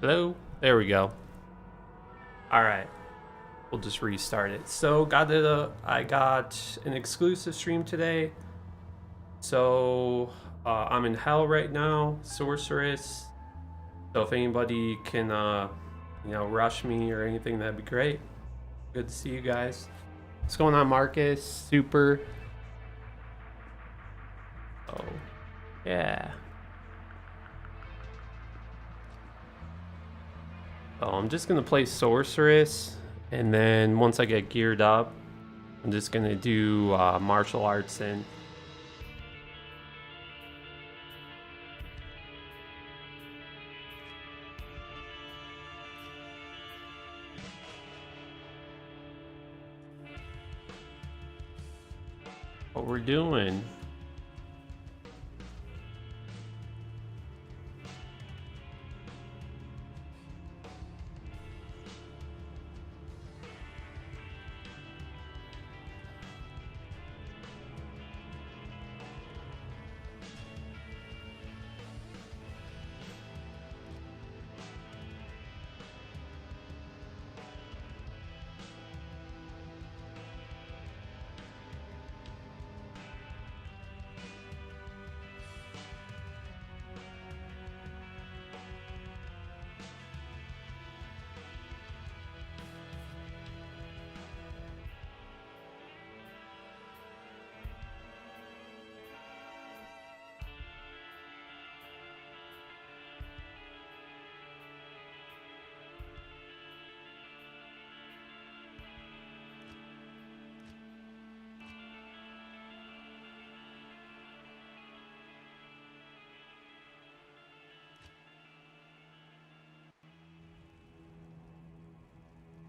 Hello? There we go. Alright. We'll just restart it. So I got an exclusive stream today. So I'm in hell right now, Sorceress. So if anybody can rush me or anything, that'd be great. Good to see you guys. What's going on, Marcus? Super. Oh, yeah. Oh, I'm just gonna play Sorceress, and then once I get geared up, I'm just gonna do martial arts and what we're doing.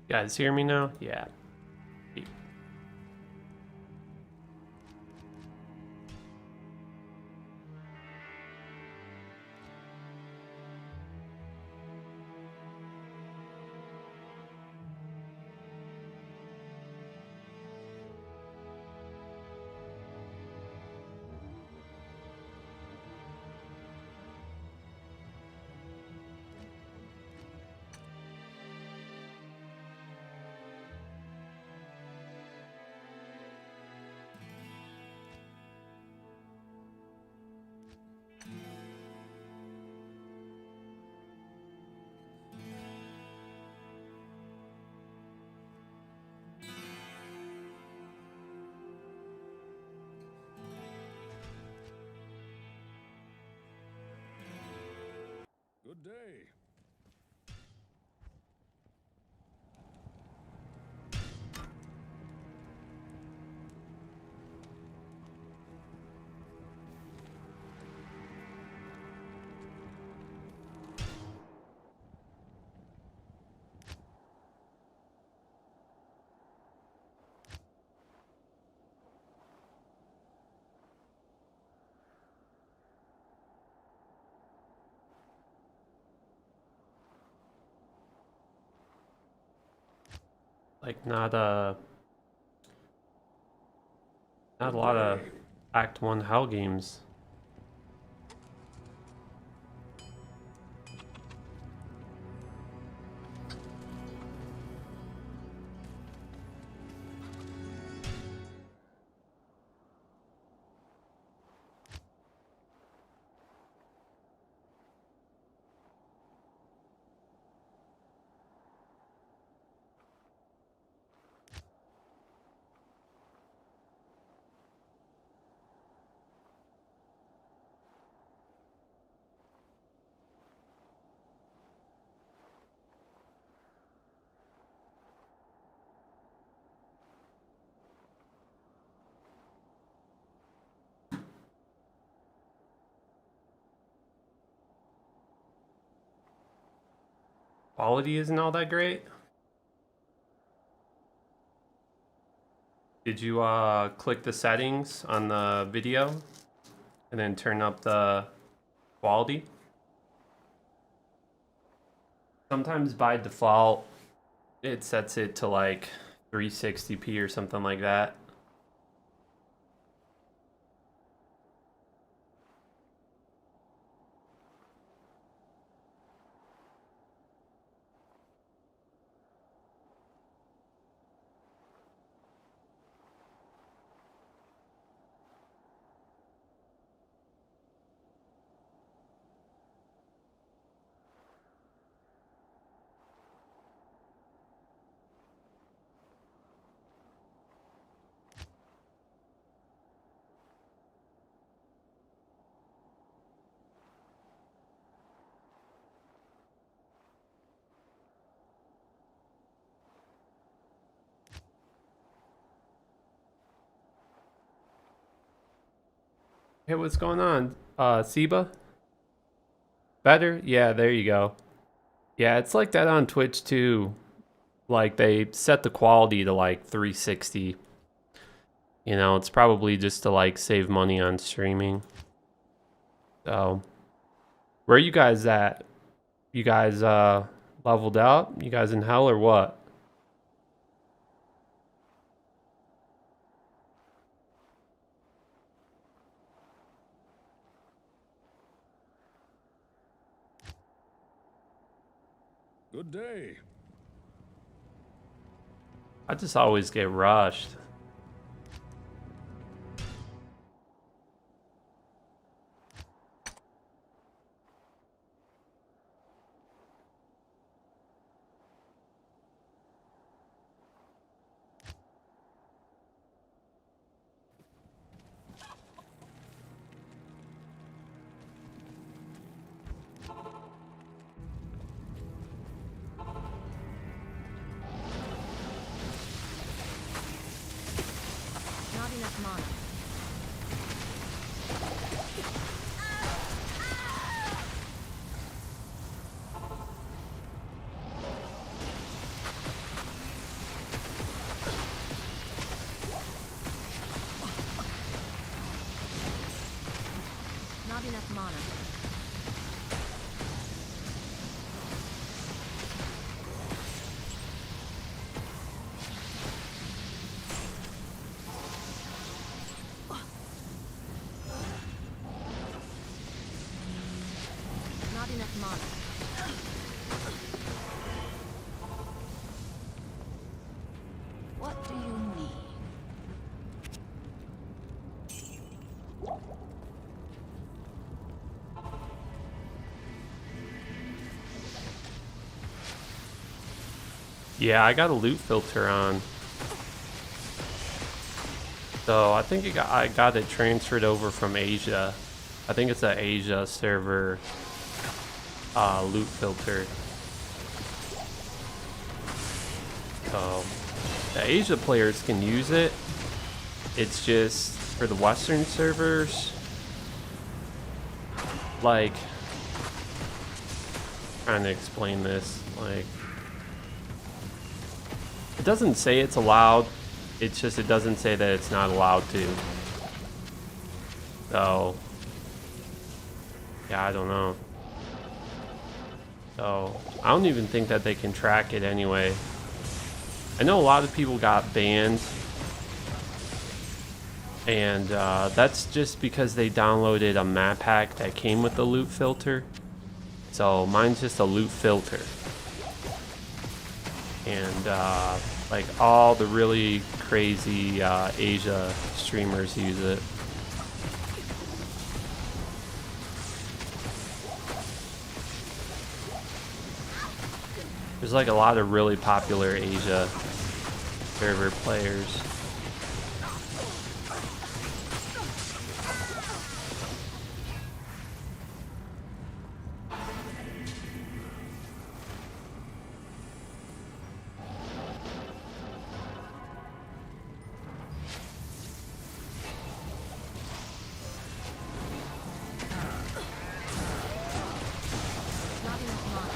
You guys hear me now? Yeah. Good day. Like not a Good lot of day. Act 1 hell games. Quality isn't all that great. Did you click the settings on the video and then turn up the quality? Sometimes by default it sets it to like 360p or something like that. Hey, what's going on? Seba? Better? Yeah, there you go. Yeah, it's like that on Twitch too. Like they set the quality to like 360. You know, it's probably just to like save money on streaming. So, where are you guys at? You guys leveled out? You guys in hell or what? Good day. I just always get rushed. Not enough mana. Not enough mana. Not enough mana. What do you need? Yeah, I got a loot filter on. So I think I got it transferred over from Asia. I think it's an Asia server loot filter. So the Asia players can use it. It's just for the Western servers. Like, trying to explain this. Like, it doesn't say it's allowed. It's just it doesn't say that it's not allowed to. So, yeah, I don't know. So, I don't even think that they can track it anyway. I know a lot of people got banned. And that's just because they downloaded a map pack that came with the loot filter. So, mine's just a loot filter. And like all the really crazy Asia streamers use it. There's like a lot of really popular Asia server players. Not enough mana.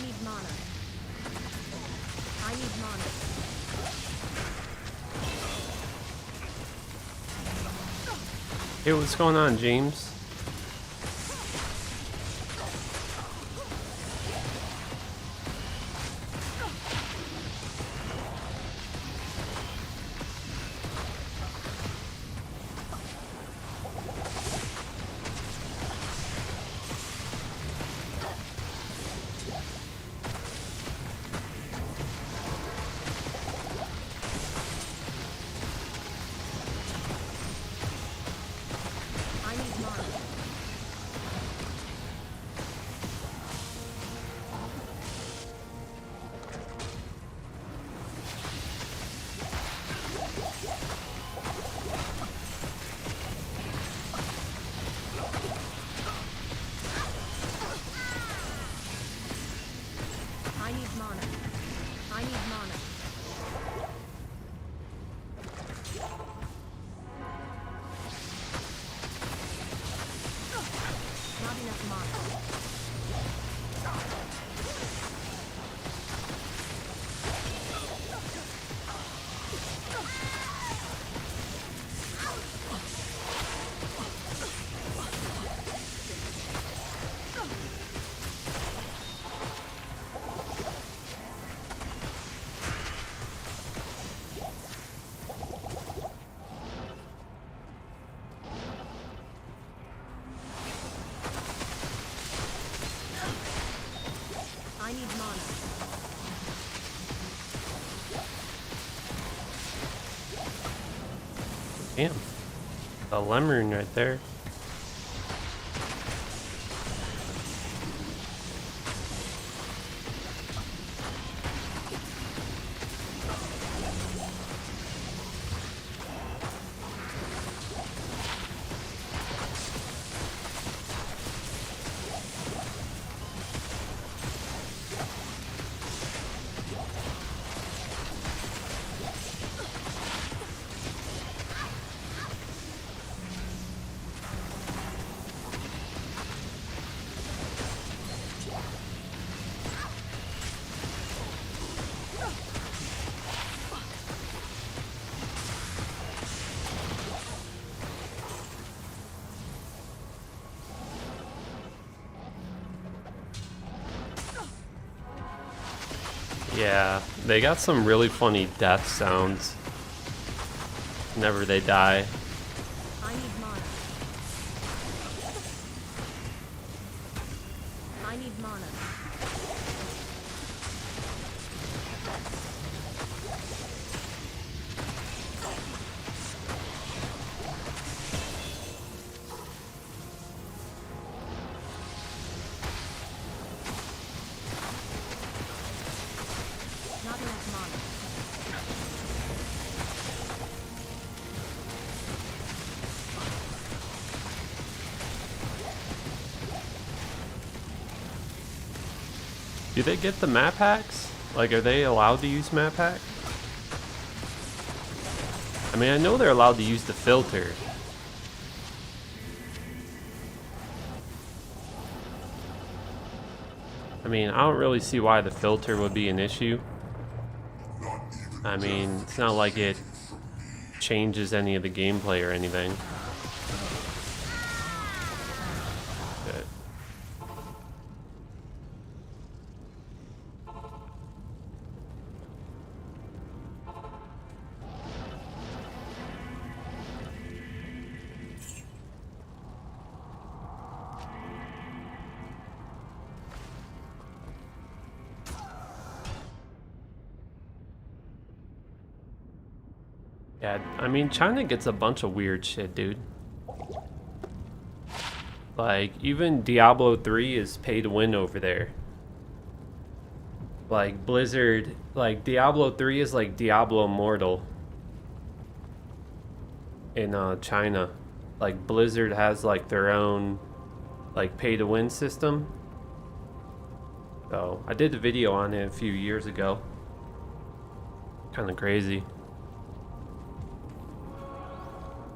need mana. I need mana. Hey, what's going on, James? I need mana. I need mana. I need mana. Not enough mana. I need mana. Damn. A lemon right there. Yeah, they got some really funny death sounds whenever they die. I need mana. I need mana. Not enough mana. Do they get the map hacks? Like, are they allowed to use map hack? I mean, I know they're allowed to use the filter. I mean, I don't really see why the filter would be an issue. I mean, it's not like it changes any of the gameplay or anything. Good. Yeah, I mean, China gets a bunch of weird shit, dude. Like, even Diablo 3 is pay to win over there. Like, Blizzard, like, Diablo 3 is like Diablo Immortal in China. Like, Blizzard has, like, their own, like, pay to win system. So, I did a video on it a few years ago. Kind of crazy.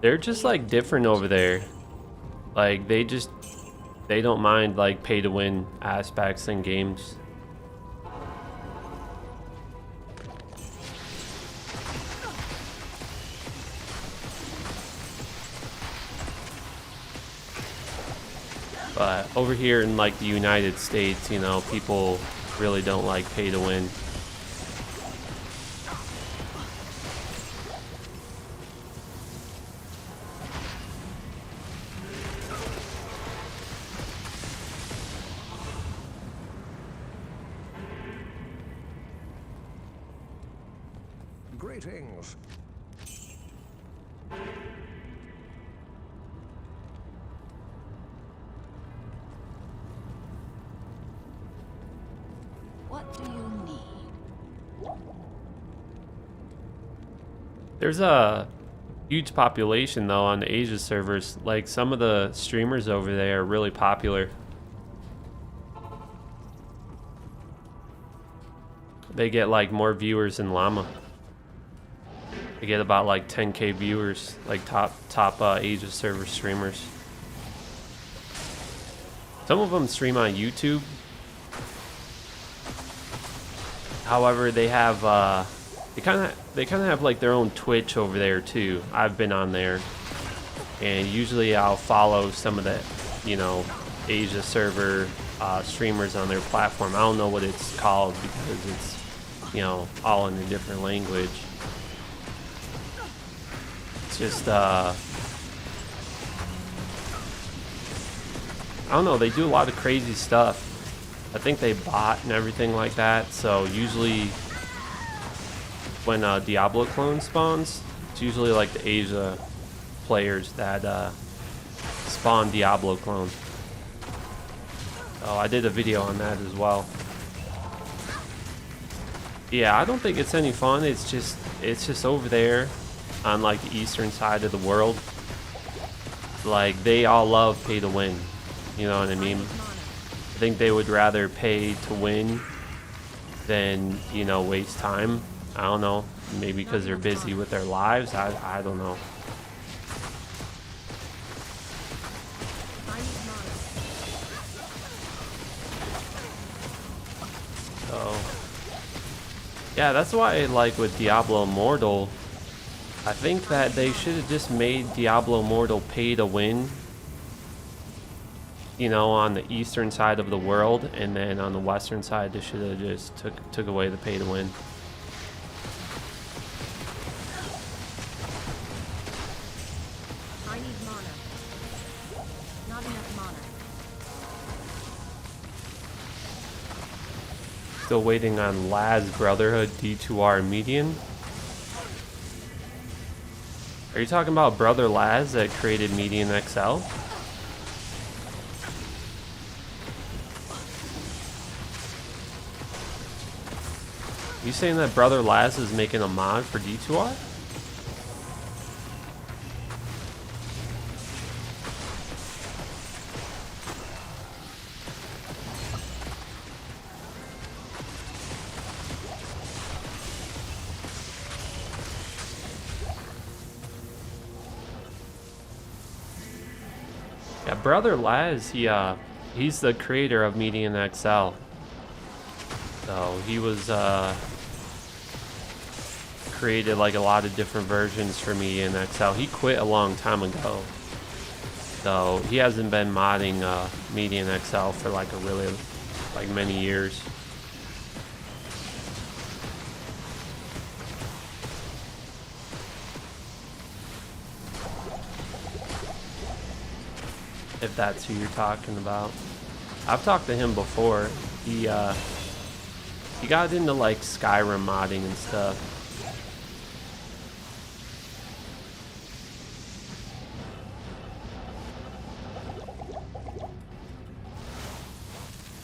They're just like different over there. Like they don't mind like pay to win aspects in games. But over here in like the United States, you know, people really don't like pay to win. Greetings. What do you need? There's a huge population though on the Asia servers. Like some of the streamers over there are really popular. They get like more viewers than Llama. They get about like 10K viewers, like top Asia server streamers. Some of them stream on YouTube. However, they have they kind of have like their own Twitch over there too. I've been on there, and usually I'll follow some of the, you know, Asia server streamers on their platform. I don't know what it's called because it's, you know, all in a different language. It's just I don't know, they do a lot of crazy stuff. I think they bot and everything like that, so usually when a Diablo clone spawns, it's usually like the Asia players that spawn Diablo clones. Oh, I did a video on that as well. Yeah, I don't think it's any fun. It's just over there on like the eastern side of the world. Like they all love pay to win. You know what I mean? I think they would rather pay to win than, you know, waste time. I don't know. Maybe because they're busy with their lives. I don't know. So yeah, that's why like with Diablo Immortal, I think that they should have just made Diablo Immortal pay to win, you know, on the eastern side of the world, and then on the western side they should have just took away the pay to win. I need mana. Not enough mana. Still waiting on Laz Brotherhood D2R Median. Are you talking about Brother Laz that created Median XL? You saying that Brother Laz is making a mod for D2R? Yeah, Brother Laz, he's the creator of Median XL. So he was created like a lot of different versions for Median XL. He quit a long time ago. So he hasn't been modding Median XL for like a really like many years. If that's who you're talking about. I've talked to him before. He got into like Skyrim modding and stuff.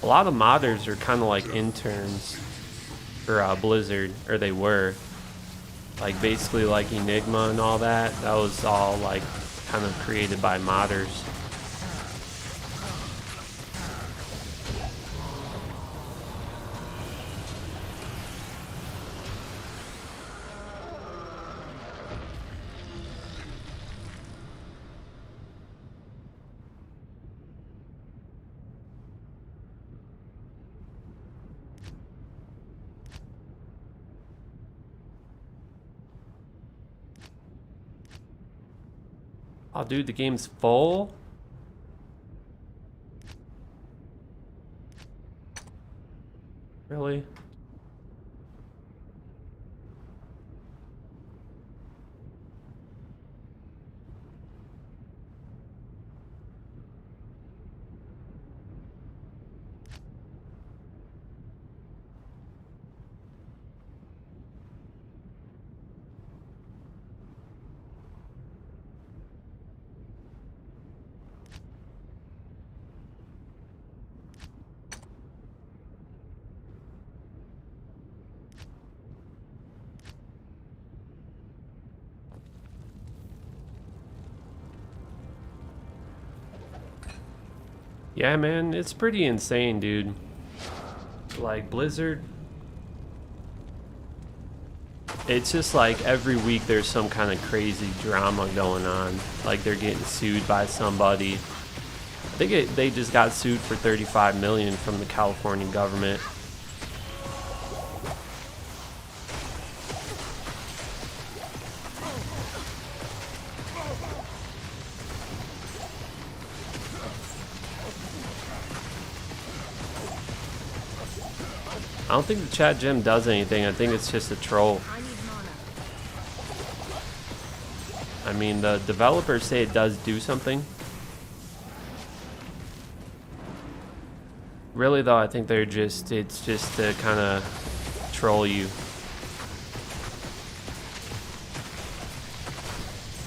A lot of modders are kind of like interns for Blizzard, or they were. Like basically like Enigma and all that. That was all like kind of created by modders. Oh, dude, the game's full? Really? Yeah, man, it's pretty insane, dude. Like, Blizzard, it's just like every week there's some kind of crazy drama going on. Like, they're getting sued by somebody. I think they just got sued for 35 million from the California government. I don't think the chat gem does anything. I think it's just a troll. I need mana. I mean, the developers say it does do something. Really though, I think it's just to kind of troll you.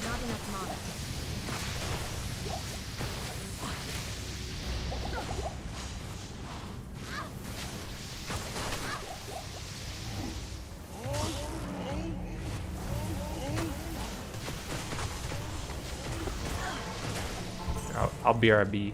Not enough mana. I'll BRB.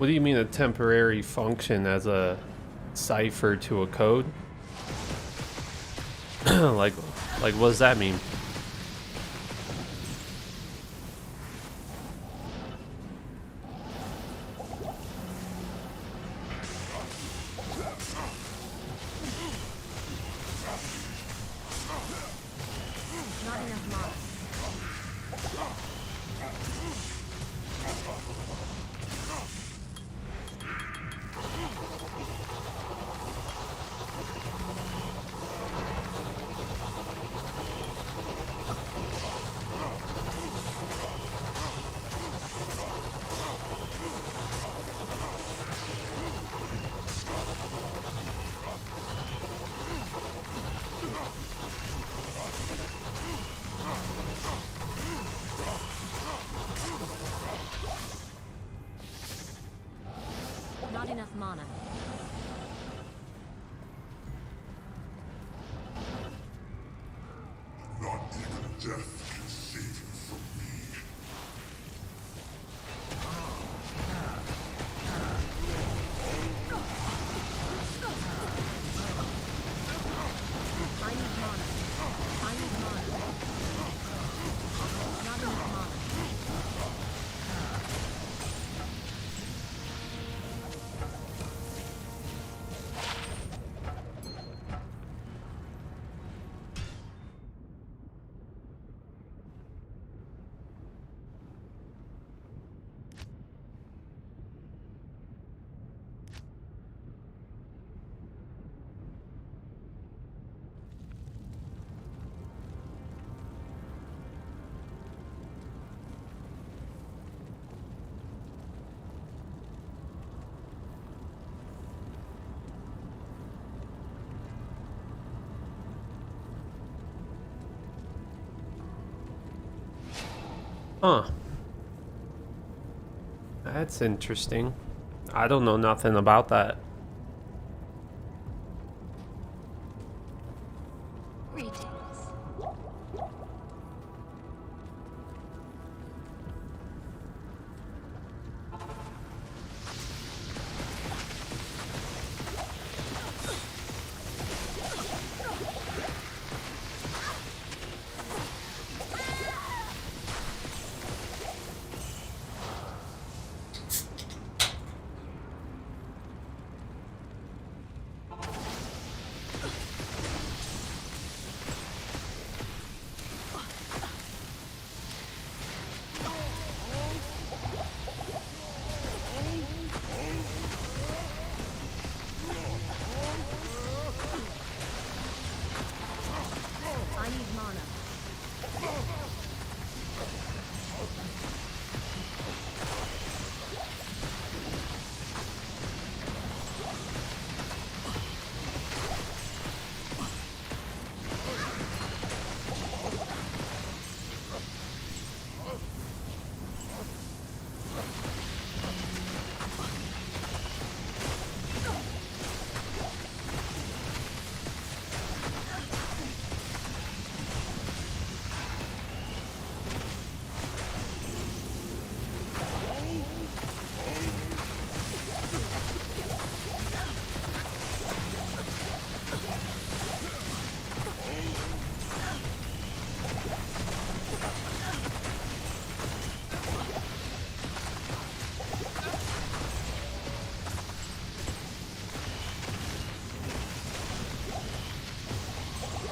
What do you mean a temporary function as a cipher to a code? like what does that mean? Not enough mana. Not enough mana. Not even death can save you from me. Huh. That's interesting. I don't know nothing about that. Greetings. I need mana.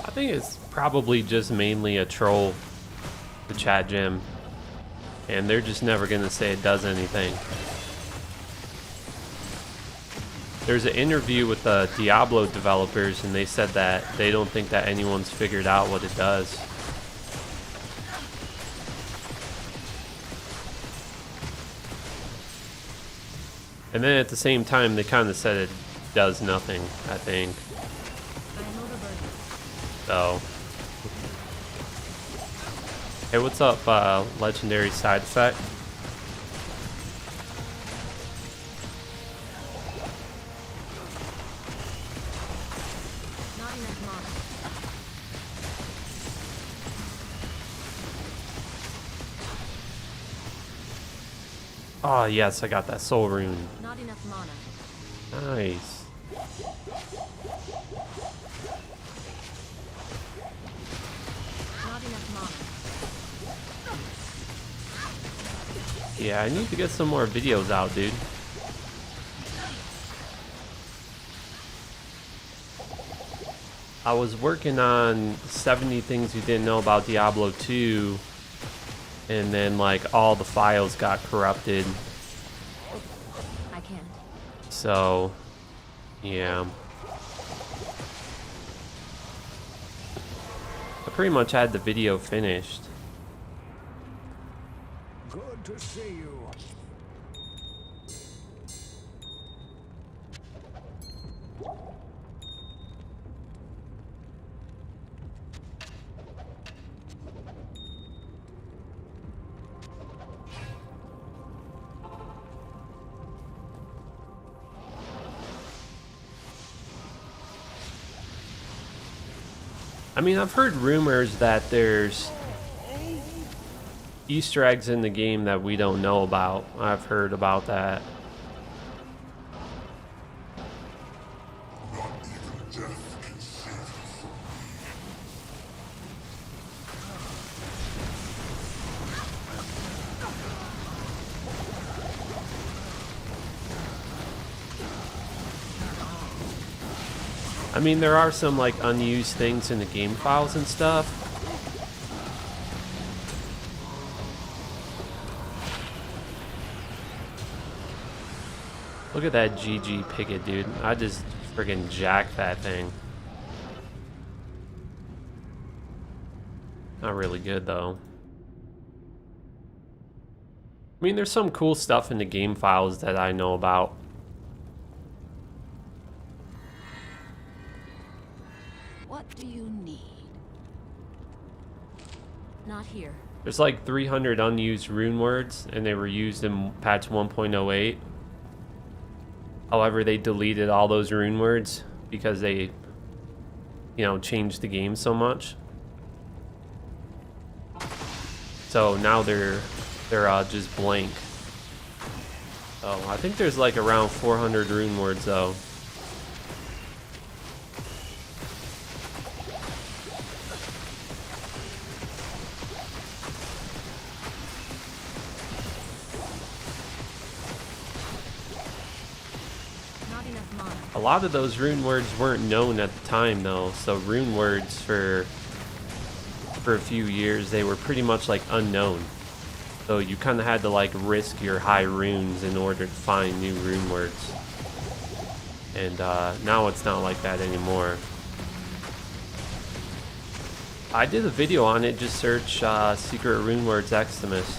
I think it's probably just mainly a troll, the chat gym. And they're just never gonna say it does anything. There's an interview with the Diablo developers, and they said that they don't think that anyone's figured out what it does. And then at the same time, they kind of said it does nothing, I think. I am overburdened. So. Hey, what's up, legendary side effect? Not enough mana. Oh, yes, I got that soul rune. Not enough mana. Nice. Not enough mana. Yeah, I need to get some more videos out, dude. I was working on 70 things you didn't know about Diablo 2, and then like all the files got corrupted. I can't. So, yeah. I pretty much had the video finished. Good to see you. I mean, I've heard rumors that there's Easter eggs in the game that we don't know about. I've heard about that. Not even death can save you from I mean, there are some like unused things in the game files and stuff. Look at that GG Picket, dude. I just friggin' jacked that thing. Not really good, though. I mean, there's some cool stuff in the game files that I know about. What do you need? Not here. There's like 300 unused rune words, and they were used in patch 1.08. However, they deleted all those rune words because they, changed the game so much. So now they're just blank. So I think there's like around 400 rune words though. A lot of those rune words weren't known at the time though, so rune words for a few years they were pretty much like unknown. So you kind of had to like risk your high runes in order to find new rune words. And now it's not like that anymore. I did a video on it, just search secret rune words Xtimus.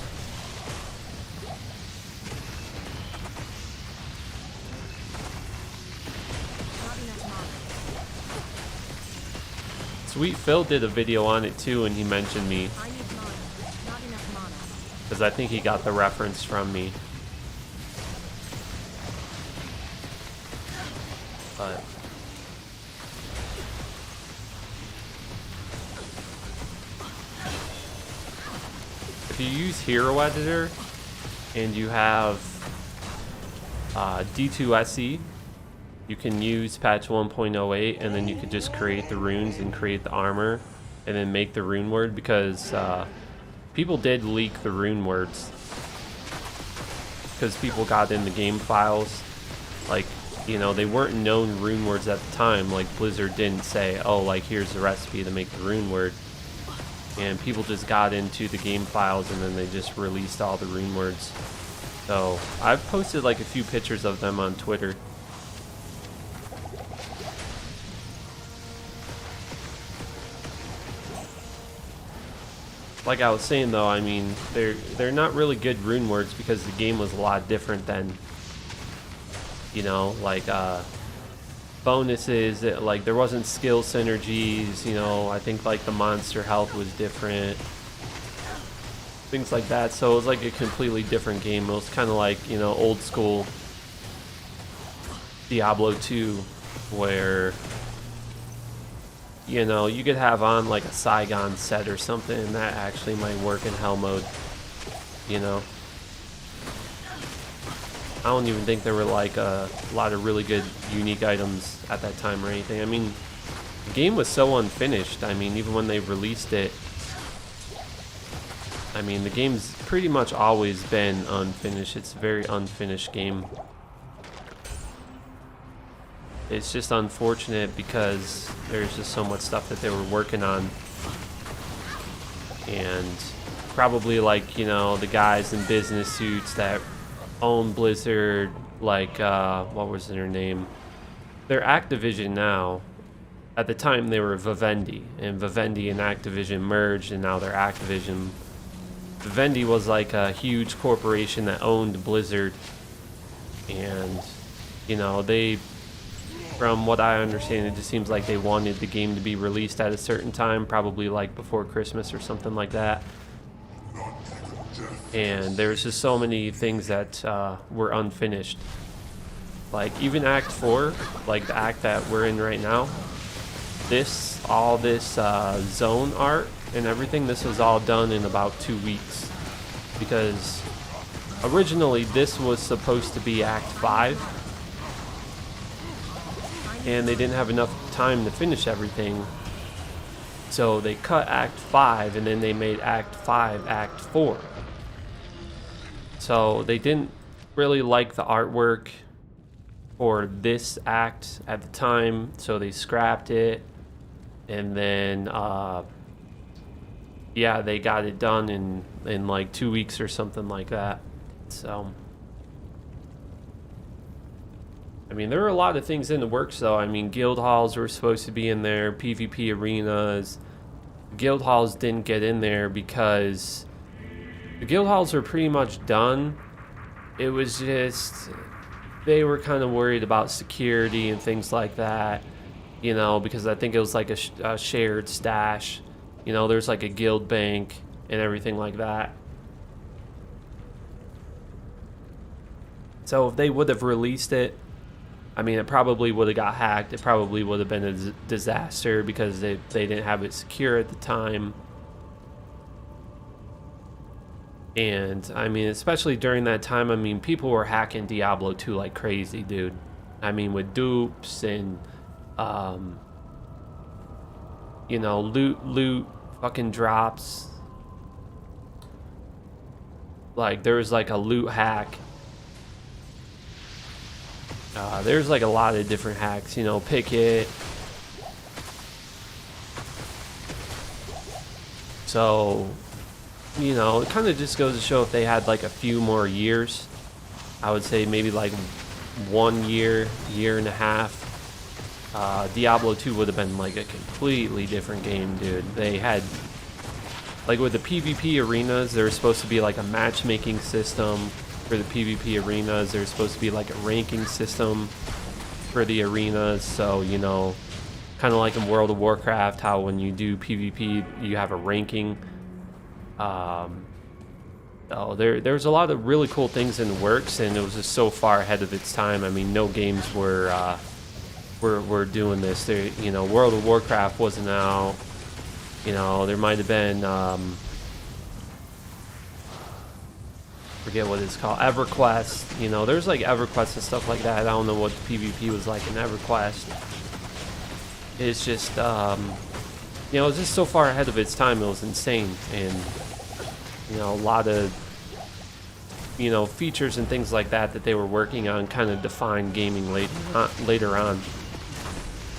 Sweet Phil did a video on it too, and he mentioned me. Because I think he got the reference from me. But if you use Hero Editor and you have D2SE, you can use patch 1.08 and then you could just create the runes and create the armor and then make the rune word, because people did leak the rune words because people got in the game files. Like, they weren't known rune words at the time. Like Blizzard didn't say, oh, like here's the recipe to make the rune word, and people just got into the game files and then they just released all the rune words. So I've posted like a few pictures of them on Twitter. Like I was saying though, I mean, they're not really good rune words because the game was a lot different then. Like bonuses, like there wasn't skill synergies, I think like the monster health was different. Things like that. So it was like a completely different game. It was kind of like, old school Diablo II, where you could have on like a Saigon set or something and that actually might work in hell mode. I don't even think there were like a lot of really good unique items at that time or anything. I mean, the game was so unfinished. I mean, even when they released it, I mean, the game's pretty much always been unfinished. It's a very unfinished game. It's just unfortunate because there's just so much stuff that they were working on. And probably like, the guys in business suits that own Blizzard, like, what was their name? They're Activision now. At the time they were Vivendi, and Vivendi and Activision merged and now they're Activision. Vivendi was like a huge corporation that owned Blizzard, and, they, from what I understand, it just seems like they wanted the game to be released at a certain time, probably like before Christmas or something like that. And there's just so many things that were unfinished. Like even Act 4, like the act that we're in right now, all this zone art and everything, this was all done in about 2 weeks. Because originally this was supposed to be Act 5. And they didn't have enough time to finish everything. So they cut Act 5 and then they made Act 5 Act 4. So they didn't really like the artwork for this act at the time, so they scrapped it. And then, yeah, they got it done in like 2 weeks or something like that. So, I mean, there were a lot of things in the works, though. I mean, guild halls were supposed to be in there, PvP arenas. Guild halls didn't get in there because the guild halls were pretty much done. It was just, they were kind of worried about security and things like that, because I think it was like a shared stash. There's like a guild bank, and everything like that. So if they would have released it, I mean, it probably would have got hacked. It probably would have been a disaster because they didn't have it secure at the time. And I mean, especially during that time, I mean, people were hacking Diablo 2 like crazy, dude. I mean, with dupes and you know, loot fucking drops. Like there was like a loot hack. There's like a lot of different hacks, you know, Picket. So, you know, it kind of just goes to show if they had like a few more years, I would say maybe like 1 year, year and a half, Diablo 2 would have been like a completely different game, dude. They had, like with the PvP arenas, there was supposed to be like a matchmaking system for the PvP arenas. There's supposed to be like a ranking system for the arenas. So, you know, kind of like in World of Warcraft, how when you do PvP, you have a ranking. Oh, there's a lot of really cool things in the works, and it was just so far ahead of its time. I mean, no games were doing this. There, you know, World of Warcraft wasn't out. You know, there might have been forget what it's called, EverQuest. You know, there's like EverQuest and stuff like that. I don't know what the PvP was like in EverQuest. It's just you know, it's just so far ahead of its time. It was insane. And you know, a lot of, you know, features and things like that that they were working on kind of defined gaming later on,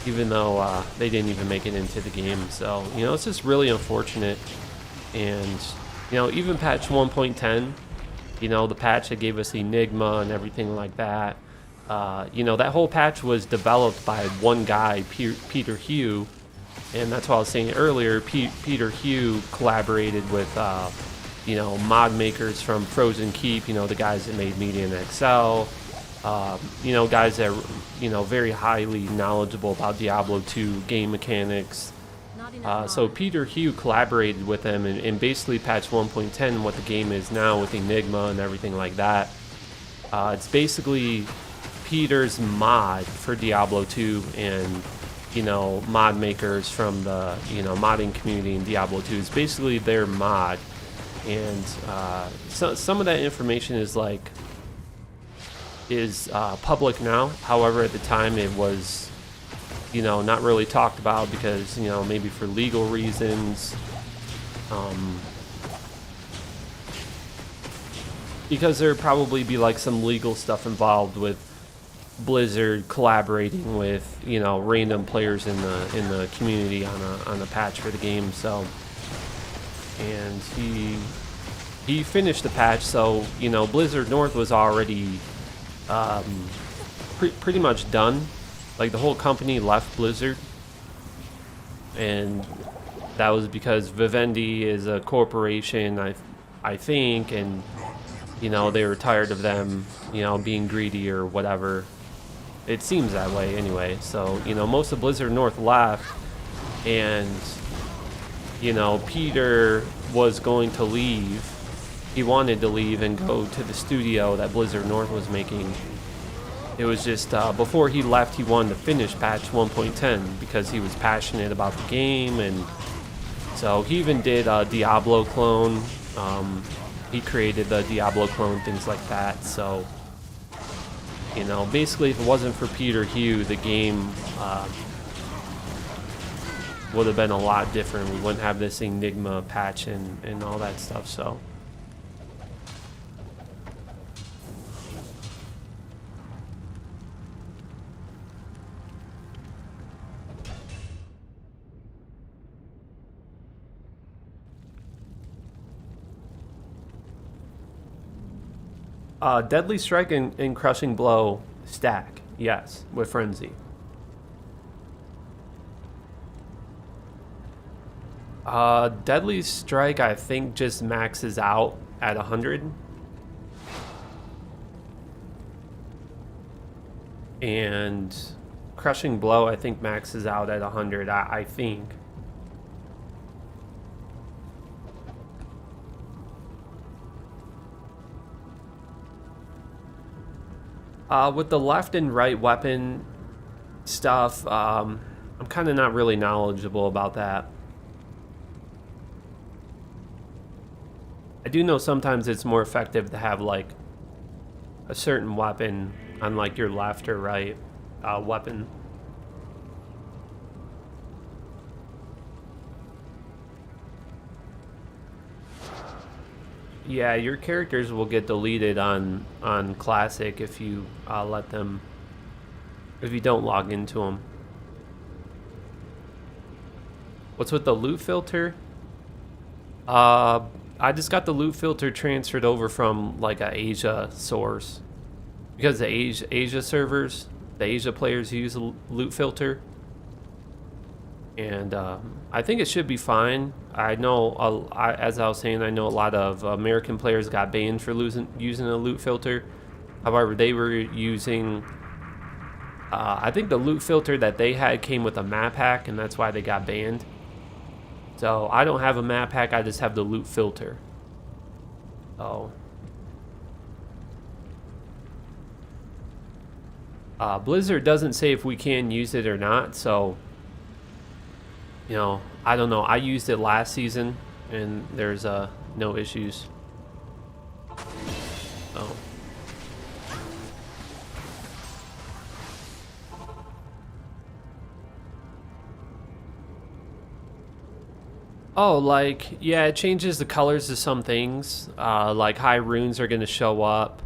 even though they didn't even make it into the game. So, you know, it's just really unfortunate. And, you know, even patch 1.10, you know, the patch that gave us Enigma and everything like that, you know, that whole patch was developed by one guy, Peter Hugh. And that's what I was saying earlier. Peter Hugh collaborated with you know, mod makers from Frozen Keep, you know, the guys that made Media and Excel, you know, guys that, you know, very highly knowledgeable about Diablo 2 game mechanics. So Peter Hugh collaborated with them and basically patched 1.10, what the game is now with Enigma and everything like that. It's basically Peter's mod for Diablo 2, and, you know, mod makers from the, you know, modding community in Diablo 2 is basically their mod. And so some of that information is public now. However, at the time it was, you know, not really talked about because, you know, maybe for legal reasons, because there'd probably be like some legal stuff involved with Blizzard collaborating with, you know, random players in the community on a patch for the game. So. And he finished the patch, so, you know, Blizzard North was already pretty much done. Like, the whole company left Blizzard, and that was because Vivendi is a corporation, I think, and, you know, they were tired of them, you know, being greedy or whatever. It seems that way anyway. So, you know, most of Blizzard North left, and, you know, Peter was going to leave. He wanted to leave and go to the studio that Blizzard North was making. It was just before he left, he wanted to finish patch 1.10 because he was passionate about the game, and so he even did a Diablo clone. He created the Diablo clone, things like that. So, you know, basically, if it wasn't for Peter Hugh, the game would have been a lot different. We wouldn't have this Enigma patch and all that stuff. So. Deadly Strike and Crushing Blow stack, yes, with Frenzy. Deadly Strike, I think, just maxes out at 100. And Crushing Blow, I think, maxes out at 100, I think. With the left and right weapon stuff, I'm kind of not really knowledgeable about that. I do know sometimes it's more effective to have like a certain weapon on like your left or right weapon. Yeah, your characters will get deleted on classic if you let them, if you don't log into them. What's with the loot filter? I just got the loot filter transferred over from like a Asia source because the Asia servers, the Asia players use a loot filter, and I think it should be fine. I know, as I was saying, I know a lot of American players got banned for using a loot filter. However, they were using, I think the loot filter that they had came with a map hack, and that's why they got banned. So I don't have a map hack, I just have the loot filter. Oh. Blizzard doesn't say if we can use it or not, so, you know, I don't know. I used it last season, and there's no issues. Oh. Oh, like, yeah, it changes the colors of some things. Like high runes are gonna show up.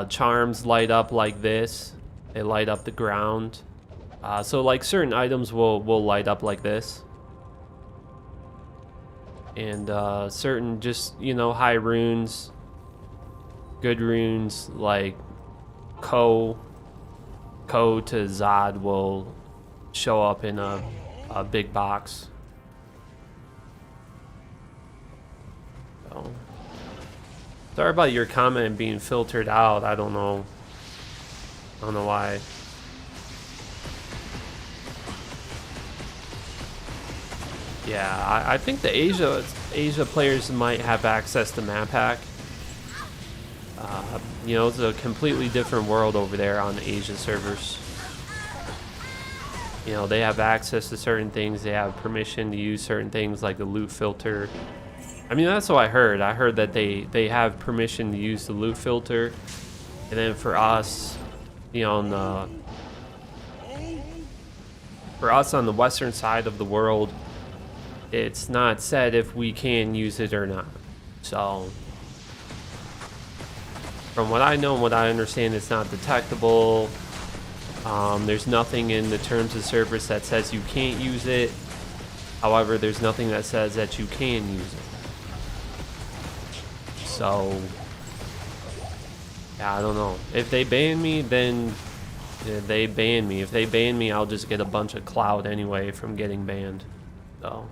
Charms light up like this. They light up the ground. So like certain items will light up like this. And certain just, you know, high runes, good runes like Ko to Zod will show up in a big box. So, sorry about your comment being filtered out. I don't know why. Yeah, I think the Asia players might have access to map hack. You know, it's a completely different world over there on the Asia servers. You know, they have access to certain things. They have permission to use certain things like the loot filter. I mean, that's what I heard. I heard that they have permission to use the loot filter. And then for us, you know, for us on the western side of the world, it's not said if we can use it or not. So, from what I know and what I understand, it's not detectable. There's nothing in the terms of service that says you can't use it. However, there's nothing that says that you can use it. So, yeah, I don't know. If they ban me, then they ban me. If they ban me, I'll just get a bunch of clout anyway from getting banned. So.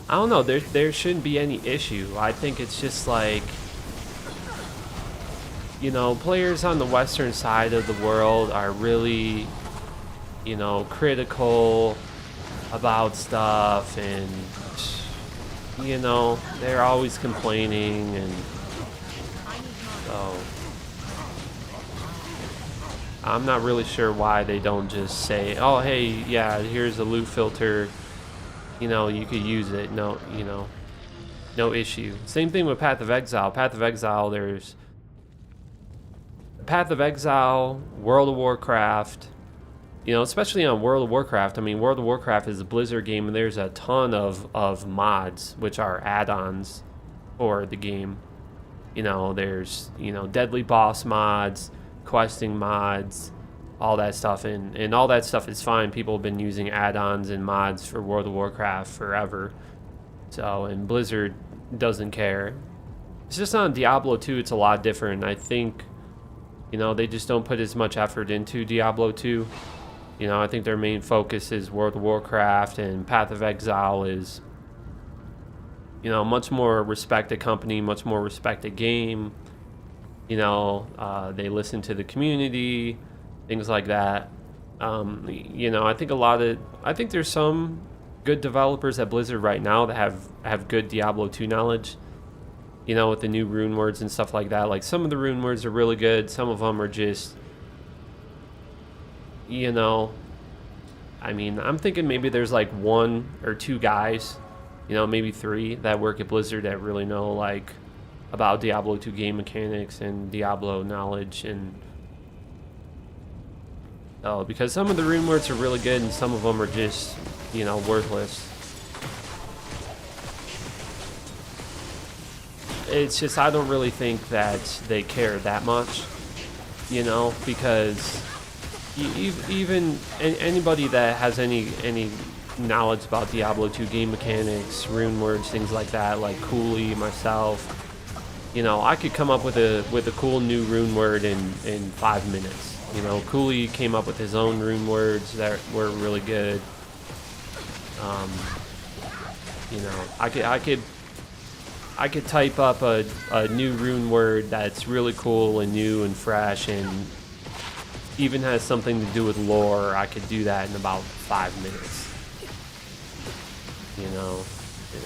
I don't know, there shouldn't be any issue. I think it's just like, you know, players on the western side of the world are really, you know, critical about stuff, and, you know, they're always complaining, and so I'm not really sure why they don't just say, oh, hey, yeah, here's a loot filter. You know, you could use it. No, you know, no issue. Same thing with Path of Exile. Path of Exile, there's Path of Exile, World of Warcraft. You know, especially on World of Warcraft. I mean, World of Warcraft is a Blizzard game, and there's a ton of mods, which are add-ons for the game. You know, there's, you know, deadly boss mods, questing mods, all that stuff, and all that stuff is fine. People have been using add-ons and mods for World of Warcraft forever. So, and Blizzard doesn't care. It's just on Diablo 2, it's a lot different. I think, you know, they just don't put as much effort into Diablo 2. You know, I think their main focus is World of Warcraft, and Path of Exile is, you know, much more respected company, much more respected game. You know, they listen to the community, things like that. You know, I think there's some good developers at Blizzard right now that have good Diablo 2 knowledge. You know, with the new rune words and stuff like that. Like, some of the rune words are really good. Some of them are just, you know, I mean, I'm thinking maybe there's like 1 or 2 guys, you know, maybe 3 that work at Blizzard that really know, like, about Diablo 2 game mechanics and Diablo knowledge. And oh, because some of the rune words are really good and some of them are just, you know, worthless. It's just, I don't really think that they care that much, you know, because even anybody that has any knowledge about Diablo 2 game mechanics, rune words, things like that, like Cooley, myself, you know, I could come up with a cool new rune word in 5 minutes. You know, Cooley came up with his own rune words that were really good. You know, I could type up a new rune word that's really cool and new and fresh and even has something to do with lore. I could do that in about 5 minutes. You know,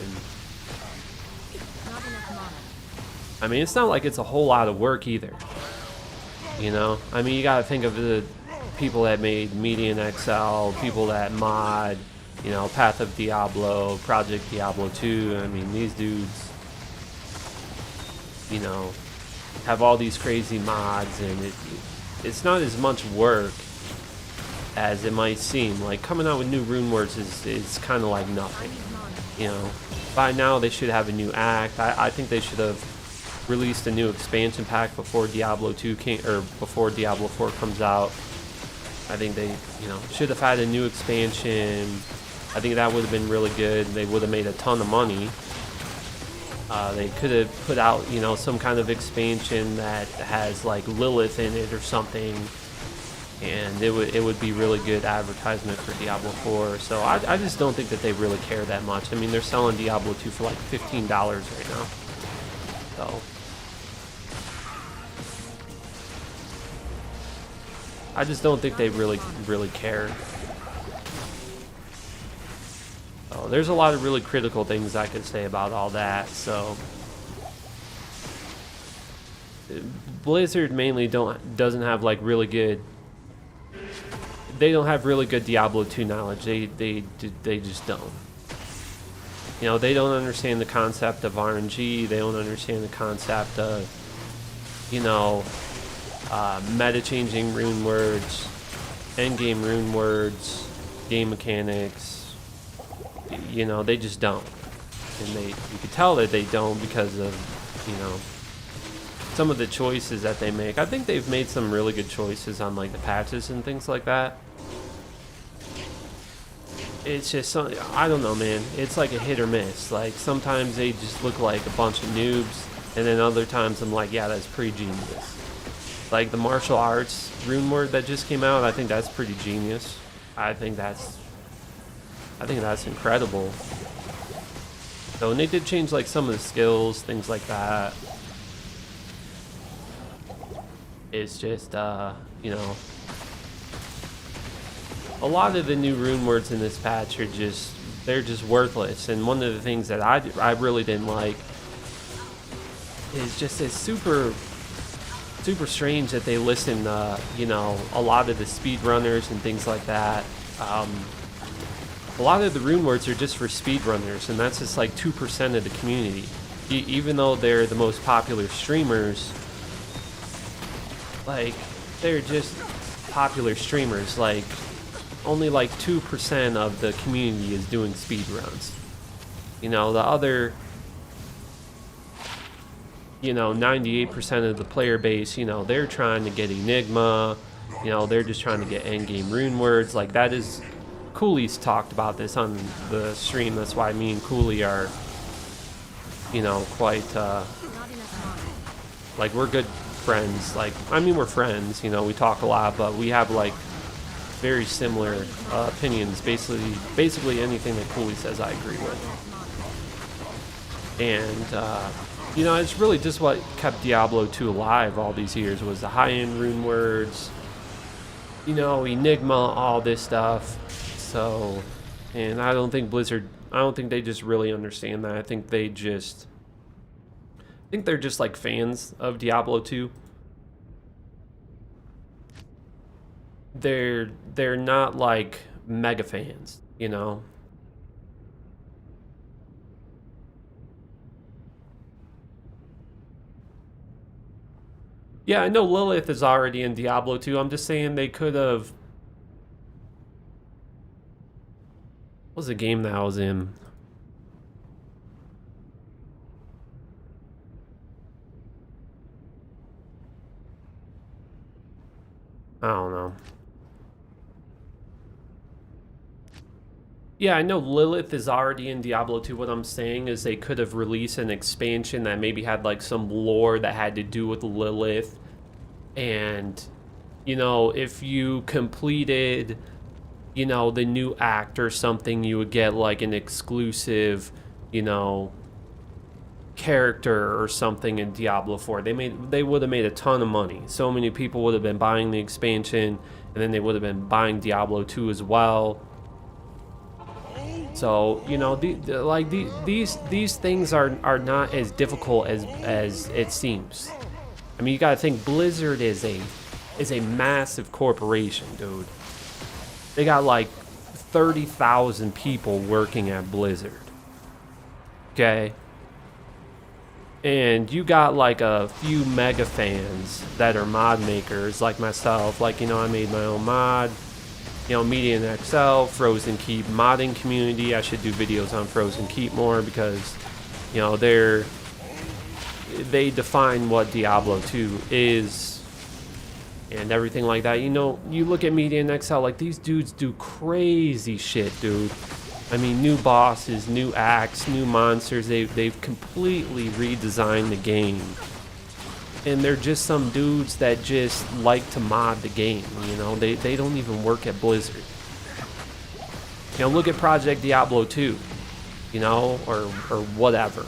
and Not enough mana. I mean, it's not like it's a whole lot of work either. You know, I mean, you gotta think of the people that made Median XL, people that mod, you know, Path of Diablo, Project Diablo 2. I mean, these dudes, you know, have all these crazy mods, and it's not as much work as it might seem. Like, coming out with new rune words is kind of like nothing. You know, by now they should have a new act. I think they should have released a new expansion pack before Diablo 2 came, or before Diablo 4 comes out. I think they, you know, should have had a new expansion. I think that would have been really good. They would have made a ton of money. They could have put out, you know, some kind of expansion that has like Lilith in it or something, and it would be really good advertisement for Diablo 4. So I just don't think that they really care that much. I mean, they're selling Diablo 2 for like $15 right now. So I just don't think they really care. So there's a lot of really critical things I could say about all that. So Blizzard mainly doesn't have like really good. They don't have really good Diablo 2 knowledge. They just don't. You know, they don't understand the concept of RNG. They don't understand the concept of, you know, meta-changing rune words, endgame rune words, game mechanics. You know, they just don't. And you can tell that they don't because of, you know, some of the choices that they make. I think they've made some really good choices on like the patches and things like that. It's just something, I don't know, man. It's like a hit or miss. Like, sometimes they just look like a bunch of noobs, and then other times I'm like, yeah, that's pretty genius. Like the martial arts rune word that just came out, I think that's pretty genius. I think that's incredible. So, and they did change like some of the skills, things like that. It's just, you know, a lot of the new rune words in this patch are they're just worthless. And one of the things that I really didn't like is just it's super strange that they listen to, you know, a lot of the speedrunners and things like that. A lot of the rune words are just for speedrunners, and that's just like 2% of the community. Even though they're the most popular streamers, like, they're just popular streamers. Like, only like 2% of the community is doing speedruns. You know, the other, you know, 98% of the player base, you know, they're trying to get Enigma. You know, they're just trying to get endgame rune words. Like, that is, Cooley's talked about this on the stream. That's why me and Cooley are, you know, quite, like, we're good friends. Like, I mean, we're friends, you know, we talk a lot, but we have like very similar opinions. Basically anything that Cooley says I agree with. And You know, it's really just what kept Diablo 2 alive all these years was the high-end rune words, you know, Enigma, all this stuff. So, and I don't think they just really understand that. I think they're just like fans of Diablo 2. They're not like mega fans, you know. Yeah, I know Lilith is already in Diablo 2. I'm just saying they could have. What was the game that I was in? I don't know. Yeah, I know Lilith is already in Diablo 2. What I'm saying is they could have released an expansion that maybe had like some lore that had to do with Lilith. And, you know, if you completed, you know, the new act or something, you would get like an exclusive, you know, character or something in Diablo 4. They would have made a ton of money. So many people would have been buying the expansion, and then they would have been buying Diablo 2 as well. So, you know, these things are not as difficult as it seems. I mean, you gotta think Blizzard is a massive corporation, dude. They got like 30,000 people working at Blizzard. Okay? And you got like a few mega fans that are mod makers like myself. Like, you know, I made my own mod. You know, Media and XL, Frozen Keep modding community. I should do videos on Frozen Keep more because, you know, they define what Diablo 2 is and everything like that. You know, you look at Media and XL, like these dudes do crazy shit, dude. I mean, new bosses, new acts, new monsters. They've completely redesigned the game. And they're just some dudes that just like to mod the game, you know? They don't even work at Blizzard. You know, look at Project Diablo 2, you know, or whatever.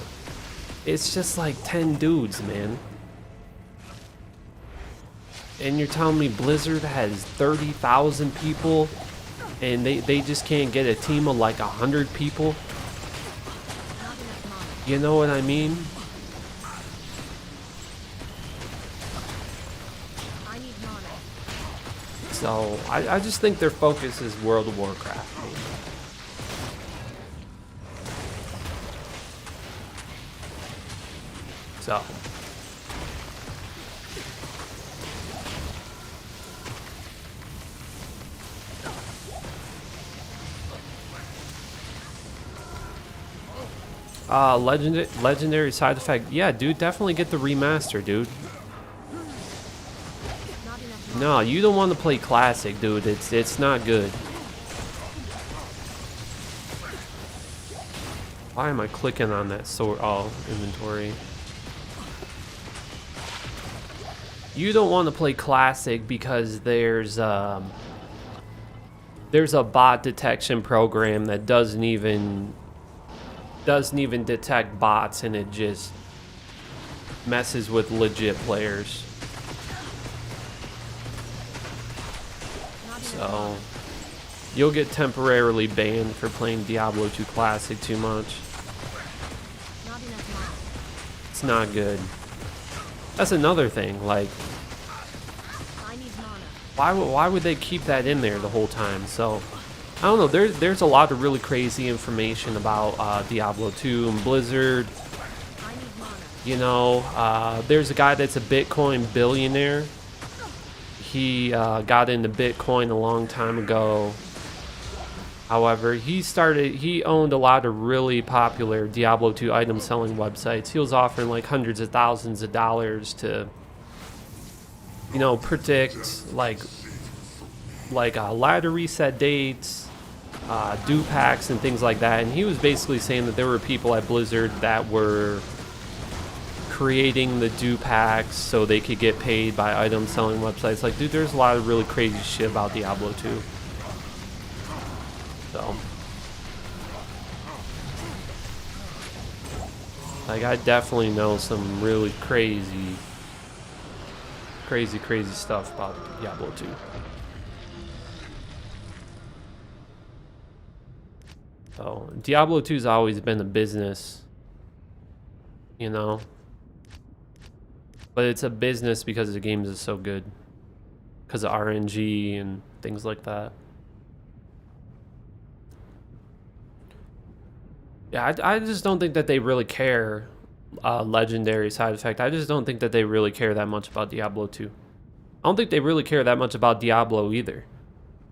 It's just like 10 dudes, man. And you're telling me Blizzard has 30,000 people and they just can't get a team of like 100 people? You know what I mean? So, I just think their focus is World of Warcraft. Maybe. So. Legendary side effect. Yeah, dude, definitely get the remaster, dude. No, you don't want to play classic, dude. It's not good. Why am I clicking on that sword? Oh, inventory. You don't want to play classic because there's a bot detection program that doesn't even detect bots, and it just messes with legit players. So, you'll get temporarily banned for playing Diablo 2 Classic too much. It's not good. That's another thing, like, why would they keep that in there the whole time? So, I don't know, there's a lot of really crazy information about Diablo 2 and Blizzard. You know, there's a guy that's a Bitcoin billionaire. He got into Bitcoin a long time ago. However, he owned a lot of really popular Diablo 2 item selling websites. He was offering like hundreds of thousands of dollars to, you know, predict like ladder reset dates, do packs and things like that. And he was basically saying that there were people at Blizzard that were creating the do packs so they could get paid by item selling websites. Like, dude, there's a lot of really crazy shit about Diablo 2. So, Like, I definitely know some really crazy stuff about Diablo 2. So, Diablo 2's always been a business, you know? But it's a business because the games is so good. Because of RNG and things like that. Yeah, I just don't think that they really care. Legendary side effect. I just don't think that they really care that much about Diablo 2. I don't think they really care that much about Diablo either.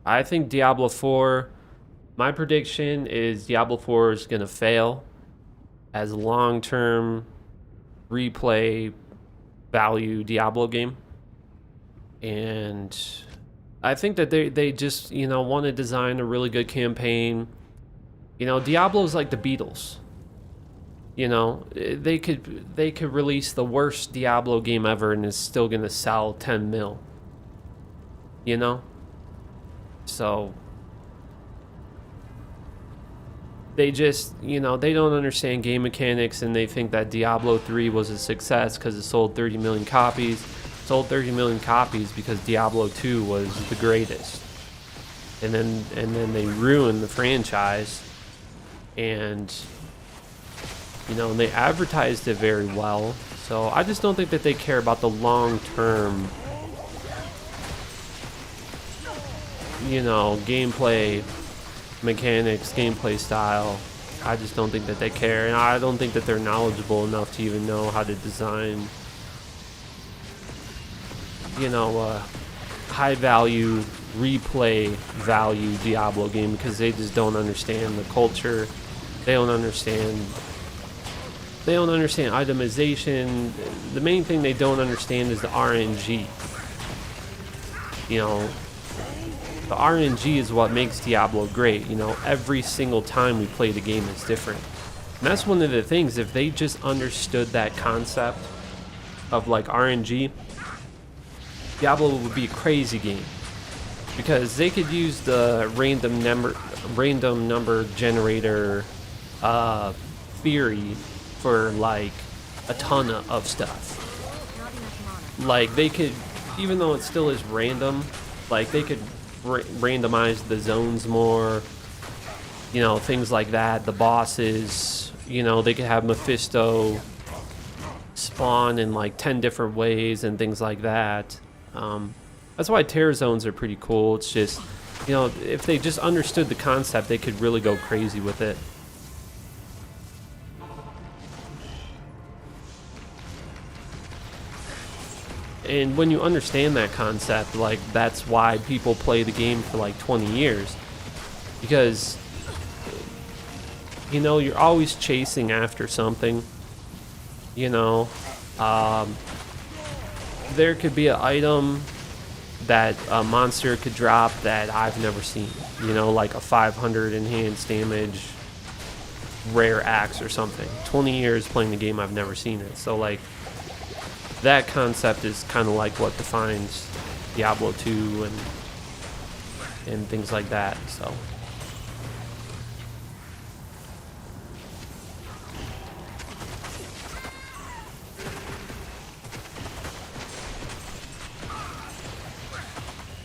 I think Diablo 4, my prediction is Diablo 4 is going to fail as a long-term replay value Diablo game. And I think that they just, you know, want to design a really good campaign. You know, Diablo's like the Beatles. You know, they could release the worst Diablo game ever and it's still gonna sell 10 mil. You know? So they just, you know, they don't understand game mechanics and they think that Diablo 3 was a success because it sold 30 million copies. It sold 30 million copies because Diablo 2 was the greatest. And then they ruined the franchise. And you know, and they advertised it very well. So I just don't think that they care about the long-term, you know, gameplay mechanics, gameplay style. I just don't think that they care, and I don't think that they're knowledgeable enough to even know how to design, you know, a high-value, replay value Diablo game because they just don't understand the culture. They don't understand itemization. The main thing they don't understand is the RNG. You know, the RNG is what makes Diablo great. You know, every single time we play the game is different. And that's one of the things, if they just understood that concept of like RNG, Diablo would be a crazy game. Because they could use the random number generator theory for like a ton of stuff. Like they could, even though it still is random, like they could randomize the zones more, you know, things like that. The bosses, you know, they could have Mephisto spawn in like 10 different ways and things like that. That's why tear zones are pretty cool. It's just, you know, if they just understood the concept, they could really go crazy with it. And when you understand that concept, like, that's why people play the game for like 20 years. Because, you know, you're always chasing after something. You know, there could be an item that a monster could drop that I've never seen. You know, like a 500 enhanced damage rare axe or something. 20 years playing the game, I've never seen it. So, like, that concept is kind of like what defines Diablo 2 and things like that. So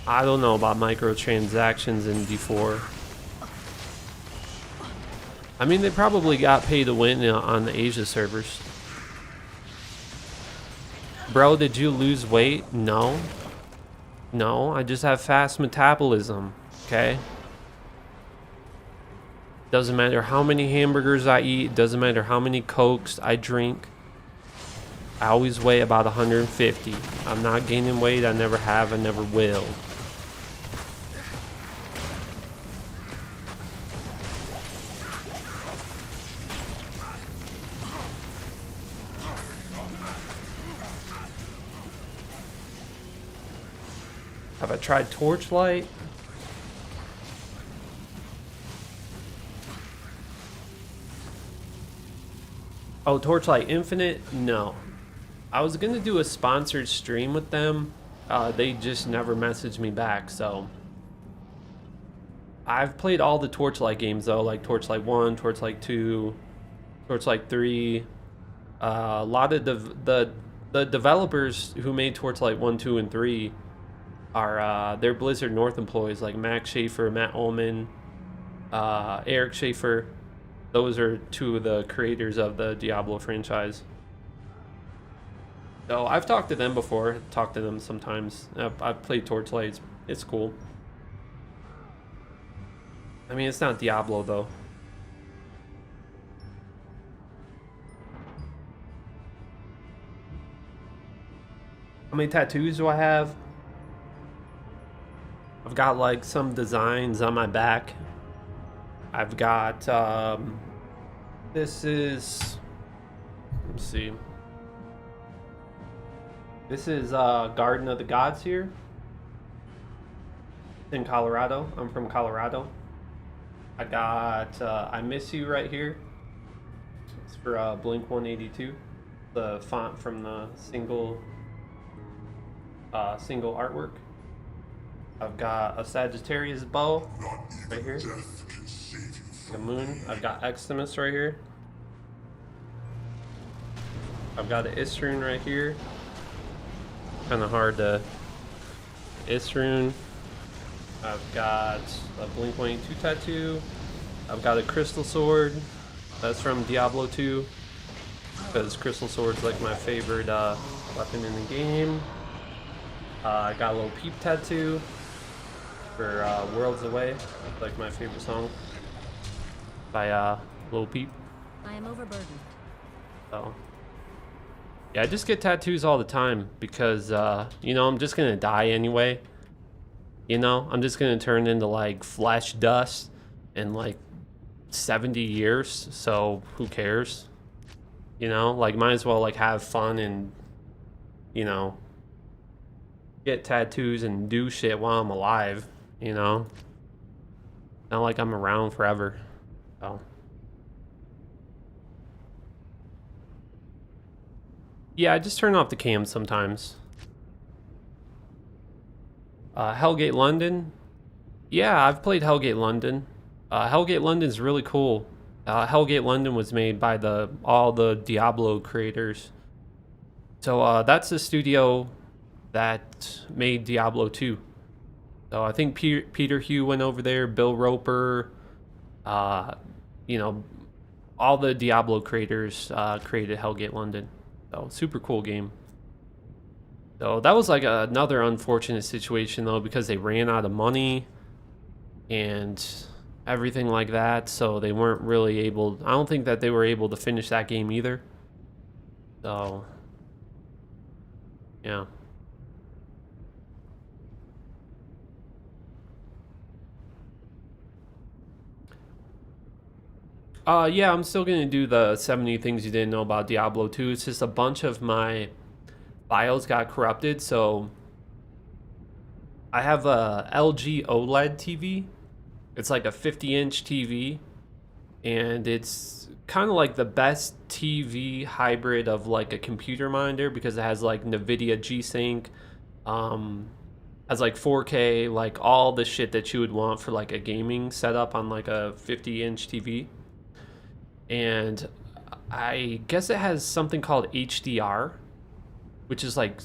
I don't know about microtransactions in D4. I mean, they probably got pay to win on the Asia servers. Bro, did you lose weight? No. No, I just have fast metabolism, okay? Doesn't matter how many hamburgers I eat, doesn't matter how many Cokes I drink. I always weigh about 150. I'm not gaining weight, I never have, I never will. Have I tried Torchlight? Oh, Torchlight Infinite? No. I was gonna do a sponsored stream with them. They just never messaged me back, so. I've played all the Torchlight games though, like Torchlight 1, Torchlight 2, Torchlight 3. A lot of the developers who made Torchlight 1, 2, and 3 are they're Blizzard North employees, like Max Schaefer, Matt Ullman, Eric Schaefer. Those are two of the creators of the Diablo franchise. So I've talked to them before. Talked to them sometimes. I've played Torchlight. It's cool. I mean, it's not Diablo though. How many tattoos do I have? I've got like some designs on my back. I've got this is, let's see. This is Garden of the Gods here in Colorado. I'm from Colorado. I got I Miss You right here. It's for Blink 182. The font from the single artwork. I've got a Sagittarius bow right here. Death can save you The from moon. I've got Xtimus right here. I've got an Isrune right here. Kind of hard to Isrune. I've got a Blink 182 tattoo. I've got a crystal sword. That's from Diablo 2. Because crystal sword's like my favorite weapon in the game. I got a little Peep tattoo for Worlds Away. Like my favorite song by Lil Peep. I am overburdened. So yeah, I just get tattoos all the time because you know, I'm just gonna die anyway. You know, I'm just gonna turn into like flesh dust in like 70 years, so who cares? You know, like might as well like have fun and, you know, get tattoos and do shit while I'm alive, you know? Not like I'm around forever. So yeah, I just turn off the cam sometimes. Hellgate London. Yeah, I've played Hellgate London. Hellgate London's really cool. Hellgate London was made by all the Diablo creators. So that's the studio that made Diablo 2. So I think Peter Hugh went over there, Bill Roper, you know, all the Diablo creators created Hellgate London. So super cool game. So that was like another unfortunate situation though, because they ran out of money and everything like that. So they weren't really able, I don't think that they were able to finish that game either. So yeah. Yeah, I'm still gonna do the 70 things you didn't know about Diablo 2. It's just a bunch of my files got corrupted, so I have a LG OLED TV. It's like a 50-inch TV, and it's kind of like the best TV hybrid of like a computer monitor because it has like NVIDIA G-Sync, has like 4K, like all the shit that you would want for like a gaming setup on like a 50-inch TV. And I guess it has something called HDR, which is like,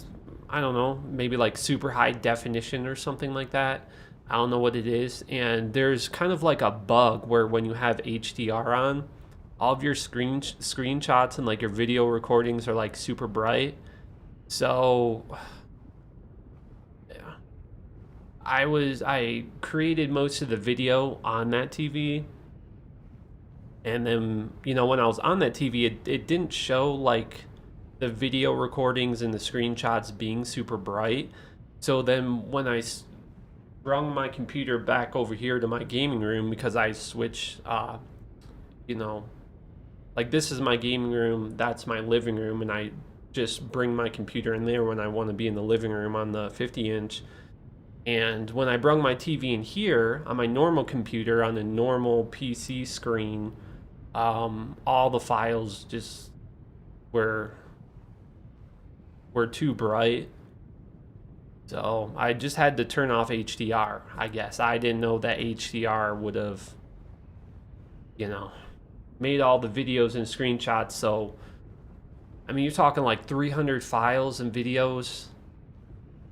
I don't know, maybe like super high definition or something like that. I don't know what it is. And there's kind of like a bug where when you have HDR on, all of your screenshots and like your video recordings are like super bright. So yeah, I created most of the video on that TV. And then, you know, when I was on that TV, it didn't show like the video recordings and the screenshots being super bright. So then when I brung my computer back over here to my gaming room, because I switch, you know, like this is my gaming room, that's my living room, and I just bring my computer in there when I want to be in the living room on the 50-inch. And when I brung my TV in here on my normal computer on a normal PC screen, all the files just were too bright. So I just had to turn off HDR, I guess. I didn't know that HDR would have, you know, made all the videos and screenshots so I mean, you're talking like 300 files and videos.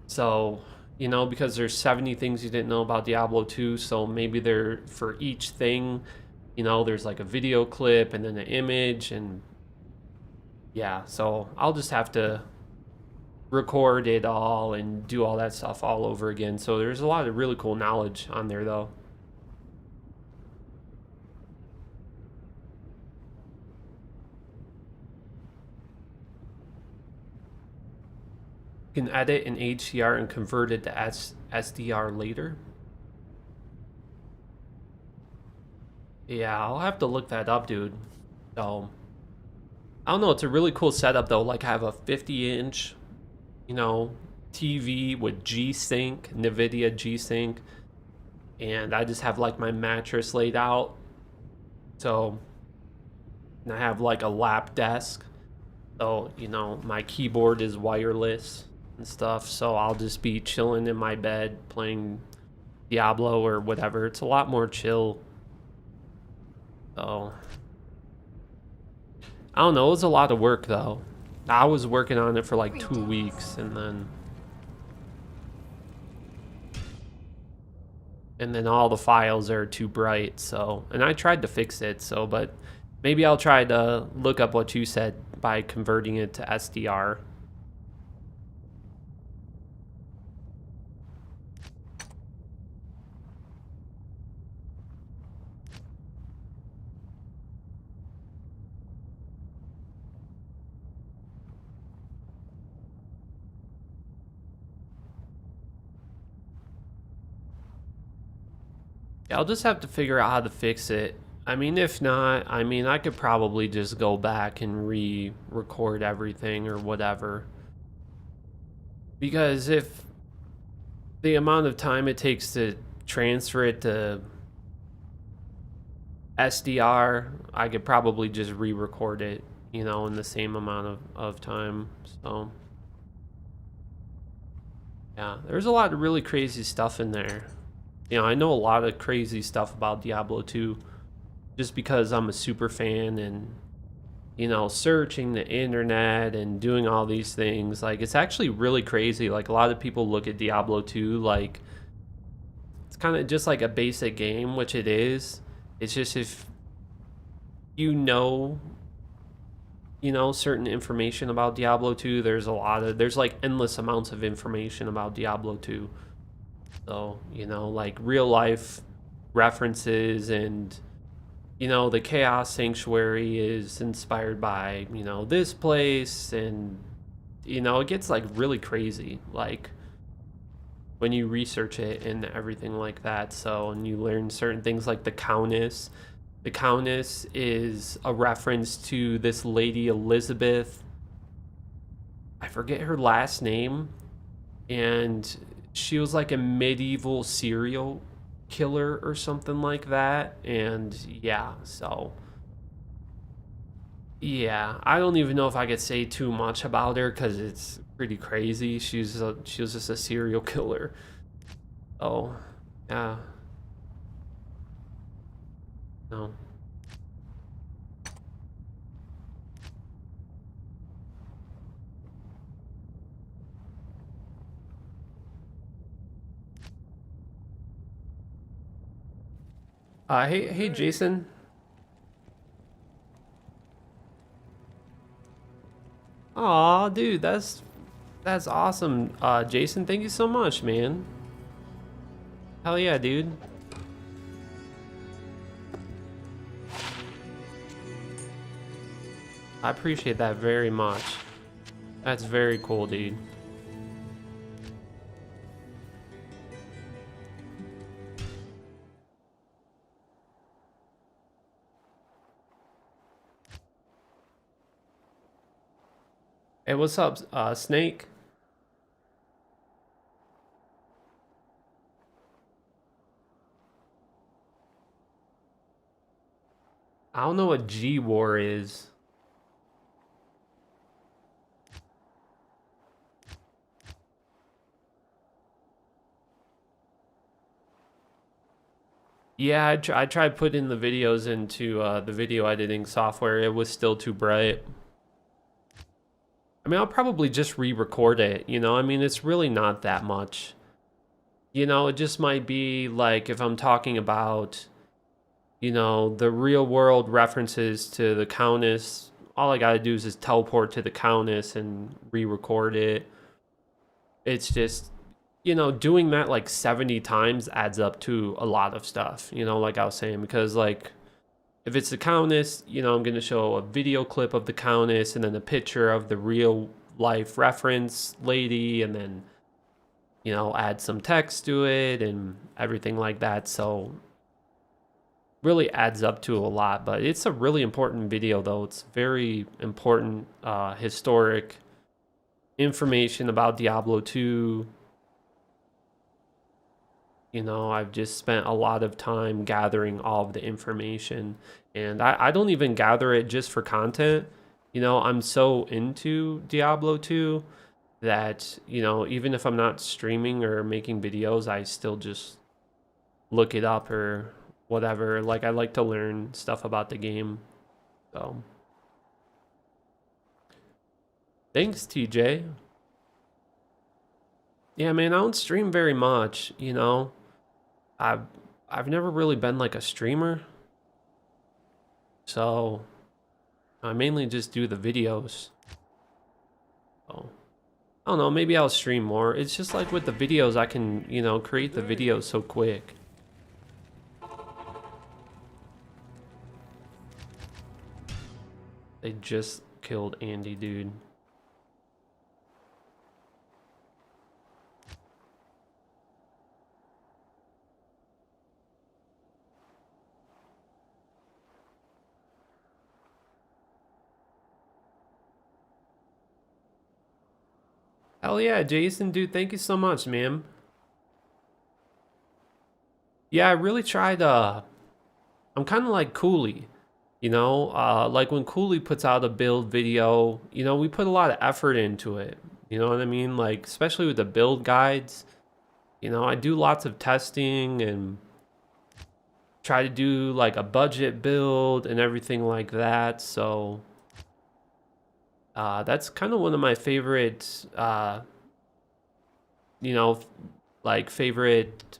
So, you know, because there's 70 things you didn't know about Diablo 2, so maybe they're for each thing, you know, there's like a video clip and then an image, and yeah, so I'll just have to record it all and do all that stuff all over again. So there's a lot of really cool knowledge on there though. You can edit in HDR and convert it to SDR later. Yeah, I'll have to look that up, dude. So I don't know, it's a really cool setup though. Like I have a 50-inch, you know, TV with G-Sync, NVIDIA G-Sync, and I just have like my mattress laid out. So, and I have like a lap desk. So, you know, my keyboard is wireless and stuff. So I'll just be chilling in my bed playing Diablo or whatever. It's a lot more chill. So, I don't know, it was a lot of work though. I was working on it for like 2 weeks and then all the files are too bright, so, and I tried to fix it, so, but maybe I'll try to look up what you said by converting it to SDR. Yeah, I'll just have to figure out how to fix it. I mean, if not, I mean, I could probably just go back and re-record everything or whatever. Because if the amount of time it takes to transfer it to SDR, I could probably just re-record it, you know, in the same amount of time. So, yeah, there's a lot of really crazy stuff in there. You know, I know a lot of crazy stuff about Diablo 2 just because I'm a super fan and, you know, searching the internet and doing all these things. Like, it's actually really crazy. Like, a lot of people look at Diablo 2 like it's kind of just like a basic game, which it is. It's just if you know, certain information about Diablo 2, there's like endless amounts of information about Diablo 2. So, you know, like real life references and, you know, the Chaos Sanctuary is inspired by, you know, this place, and, you know, it gets like really crazy, like when you research it and everything like that. So, and you learn certain things like the Countess. The Countess is a reference to this lady Elizabeth. I forget her last name, and she was like a medieval serial killer or something like that. And yeah, so yeah, I don't even know if I could say too much about her because it's pretty crazy. She was just a serial killer. Oh, yeah, no. Hey, Jason. Aw, dude, that's awesome. Jason, thank you so much, man. Hell yeah, dude. I appreciate that very much. That's very cool, dude. Hey, what's up, Snake? I don't know what G-War is. Yeah, I tried putting the videos into the video editing software. It was still too bright. I mean, I'll probably just re-record it, you know? I mean, it's really not that much. You know, it just might be like if I'm talking about, you know, the real world references to the Countess, all I gotta do is just teleport to the Countess and re-record it. It's just, you know, doing that like 70 times adds up to a lot of stuff, you know, like I was saying, because like if it's the Countess, you know, I'm going to show a video clip of the Countess and then a picture of the real life reference lady and then, you know, add some text to it and everything like that. So really adds up to a lot, but it's a really important video though. It's very important historic information about Diablo 2. You know, I've just spent a lot of time gathering all of the information, and I don't even gather it just for content. You know, I'm so into Diablo 2 that, you know, even if I'm not streaming or making videos, I still just look it up or whatever. Like, I like to learn stuff about the game. So, thanks, TJ. Yeah, man, I don't stream very much, you know. I've never really been like a streamer, so I mainly just do the videos. So I don't know, maybe I'll stream more. It's just like with the videos, I can, you know, create the videos so quick. They just killed Andy, dude. Hell yeah, Jason, dude, thank you so much, man. Yeah, I really tried, I'm kind of like Cooley, you know? Like when Cooley puts out a build video, you know, we put a lot of effort into it. You know what I mean? Like, especially with the build guides, you know, I do lots of testing and try to do like a budget build and everything like that. So, that's kind of one of my favorite, you know, like favorite,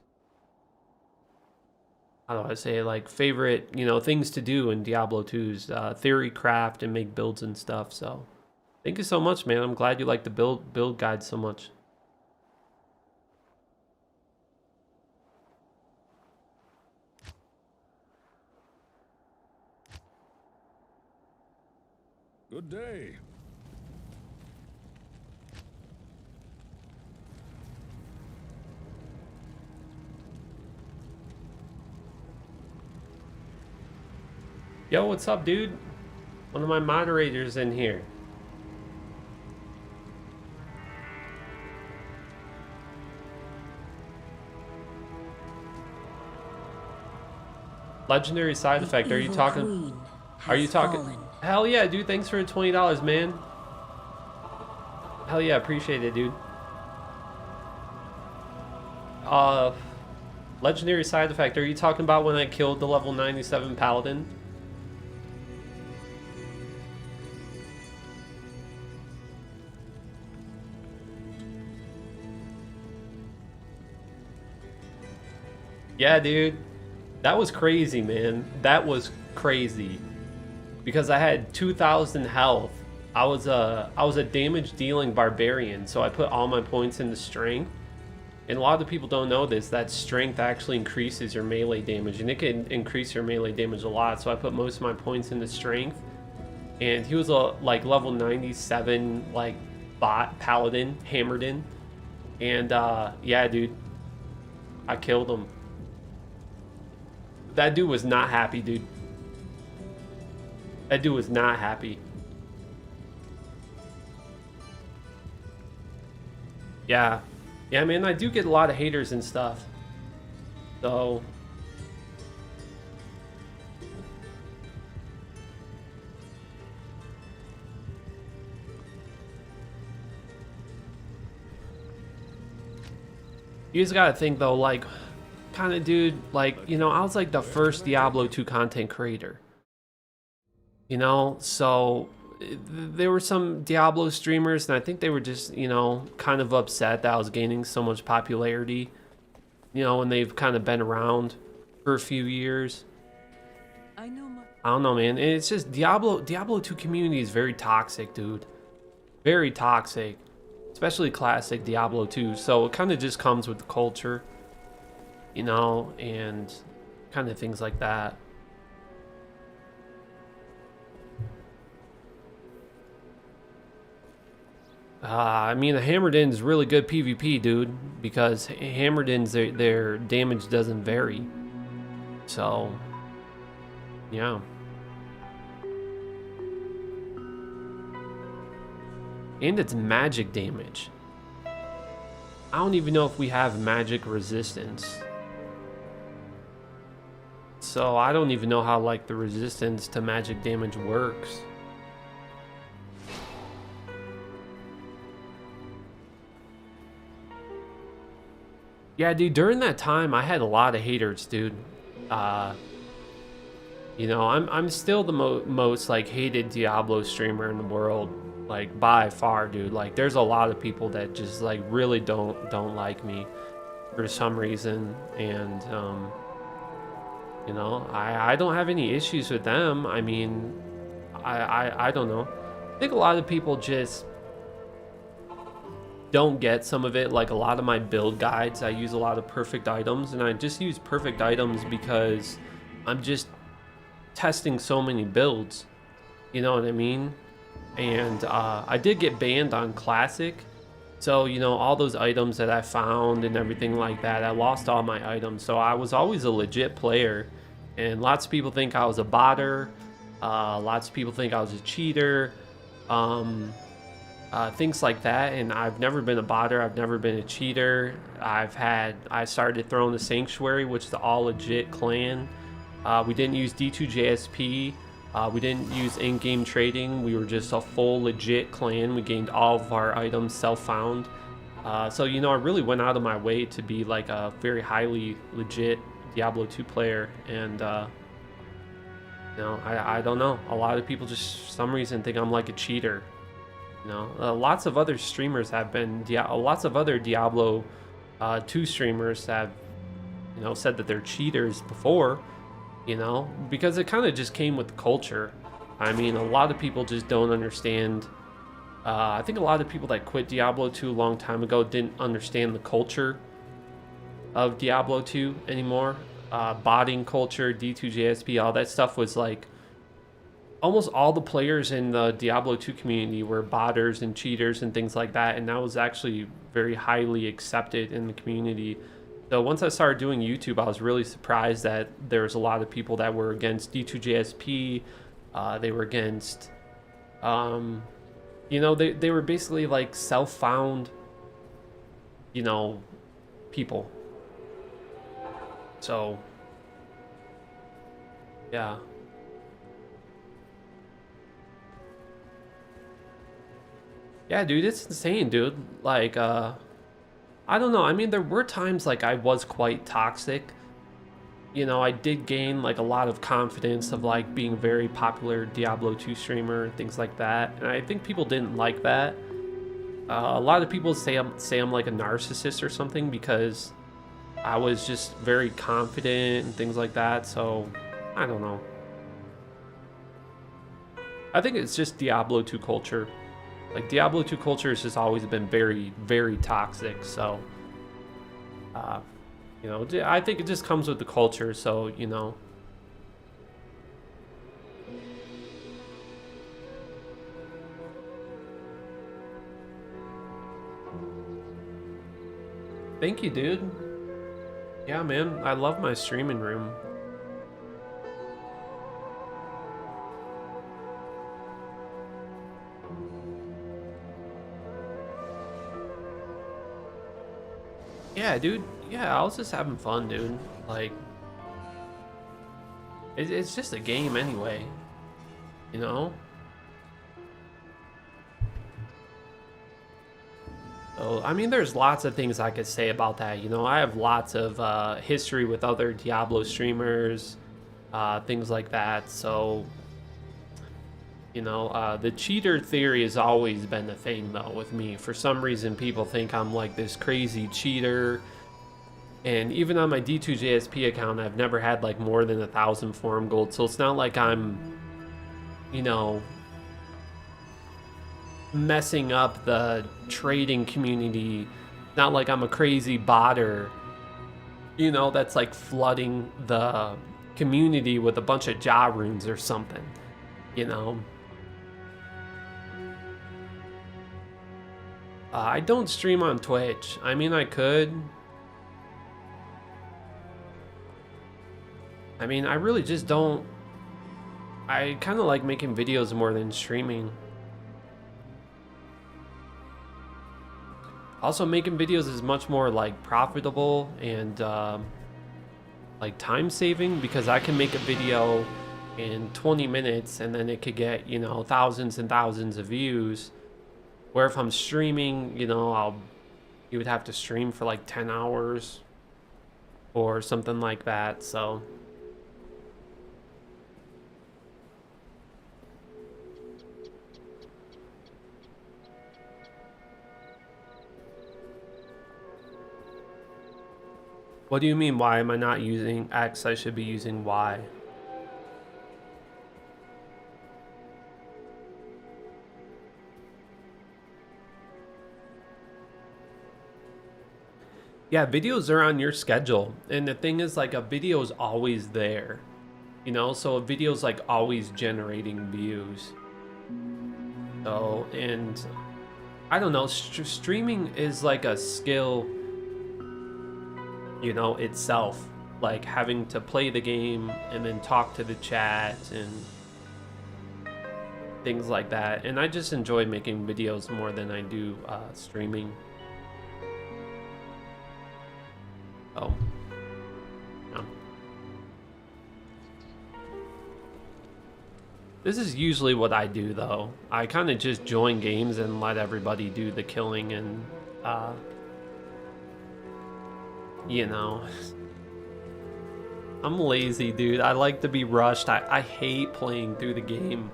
how do I say it? Like favorite, you know, things to do in Diablo 2's theory craft and make builds and stuff. So thank you so much, man. I'm glad you like the build guide so much. Good day. Yo, what's up, dude? One of my moderators in here. Legendary side effect. Are you talking? Are you talking? Hell yeah, dude. Thanks for the $20, man. Hell yeah, appreciate it, dude. Legendary side effect. Are you talking about when I killed the level 97 paladin? Yeah, dude. That was crazy, man. That was crazy. Because I had 2,000 health. I was a damage dealing barbarian, so I put all my points into strength. And a lot of people don't know this, that strength actually increases your melee damage, and it can increase your melee damage a lot. So I put most of my points into strength. And he was a like level 97 like bot paladin, hammered in. And yeah, dude. I killed him. That dude was not happy, dude. That dude was not happy. Yeah. Yeah, man, I do get a lot of haters and stuff. So... You just gotta think, though, like... kind of dude, like, you know, I was like the first Diablo 2 content creator, you know, so there were some Diablo streamers, and I think they were just, you know, kind of upset that I was gaining so much popularity, you know, and they've kind of been around for a few years. I know my. I don't know, man. It's just Diablo 2 community is very toxic, dude. Very toxic, especially classic Diablo 2. So it kind of just comes with the culture, you know, and kind of things like that. I mean, the Hammered In is really good PvP, dude, because Hammered In's their damage doesn't vary. So, yeah. And it's magic damage. I don't even know if we have magic resistance. So I don't even know how, like, the resistance to magic damage works. Yeah, dude, during that time, I had a lot of haters, dude. You know, I'm still the most, like, hated Diablo streamer in the world, like, by far, dude. Like, there's a lot of people that just, like, really don't like me for some reason, and, you know, I don't have any issues with them. I mean, I don't know. I think a lot of people just don't get some of it. Like, a lot of my build guides, I use a lot of perfect items, and I just use perfect items because I'm just testing so many builds, you know what I mean? And I did get banned on classic, so, you know, all those items that I found and everything like that, I lost all my items. So I was always a legit player, and lots of people think I was a botter, lots of people think I was a cheater, things like that. And I've never been a botter, I've never been a cheater. I started throwing the Sanctuary, which is the all legit clan. We didn't use D2JSP, we didn't use in-game trading, we were just a full legit clan. We gained all of our items self-found. So, you know, I really went out of my way to be like a very highly legit Diablo 2 player. And you know, I don't know, a lot of people just for some reason think I'm like a cheater. You know, lots of other streamers have been, lots of other Diablo 2 streamers have, you know, said that they're cheaters before, you know, because it kind of just came with the culture. I mean, a lot of people just don't understand. I think a lot of people that quit Diablo 2 a long time ago didn't understand the culture of Diablo 2 anymore. Botting culture, D2JSP, all that stuff was like, almost all the players in the Diablo 2 community were botters and cheaters and things like that, and that was actually very highly accepted in the community. So once I started doing YouTube, I was really surprised that there was a lot of people that were against D2JSP. They were against, you know, they were basically like self-found, you know, people. So, yeah. Yeah, dude, it's insane, dude. Like, I don't know. I mean, there were times like I was quite toxic. You know, I did gain like a lot of confidence of like being a very popular Diablo 2 streamer and things like that. And I think people didn't like that. A lot of people say I'm like a narcissist or something because I was just very confident and things like that. So, I don't know. I think it's just Diablo 2 culture. Like, Diablo 2 culture has just always been very, very toxic, so, you know, I think it just comes with the culture, so, you know. Thank you, dude. Yeah, man, I love my streaming room. Yeah, dude. Yeah, I was just having fun, dude. Like, it's just a game anyway, you know? So, I mean, there's lots of things I could say about that. You know, I have lots of history with other Diablo streamers, things like that. So, You know, the cheater theory has always been a thing, though, with me. For some reason, people think I'm like this crazy cheater. And even on my D2JSP account, I've never had like more than 1,000 forum gold. So it's not like I'm, you know, messing up the trading community. Not like I'm a crazy botter, you know, that's like flooding the community with a bunch of Ja runes or something, you know. I don't stream on Twitch. I mean, I could. I mean, I really just don't. I kind of like making videos more than streaming. Also, making videos is much more like profitable and like time saving, because I can make a video in 20 minutes and then it could get, you know, thousands and thousands of views. Where if I'm streaming, you know, you would have to stream for like 10 hours or something like that. So what do you mean, why am I not using X? I should be using Y. Yeah, videos are on your schedule. And the thing is, like, a video is always there. You know, so a video's like always generating views. So, and I don't know, streaming is like a skill, you know, itself. Like having to play the game and then talk to the chat and things like that. And I just enjoy making videos more than I do streaming. Oh. No. This is usually what I do, though. I kind of just join games and let everybody do the killing and, you know. I'm lazy, dude. I like to be rushed. I hate playing through the game.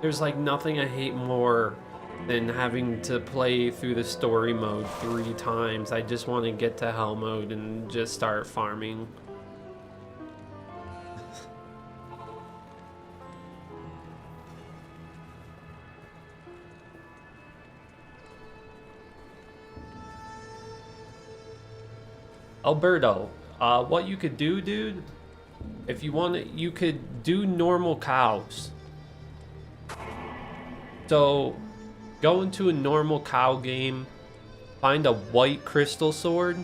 There's like nothing I hate more than having to play through the story mode 3 times. I just want to get to hell mode and just start farming. Alberto, what you could do, dude, if you want, you could do normal cows. So go into a normal cow game, find a white crystal sword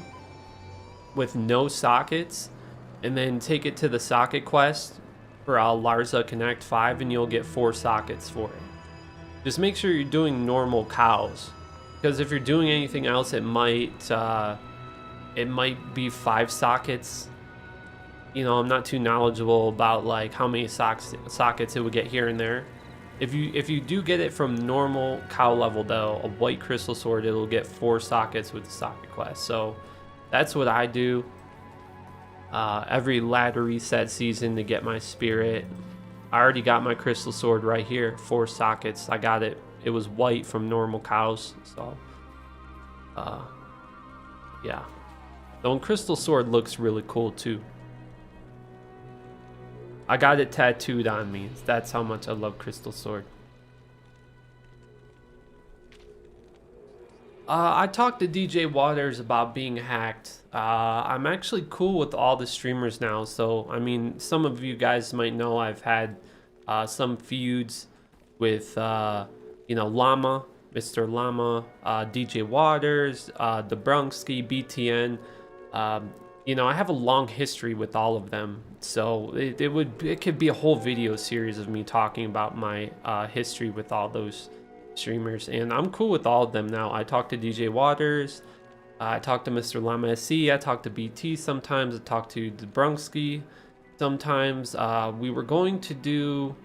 with no sockets, and then take it to the socket quest for Larza Connect 5, and you'll get 4 sockets for it. Just make sure you're doing normal cows, because if you're doing anything else, it might be 5 sockets. You know, I'm not too knowledgeable about like how many sockets it would get here and there. If you do get it from normal cow level, though, a white crystal sword, it'll get 4 sockets with the socket quest. So that's what I do every ladder reset season to get my spirit. I already got my crystal sword right here, 4 sockets. I got it. It was white from normal cows. So yeah. The crystal sword looks really cool too. I got it tattooed on me. That's how much I love crystal sword. I talked to DJ Waters about being hacked. I'm actually cool with all the streamers now. So, I mean, some of you guys might know I've had some feuds with, you know, Llama, Mr. Llama, DJ Waters, Dabrowski, BTN. You know, I have a long history with all of them, so it could be a whole video series of me talking about my history with all those streamers, and I'm cool with all of them now. I talk to DJ Waters, I talk to Mr. Llama SC, I talk to BT sometimes, I talk to Dabrowski sometimes. We were going to do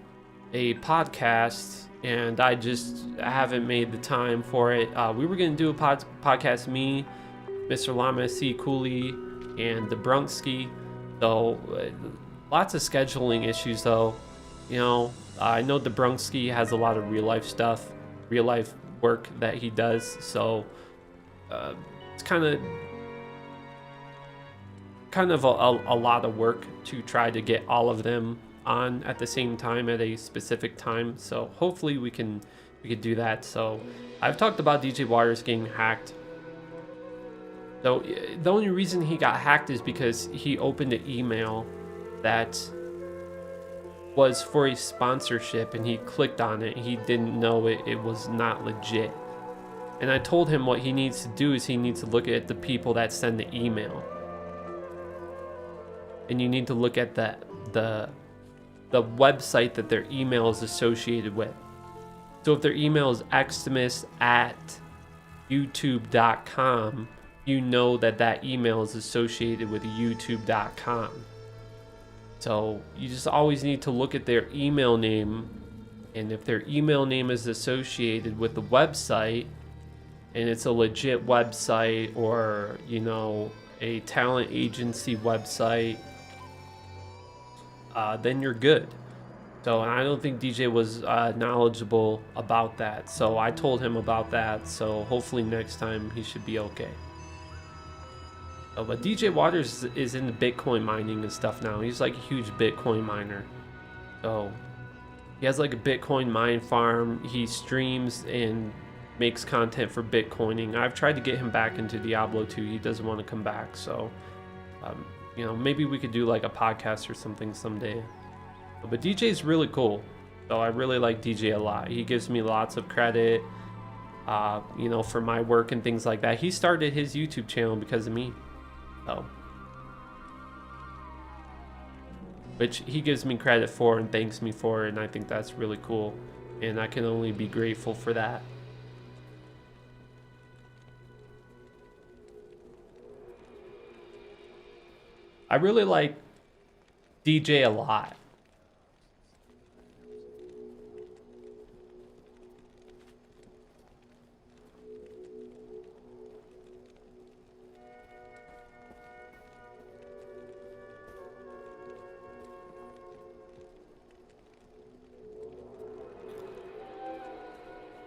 a podcast, and I just haven't made the time for it. We were going to do a podcast, me, Mr. Llama SC, Cooley, and Dabrowski. So lots of scheduling issues, though. You know, I know Dabrowski has a lot of real life stuff, real life work that he does. So it's kind of a lot of work to try to get all of them on at the same time at a specific time. So hopefully we could do that. So I've talked about DJ Waters getting hacked. So the only reason he got hacked is because he opened an email that was for a sponsorship and he clicked on it. He didn't know it was not legit. And I told him what he needs to do is he needs to look at the people that send the email. And you need to look at the website that their email is associated with. So if their email is Xtimus at youtube.com, you know that email is associated with youtube.com. So you just always need to look at their email name, and if their email name is associated with the website and it's a legit website, or you know, a talent agency website, then you're good. So I don't think DJ was knowledgeable about that, so I told him about that, so hopefully next time he should be okay. But DJ Waters is into Bitcoin mining and stuff now. He's like a huge Bitcoin miner. So he has like a Bitcoin mine farm. He streams and makes content for Bitcoining. I've tried to get him back into Diablo 2. He doesn't want to come back. So, you know, maybe we could do like a podcast or something someday. But DJ's really cool. So I really like DJ a lot. He gives me lots of credit, you know, for my work and things like that. He started his YouTube channel because of me. So, which he gives me credit for and thanks me for, and I think that's really cool, and I can only be grateful for that. I really like DJ a lot.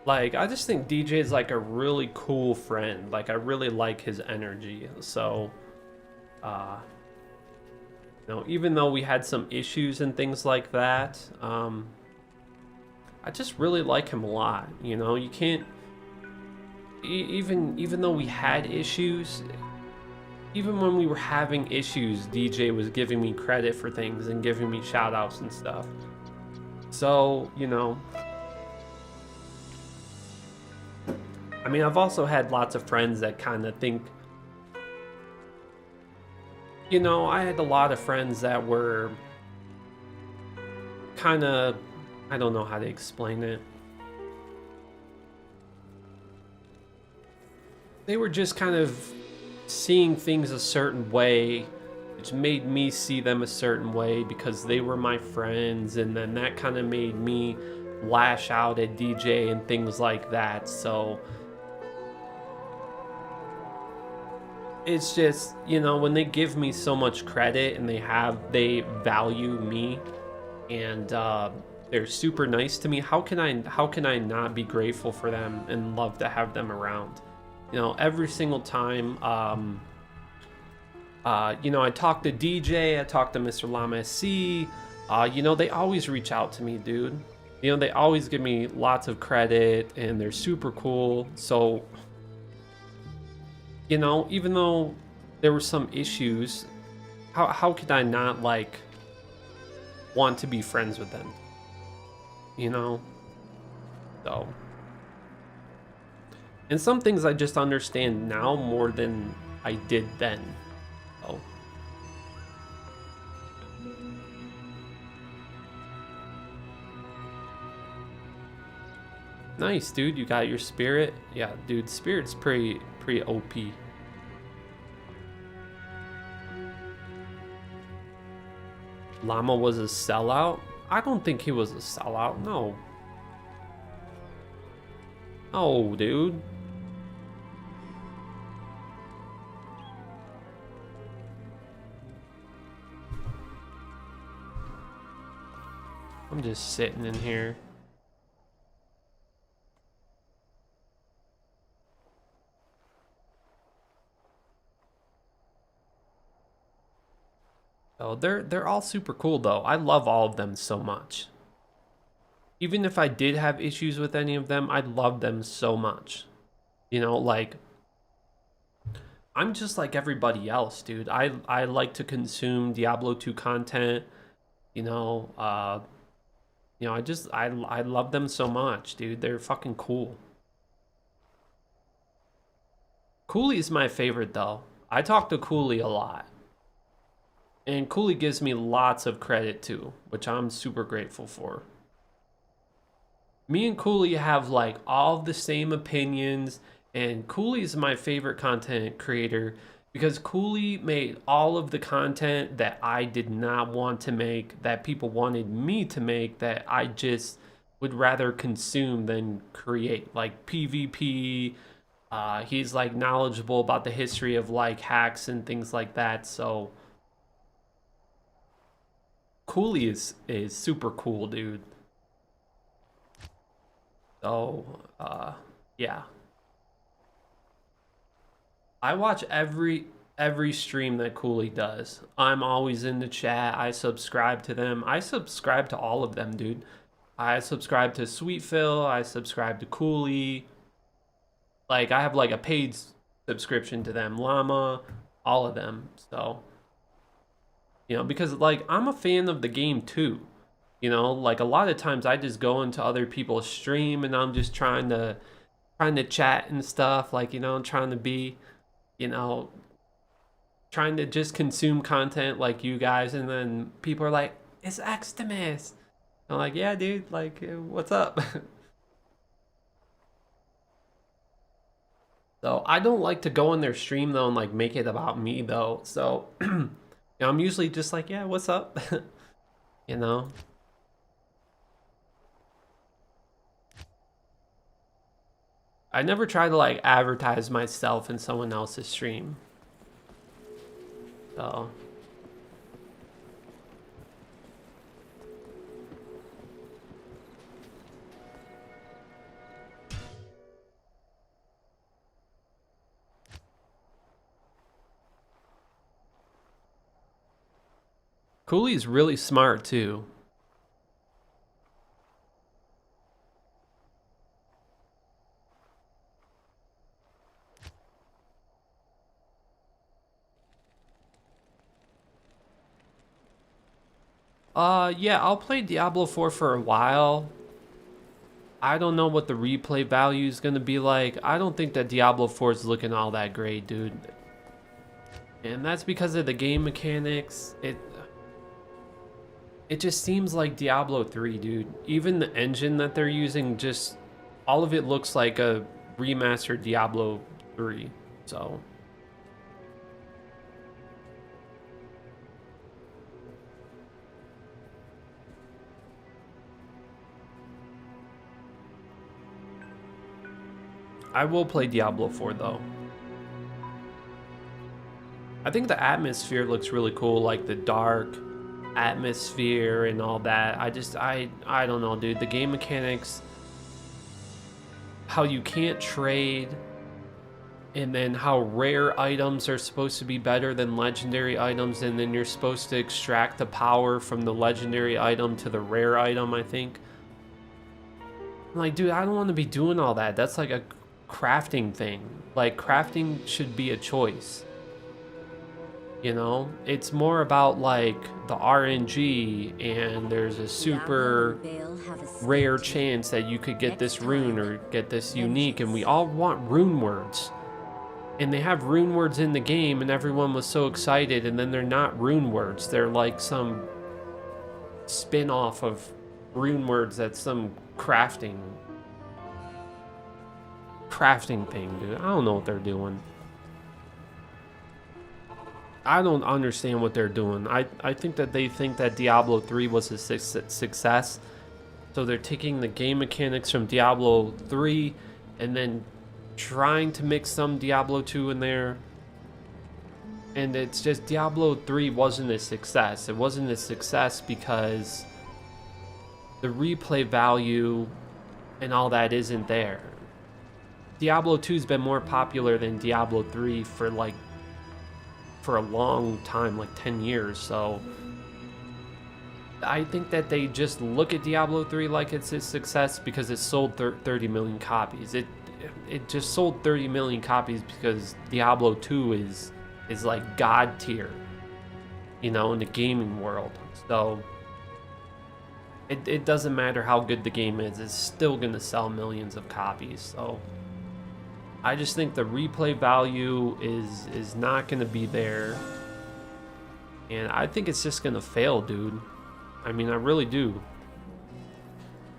Like, I just think DJ is like a really cool friend. Like, I really like his energy. So, you know, even though we had some issues and things like that, I just really like him a lot. You know, you can't, even though we had issues, even when we were having issues, DJ was giving me credit for things and giving me shout outs and stuff. So, you know, I mean, I've also had lots of friends that kind of think, you know, I had a lot of friends that were kind of, I don't know how to explain it. They were just kind of seeing things a certain way, which made me see them a certain way because they were my friends, and then that kind of made me lash out at DJ and things like that. So it's just, you know, when they give me so much credit and they value me and they're super nice to me, how can I not be grateful for them and love to have them around? You know, every single time, you know, I talk to DJ, I talk to Mr. Llama SC, you know, they always reach out to me, dude. You know, they always give me lots of credit and they're super cool. So, you know, even though there were some issues, how could I not, like, want to be friends with them? You know? So. And some things I just understand now more than I did then. So. Nice, dude. You got your spirit. Yeah, dude, spirit's pretty OP. Llama was a sellout? I don't think he was a sellout. No. Oh, dude. I'm just sitting in here. Oh, they're all super cool though. I love all of them so much. Even if I did have issues with any of them, I love them so much. You know, like I'm just like everybody else, dude. I like to consume Diablo 2 content. You know, I love them so much, dude. They're fucking cool. Cooley's my favorite though. I talk to Cooley a lot. And Cooley gives me lots of credit too, which I'm super grateful for. Me and Cooley have like all the same opinions, and Cooley's my favorite content creator because Cooley made all of the content that I did not want to make, that people wanted me to make, that I just would rather consume than create, like PvP. He's like knowledgeable about the history of like hacks and things like that, so Cooley is super cool, dude. So, yeah. I watch every stream that Cooley does. I'm always in the chat. I subscribe to them. I subscribe to all of them, dude. I subscribe to Sweet Phil. I subscribe to Cooley. Like, I have like a paid subscription to them. Llama, all of them. So, you know, because like I'm a fan of the game too. You know, like a lot of times I just go into other people's stream and I'm just trying to chat and stuff, like, you know, trying to be, you know, trying to just consume content like you guys, and then people are like, it's Xtimus. I'm like, yeah, dude, like, what's up? So I don't like to go in their stream though and like make it about me though. So you know, I'm usually just like, yeah, what's up? You know? I never try to like advertise myself in someone else's stream. So Cooley's really smart too. Yeah, I'll play Diablo 4 for a while. I don't know what the replay value is gonna be like. I don't think that Diablo 4 is looking all that great, dude. And that's because of the game mechanics. It just seems like Diablo 3, dude. Even the engine that they're using, just all of it looks like a remastered Diablo 3. So I will play Diablo 4 though. I think the atmosphere looks really cool, like the dark atmosphere and all that. I don't know, dude. The game mechanics, how you can't trade, and then how rare items are supposed to be better than legendary items, and then you're supposed to extract the power from the legendary item to the rare item, I think. I'm like, dude, I don't want to be doing all that. That's like a crafting thing. Like, crafting should be a choice. You know, it's more about like the RNG, and there's a super rare chance that you could get this rune or get this unique, and we all want rune words. And they have rune words in the game, and everyone was so excited, and then they're not rune words. They're like some spin-off of rune words that's some crafting thing, dude. I don't know what they're doing. I don't understand what they're doing. I think that they think that Diablo 3 was a success. So they're taking the game mechanics from Diablo 3 and then trying to mix some Diablo 2 in there. And it's just Diablo 3 wasn't a success. It wasn't a success because the replay value and all that isn't there. Diablo 2's been more popular than Diablo 3 for a long time, like 10 years. So I think that they just look at Diablo 3 like it's a success because it sold 30 million copies. It just sold 30 million copies because Diablo 2 is like god tier, in the gaming world. So it doesn't matter how good the game is, it's still gonna sell millions of copies. So I just think the replay value is not gonna be there, and I think it's just gonna fail, dude. I mean, I really do.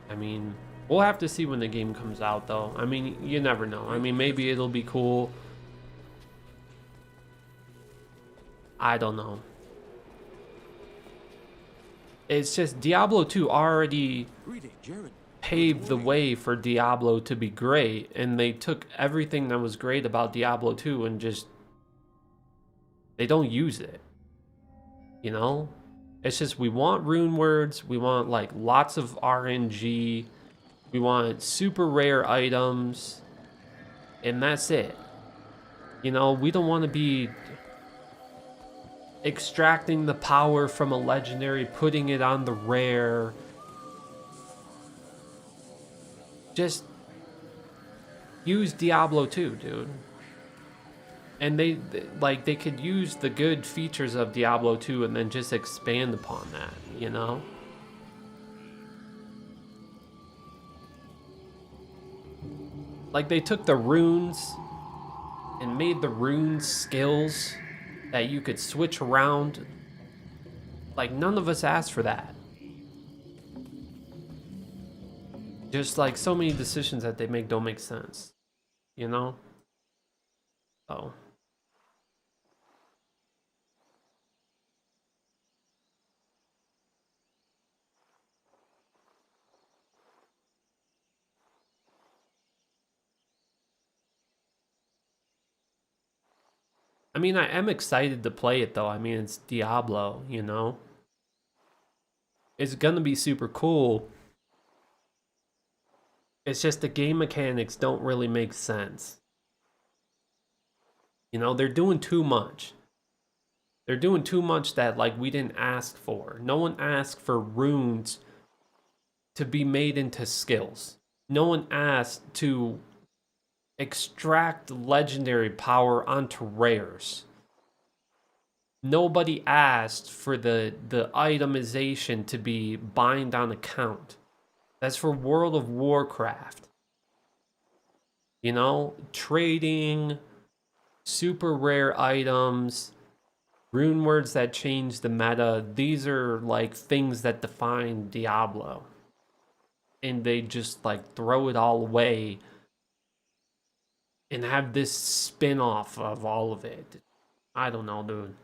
I mean, we'll have to see when the game comes out, though. I mean, you never know. I mean, maybe it'll be cool. I don't know. It's just Diablo 2 already paved the way for Diablo to be great, and they took everything that was great about Diablo 2 and just... they don't use it. It's just, we want rune words, we want like lots of RNG, we want super rare items, and that's it. We don't want to be extracting the power from a legendary, putting it on the rare. Just use Diablo 2, dude. And they could use the good features of Diablo 2 and then just expand upon that, Like, they took the runes and made the runes skills that you could switch around. Like, none of us asked for that. Just like so many decisions that they make don't make sense, Oh. I mean, I am excited to play it, though. I mean, it's Diablo, It's gonna be super cool. It's just the game mechanics don't really make sense. They're doing too much. They're doing too much that, like, we didn't ask for. No one asked for runes to be made into skills. No one asked to extract legendary power onto rares. Nobody asked for the itemization to be bind on account. That's for World of Warcraft. Trading, super rare items, rune words that change the meta. These are like things that define Diablo. And they just like throw it all away and have this spin-off of all of it. I don't know, dude.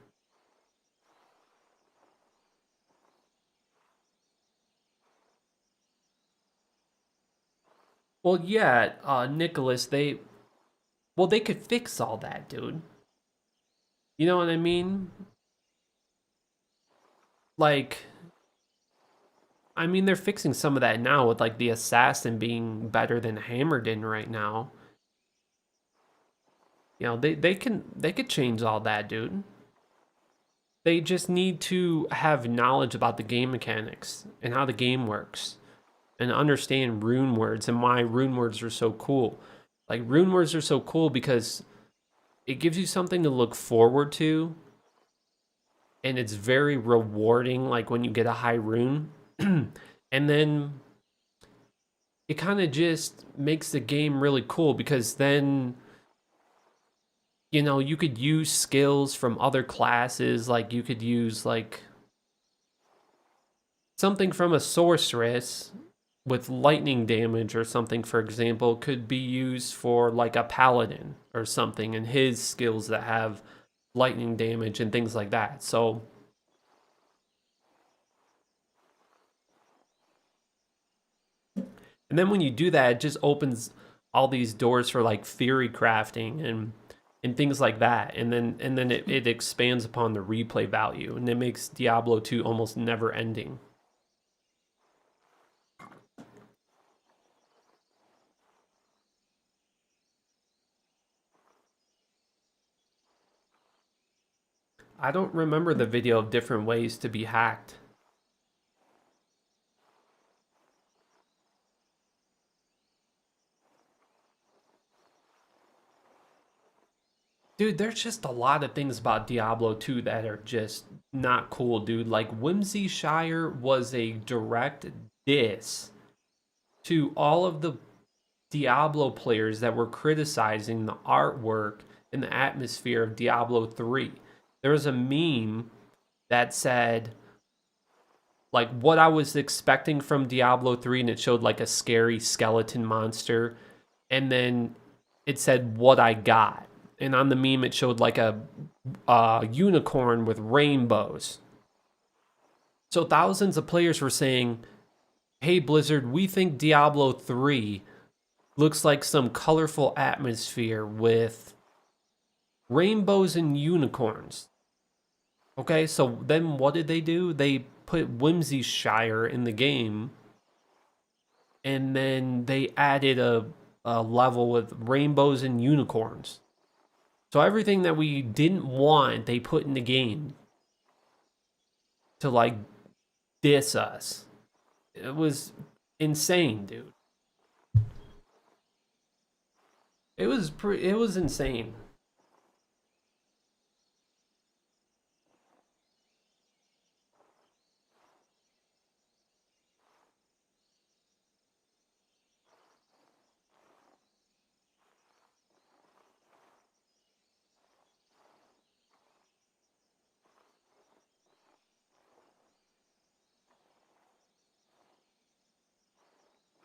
Well, yeah, Nicholas, they could fix all that, dude. You know what I mean? Like, I mean, they're fixing some of that now with like the assassin being better than Hammerden right now. They could change all that, dude. They just need to have knowledge about the game mechanics and how the game works and understand rune words and why rune words are so cool. Like, rune words are so cool because it gives you something to look forward to, and it's very rewarding, like when you get a high rune. And then it kind of just makes the game really cool because then you could use skills from other classes. Like, you could use like something from a sorceress with lightning damage or something, for example, could be used for like a paladin or something, and his skills that have lightning damage and things like that. So and then when you do that, it just opens all these doors for like theory crafting and things like that. And then it expands upon the replay value, and it makes Diablo 2 almost never ending. I don't remember the video of different ways to be hacked. Dude, there's just a lot of things about Diablo 2 that are just not cool, dude. Like, Whimsy Shire was a direct diss to all of the Diablo players that were criticizing the artwork and the atmosphere of Diablo 3. There was a meme that said, like, what I was expecting from Diablo 3, and it showed like a scary skeleton monster, and then it said what I got. And on the meme, it showed like a unicorn with rainbows. So thousands of players were saying, hey, Blizzard, we think Diablo 3 looks like some colorful atmosphere with rainbows and unicorns. Okay, so then what did they do? They put Whimsy Shire in the game, and then they added a level with rainbows and unicorns. So everything that we didn't want, they put in the game to like diss us. It was insane, dude. It was insane.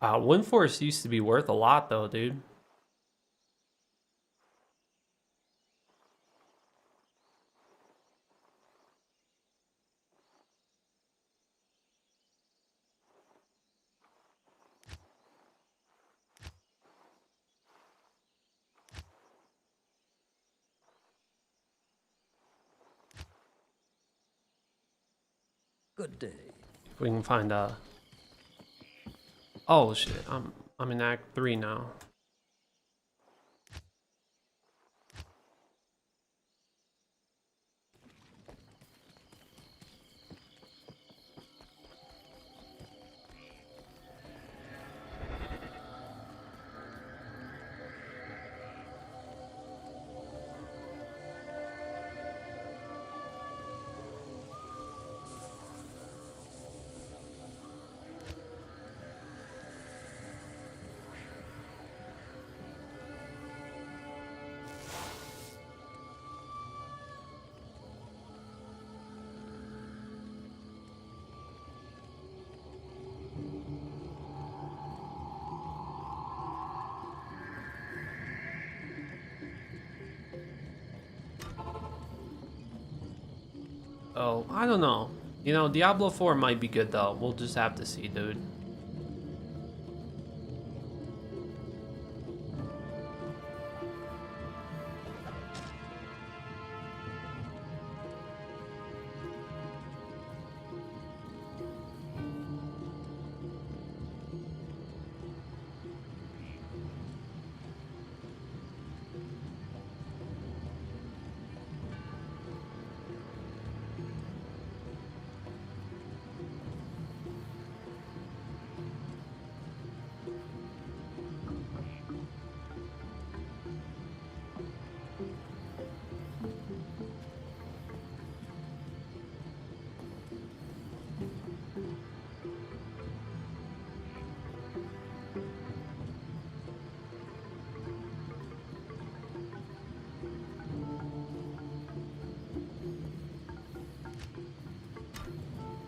Windforce used to be worth a lot though, dude. Good day. If we can find oh shit, I'm in Act 3 now. Oh, I don't know. You know, Diablo 4 might be good though. We'll just have to see, dude.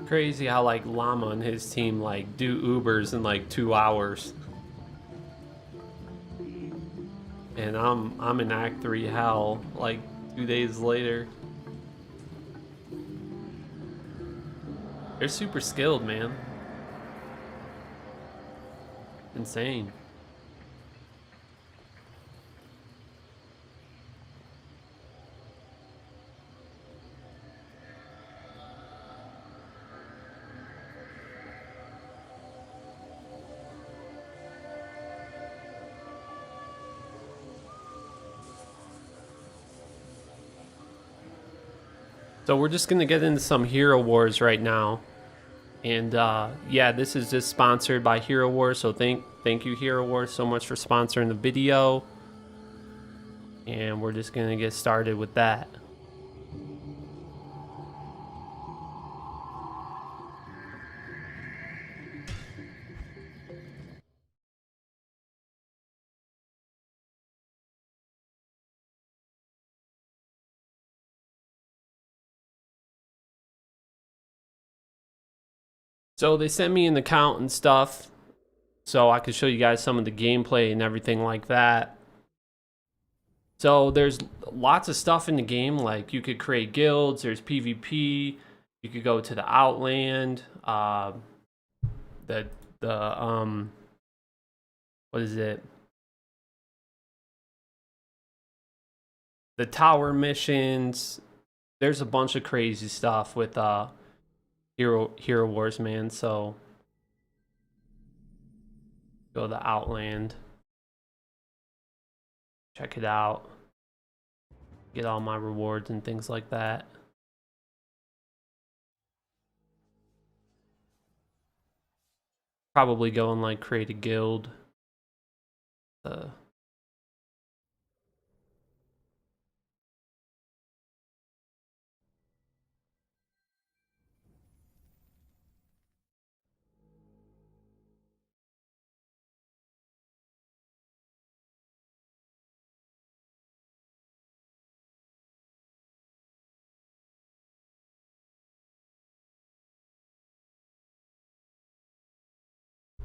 Crazy how like Llama and his team like do Ubers in like 2 hours. And I'm in Act 3 hell like 2 days later. They're super skilled, man. Insane. So we're just gonna get into some Hero Wars right now. And yeah, this is just sponsored by Hero Wars, so thank you Hero Wars so much for sponsoring the video. And we're just gonna get started with that. So they sent me an account and stuff, so I could show you guys some of the gameplay and everything like that. So there's lots of stuff in the game, like you could create guilds, there's PvP, you could go to the Outland, the what is it? The tower missions. There's a bunch of crazy stuff with Hero Wars, man. So go to the Outland, check it out, get all my rewards and things like that. Probably go and like create a guild.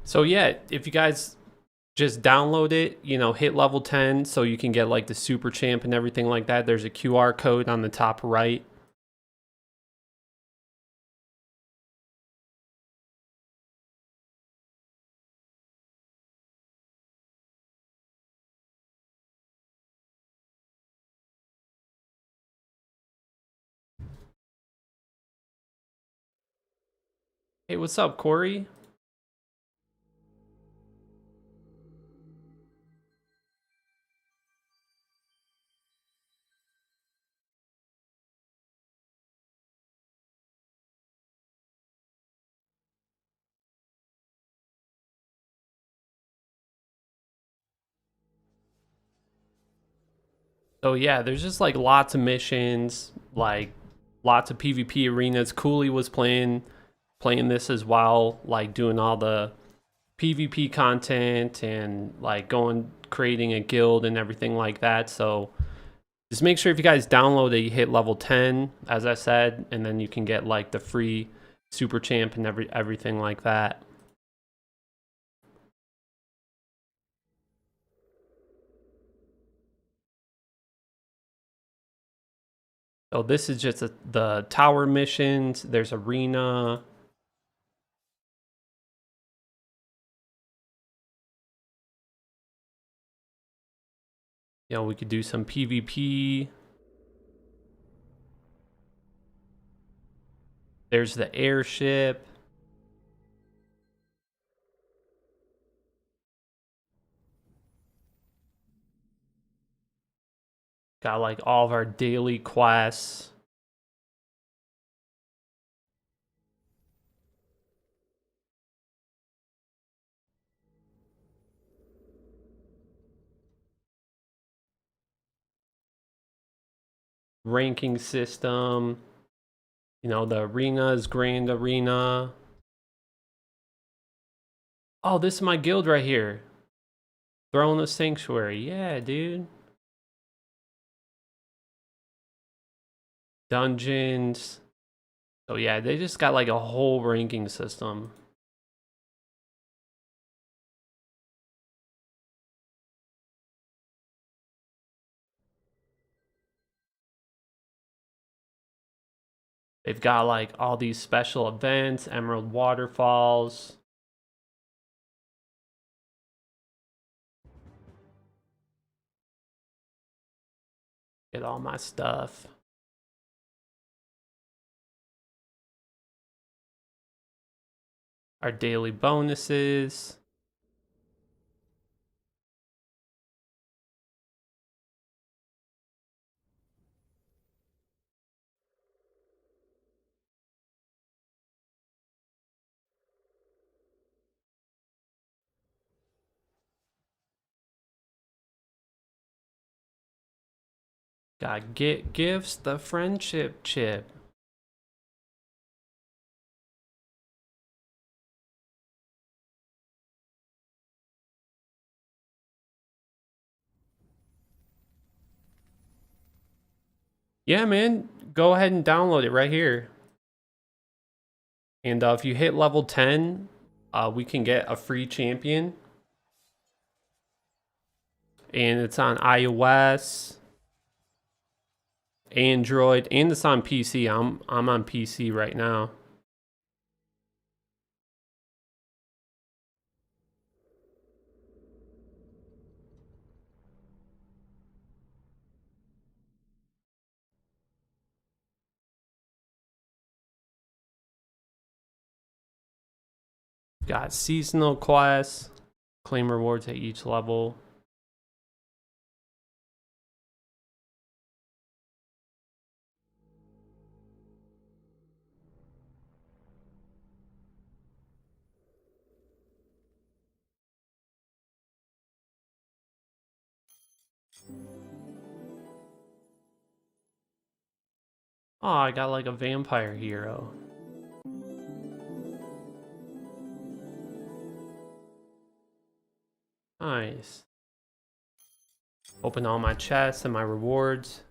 So yeah, if you guys just download it, you know, hit level 10 so you can get like the super champ and everything like that. There's a QR code on the top right. Hey, what's up, Corey? So yeah, there's just like lots of missions, like lots of PvP arenas. Cooley was playing this as well, like doing all the PvP content and like going creating a guild and everything like that. So just make sure if you guys download it, you hit level 10, as I said, and then you can get like the free super champ and everything like that. So this is just the tower missions. There's arena. You know, we could do some PvP. There's the airship. Got like all of our daily quests. Ranking system. You know, the arena is Grand Arena. Oh, this is my guild right here. Throne of Sanctuary. Yeah, dude. Dungeons. So yeah, they just got like a whole ranking system. They've got like all these special events, Emerald Waterfalls. Get all my stuff. Our daily bonuses. Got get gifts, the friendship chip. Yeah, man, go ahead and download it right here. And if you hit level 10, we can get a free champion. And it's on iOS, Android, and it's on PC. I'm on PC right now. Got seasonal quests, claim rewards at each level. Oh, I got like a vampire hero. Nice. Open all my chests and my rewards.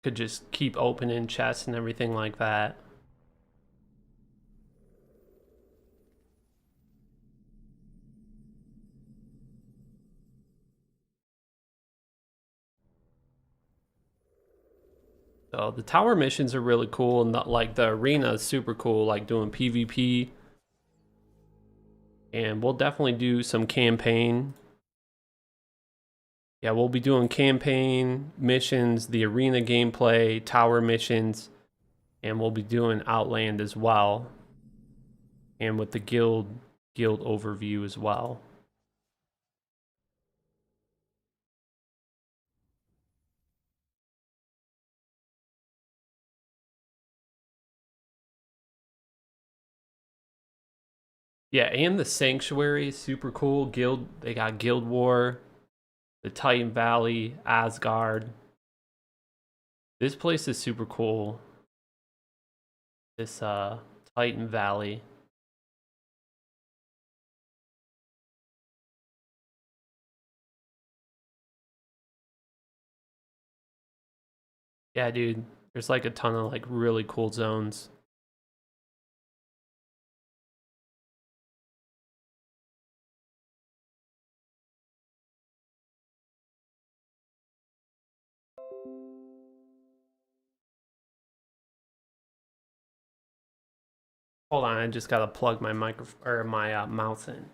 Could just keep opening chests and everything like that. So the tower missions are really cool, and like the arena is super cool, like doing PvP. And we'll definitely do some campaign. Yeah, we'll be doing campaign missions, the arena gameplay, tower missions, and we'll be doing Outland as well. And with the guild overview as well. Yeah, and the Sanctuary is super cool. They got Guild War, the Titan Valley, Asgard. This place is super cool. This Titan Valley. Yeah, dude. There's like a ton of like really cool zones. Hold on, I just gotta plug my microphone or my mouse in.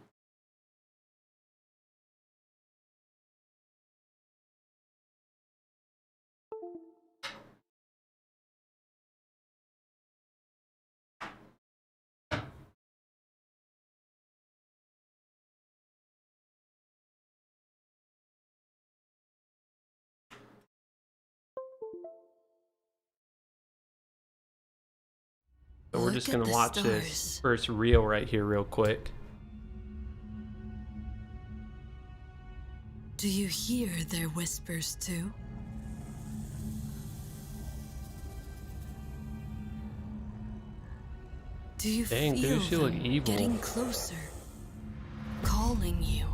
So we're just gonna watch this first reel right here real quick. Do you hear their whispers too? Do you Dang, feel dude, she look them evil. getting closer, calling you?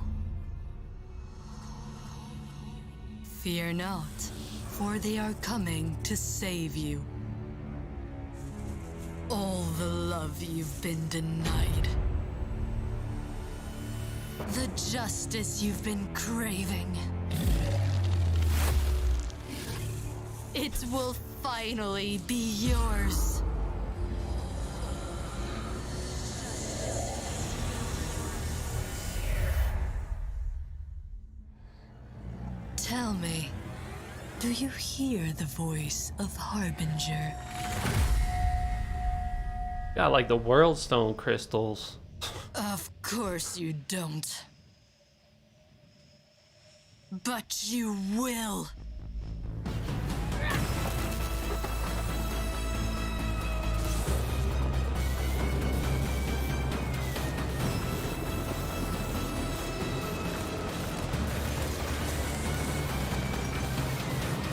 Fear not, for they are coming to save you. All the love you've been denied. The justice you've been craving. It will finally be yours. Tell me, do you hear the voice of Harbinger? Got like the World Stone crystals. Of course you don't. But you will.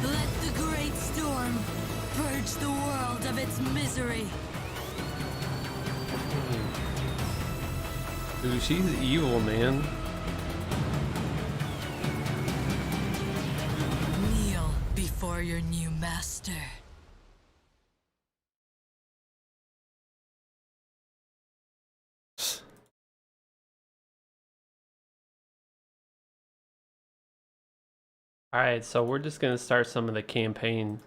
Let the great storm purge the world of its misery. Dude, she's evil, man. Kneel before your new master. Alright, so we're just gonna start some of the campaign.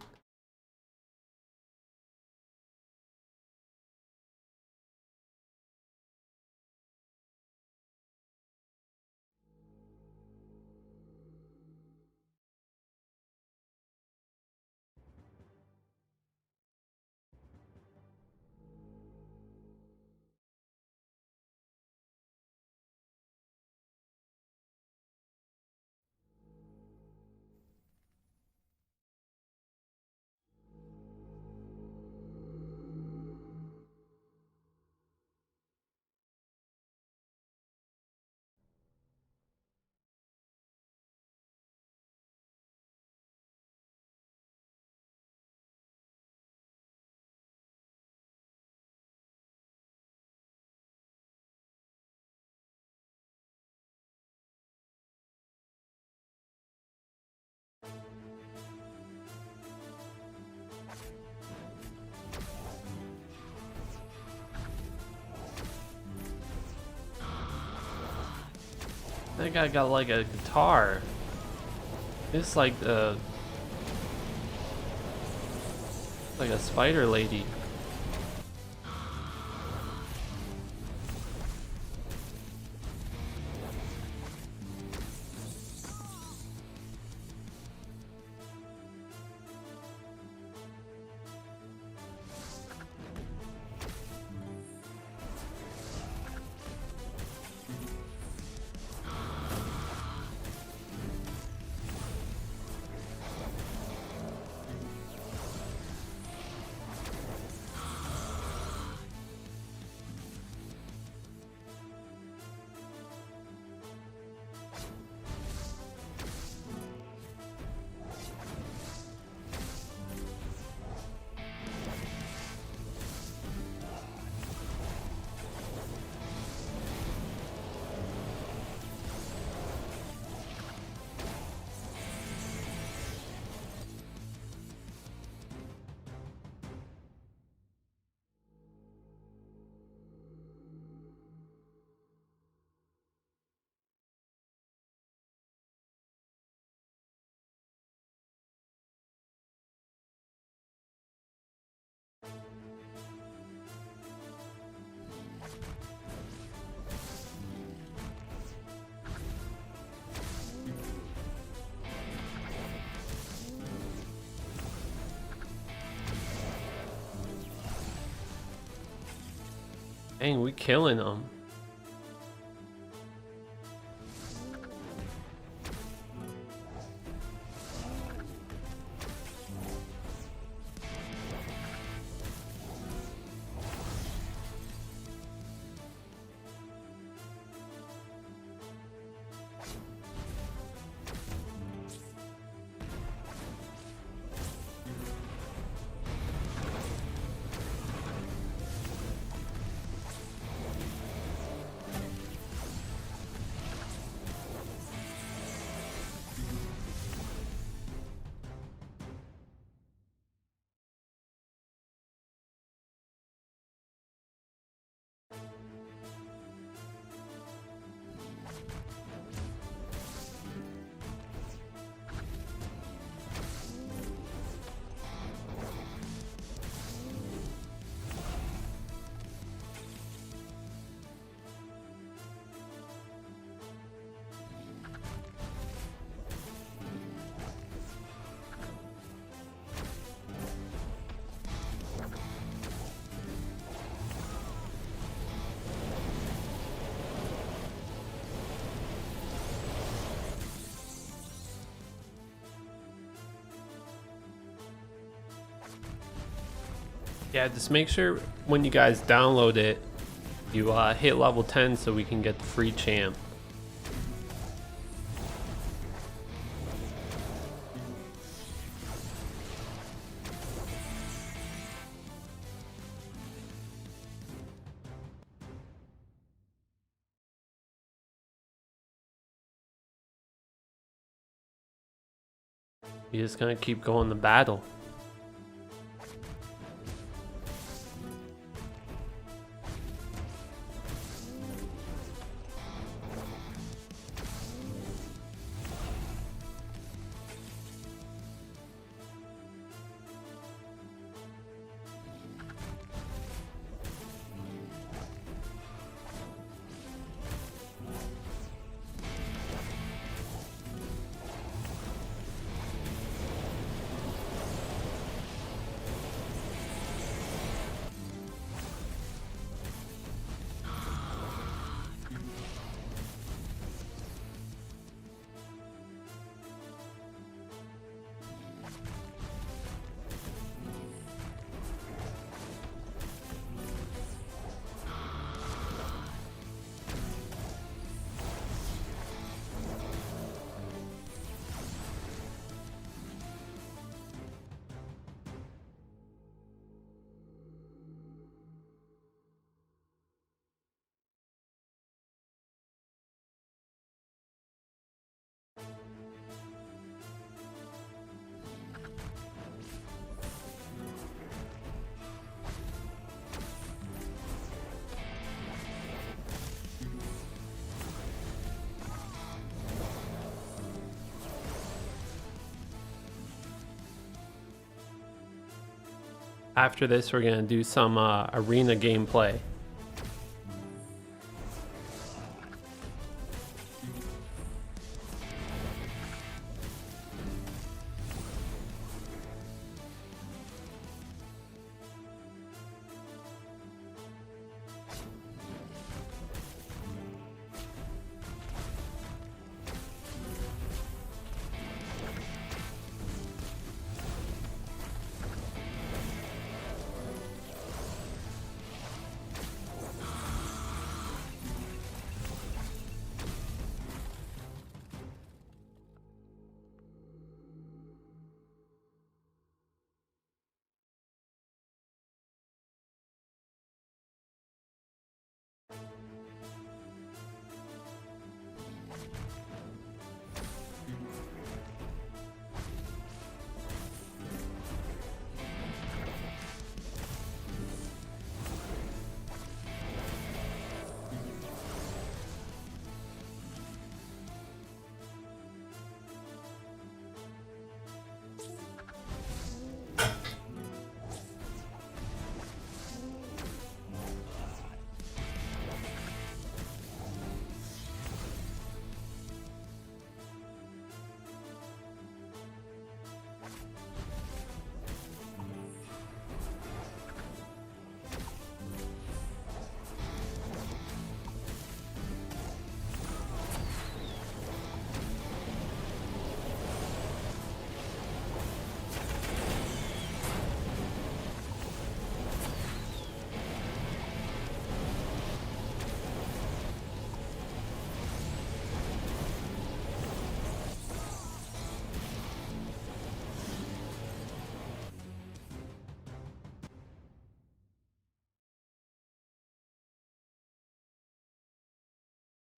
That guy got like a guitar. It's like like a spider lady. Dang, we killing them. Yeah, just make sure when you guys download it, you hit level 10 so we can get the free champ. You're just gonna keep going to battle. After this, we're gonna do some arena gameplay.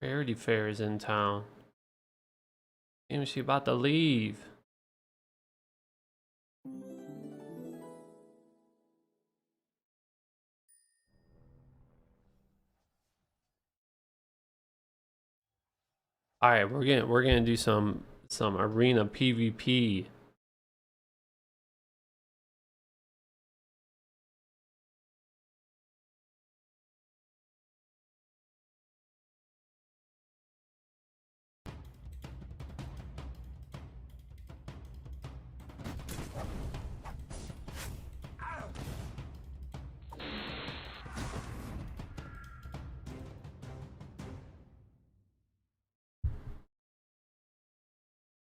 Rarity Fair is in town. Damn, she about to leave. All right, we're gonna do some arena PvP.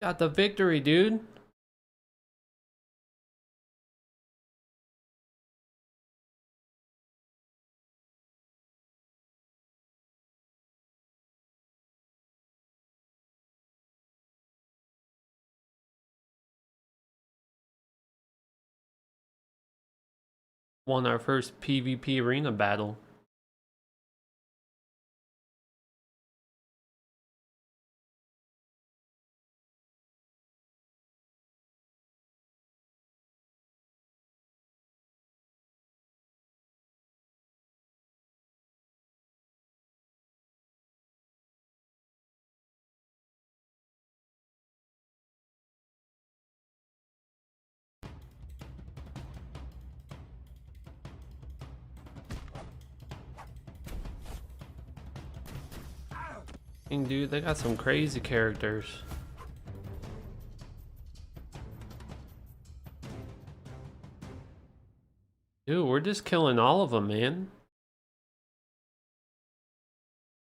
Got the victory, dude. won our first PvP arena battle. Dude, they got some crazy characters. Dude, we're just killing all of them, man.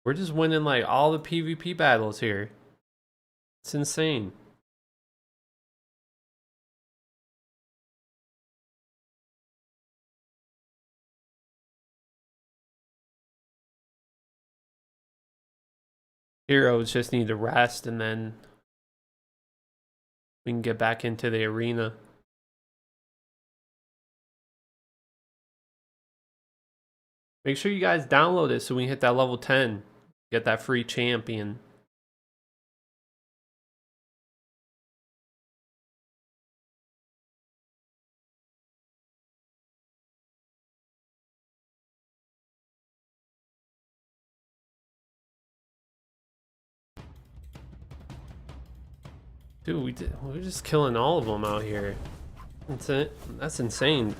We're just winning like all the PvP battles here. It's insane. Heroes just need to rest and then we can get back into the arena. Make sure you guys download it so we can hit that level 10. Get that free champion. Dude, we're just killing all of them out here. That's it. That's insane.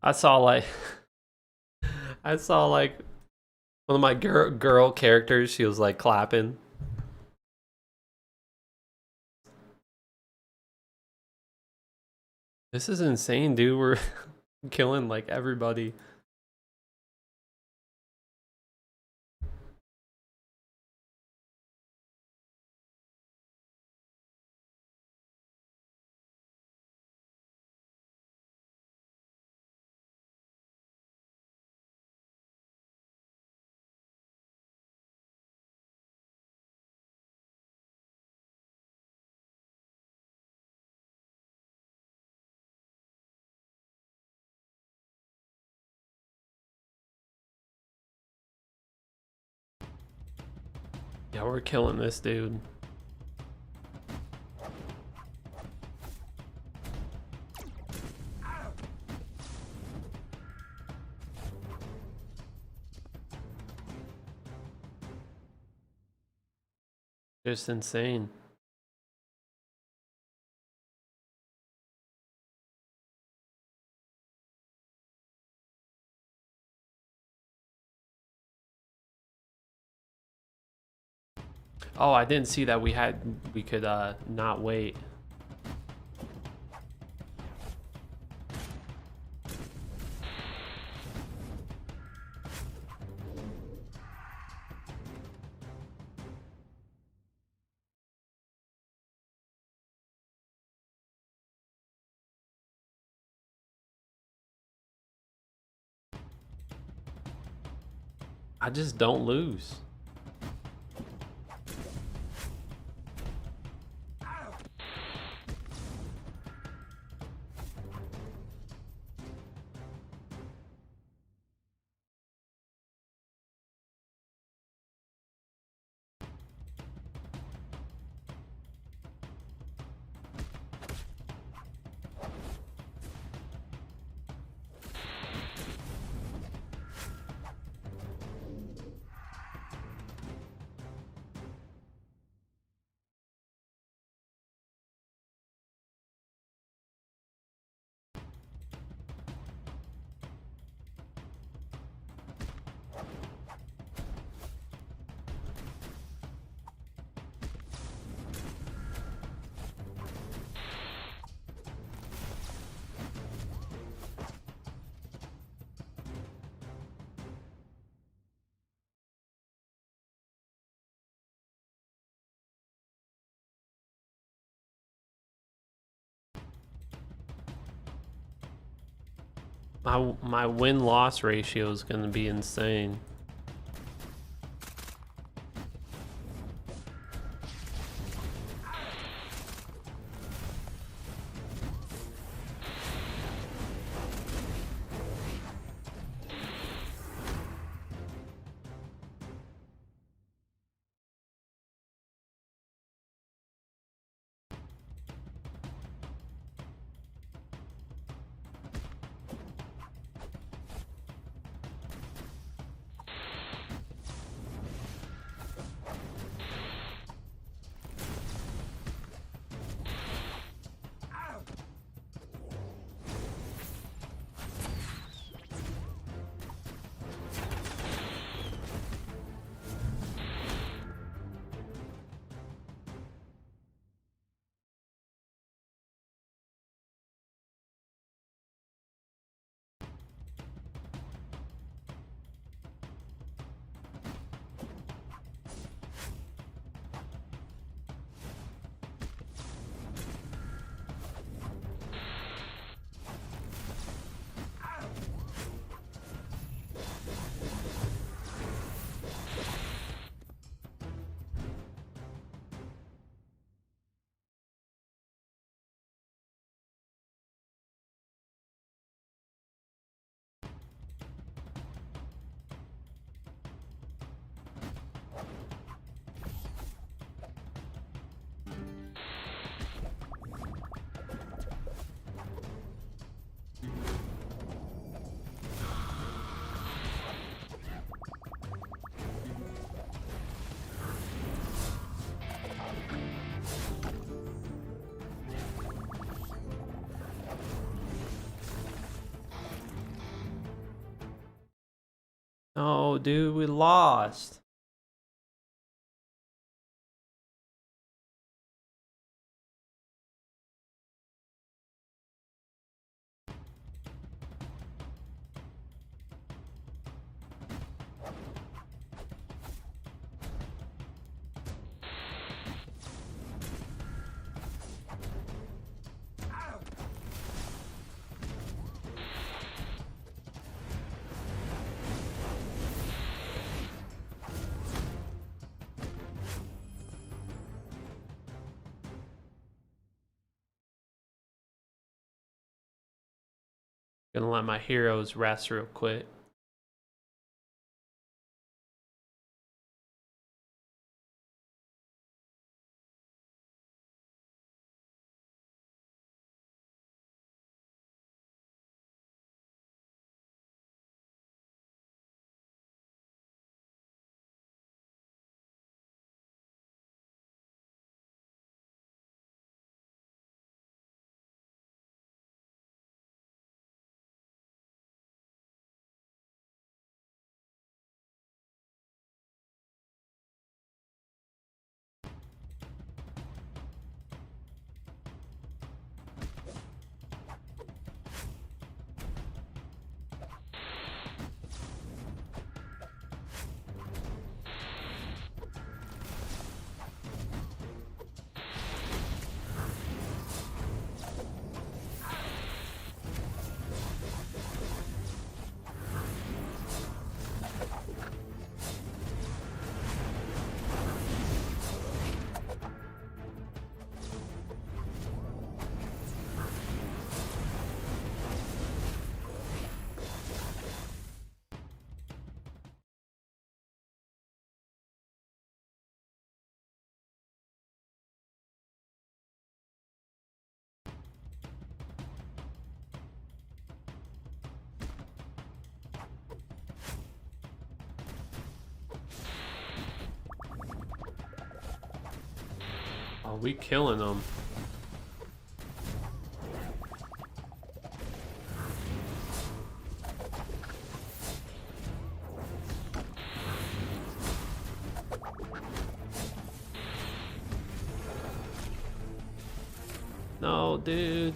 I saw like I saw like one of my girl characters. She was like clapping. This is insane, dude. We're killing like everybody. Yeah, we're killing this dude. Just insane. Oh, I didn't see that we could not wait. I just don't lose. My win-loss ratio is going to be insane. No, dude, we lost. Gonna let my heroes rest real quick. Oh, we killing them. No, dude.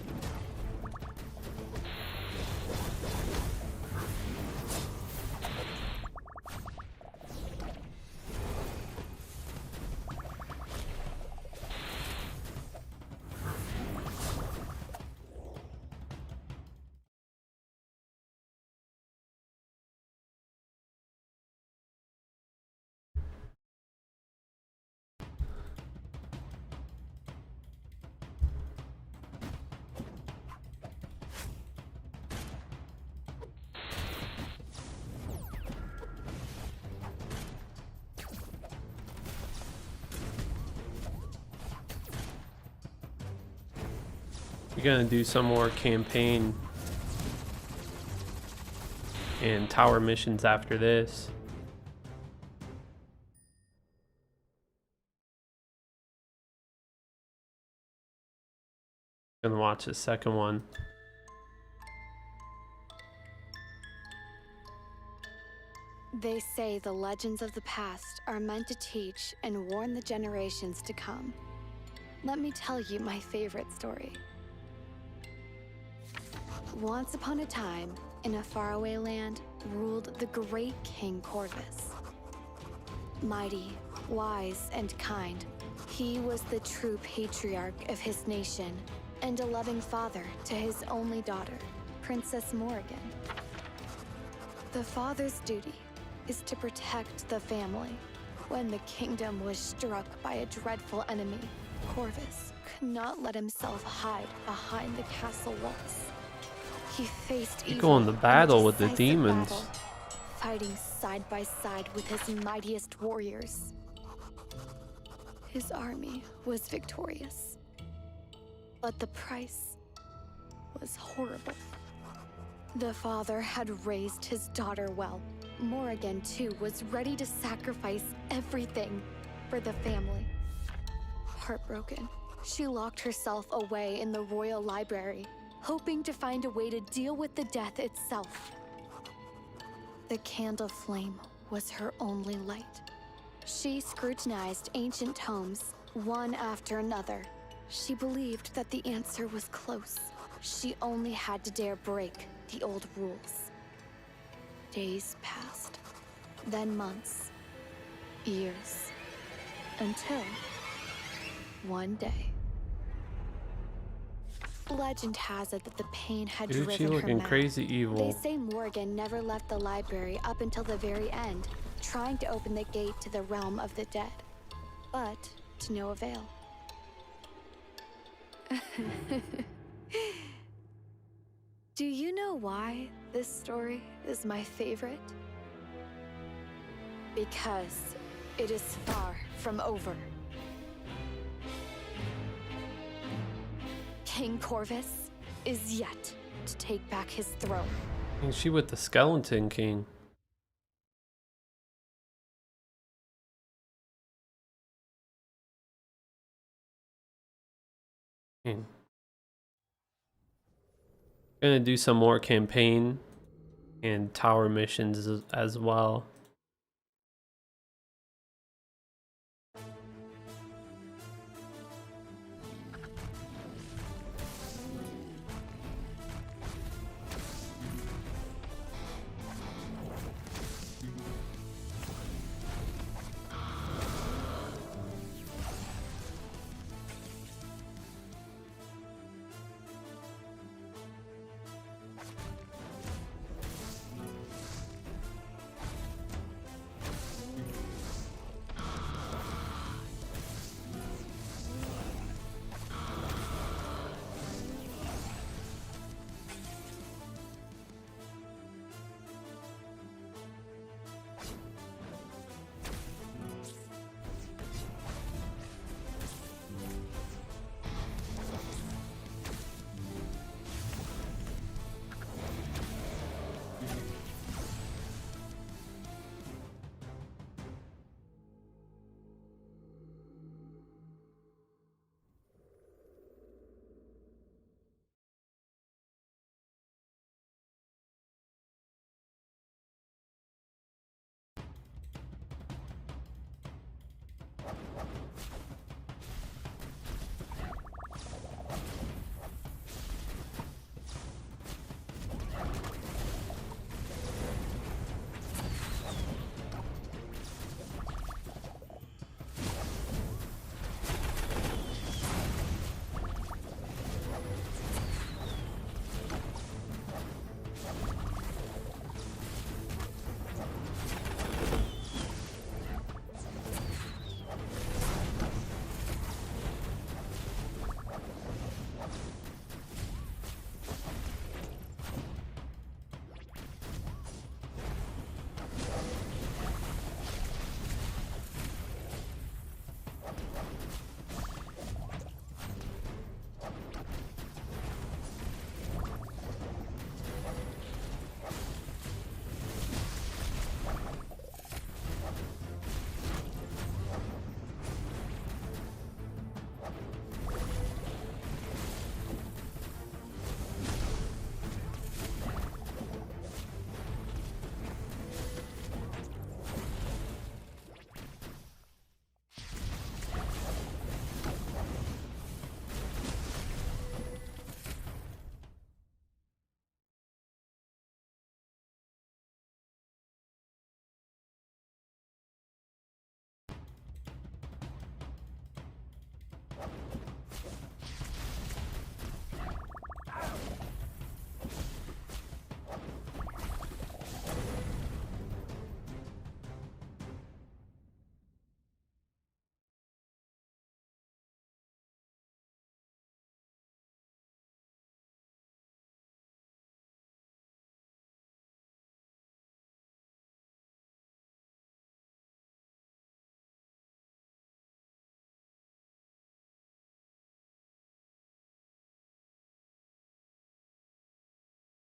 We're gonna do some more campaign and tower missions after this. Gonna watch the second one. They say the legends of the past are meant to teach and warn the generations to come. Let me tell you my favorite story. Once upon a time, in a faraway land, ruled the great King Corvus. Mighty, wise, and kind, he was the true patriarch of his nation and a loving father to his only daughter, Princess Morrigan. The father's duty is to protect the family. When the kingdom was struck by a dreadful enemy, Corvus could not let himself hide behind the castle walls. He faced You evil go into in a battle with the decisive demons. battle, fighting side by side with his mightiest warriors. His army was victorious, but the price was horrible. The father had raised his daughter well. Morrigan, too, was ready to sacrifice everything for the family. Heartbroken, she locked herself away in the royal library, hoping to find a way to deal with the death itself. The candle flame was her only light. She scrutinized ancient tomes, one after another. She believed that the answer was close. She only had to dare break the old rules. Days passed, then months, years, until one day. Legend has it that the pain had Dude, driven she her looking mad. crazy They evil. say Morgan never left the library up until the very end, trying to open the gate to the realm of the dead. But to no avail. Do you know why this story is my favorite? Because it is far from over. King Corvus is yet to take back his throne. And she with the Skeleton King. Gonna do some more campaign and tower missions as well.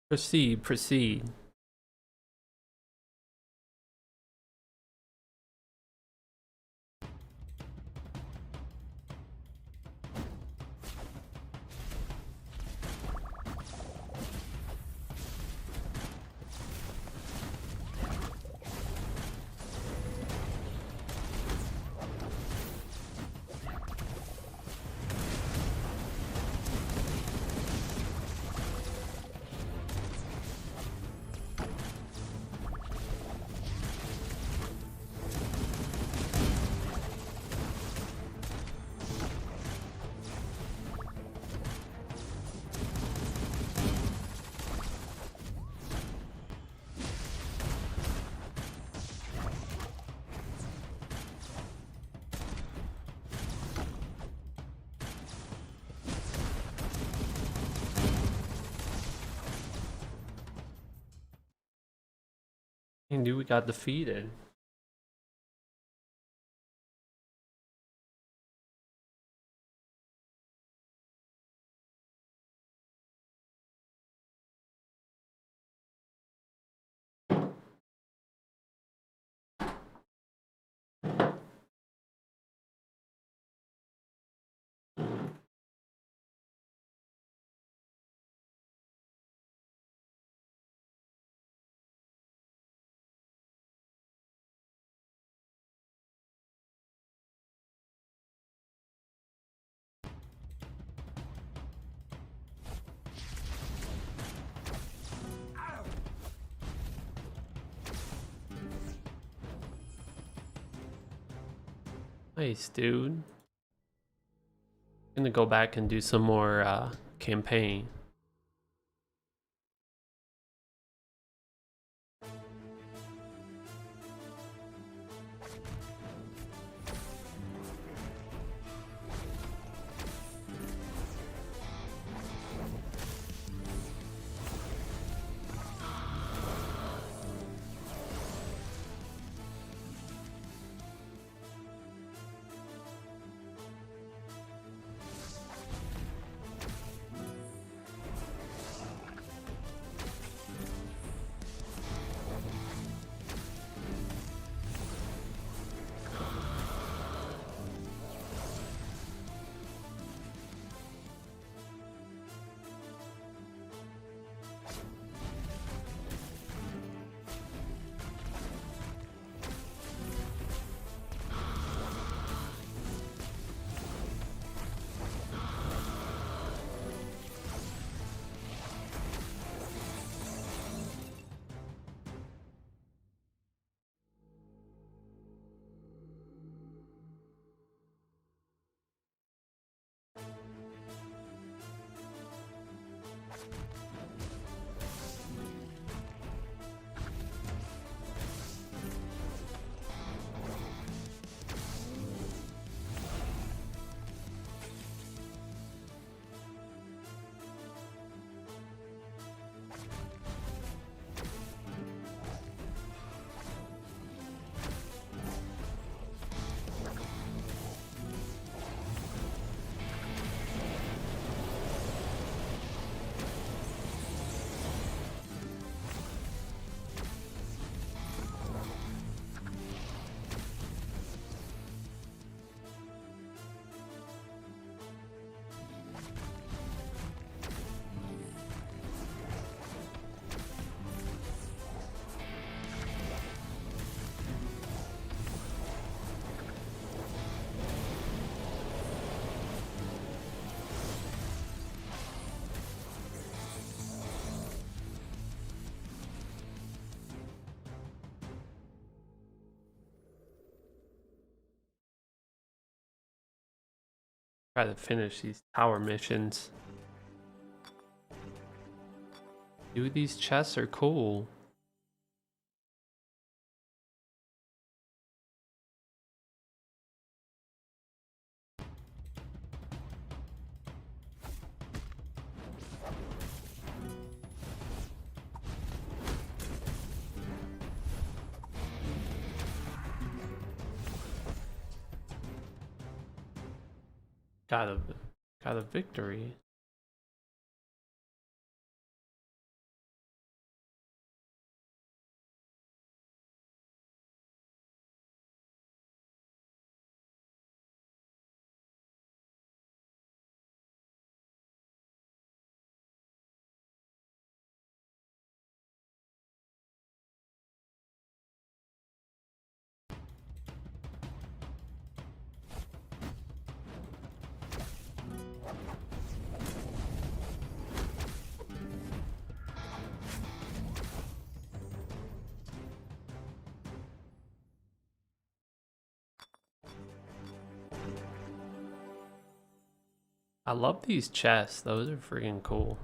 Proceed, proceed. I knew we got defeated. Nice, dude. Gonna go back and do some more campaign. Try to finish these tower missions. Dude, these chests are cool. Got a victory. I love these chests. Those are freaking cool.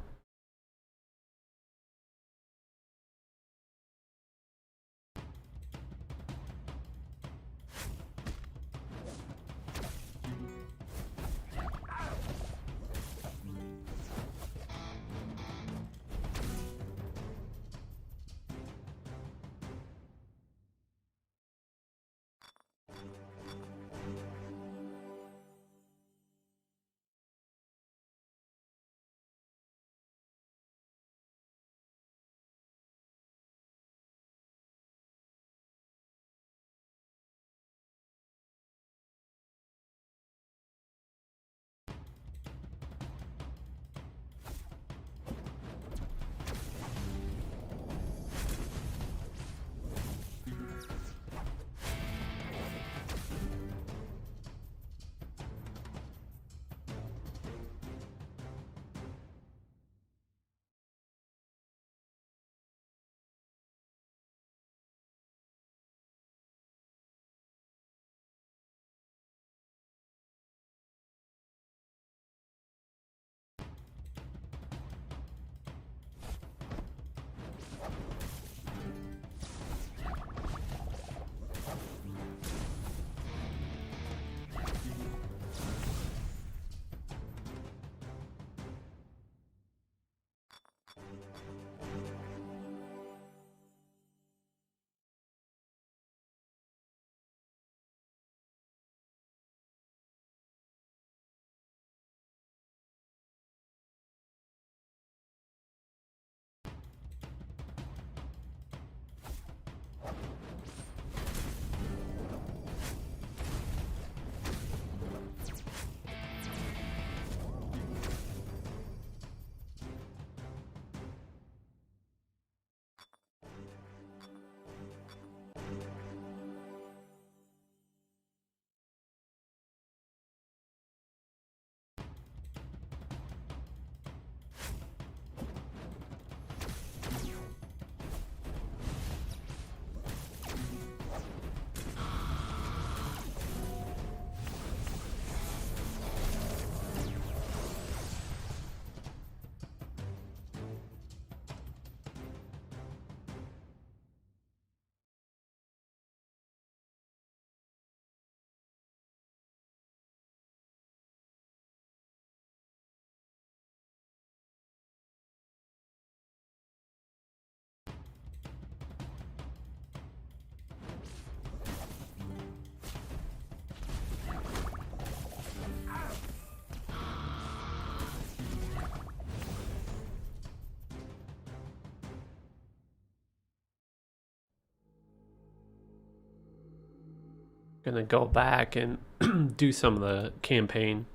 Gonna go back and do some of the campaign.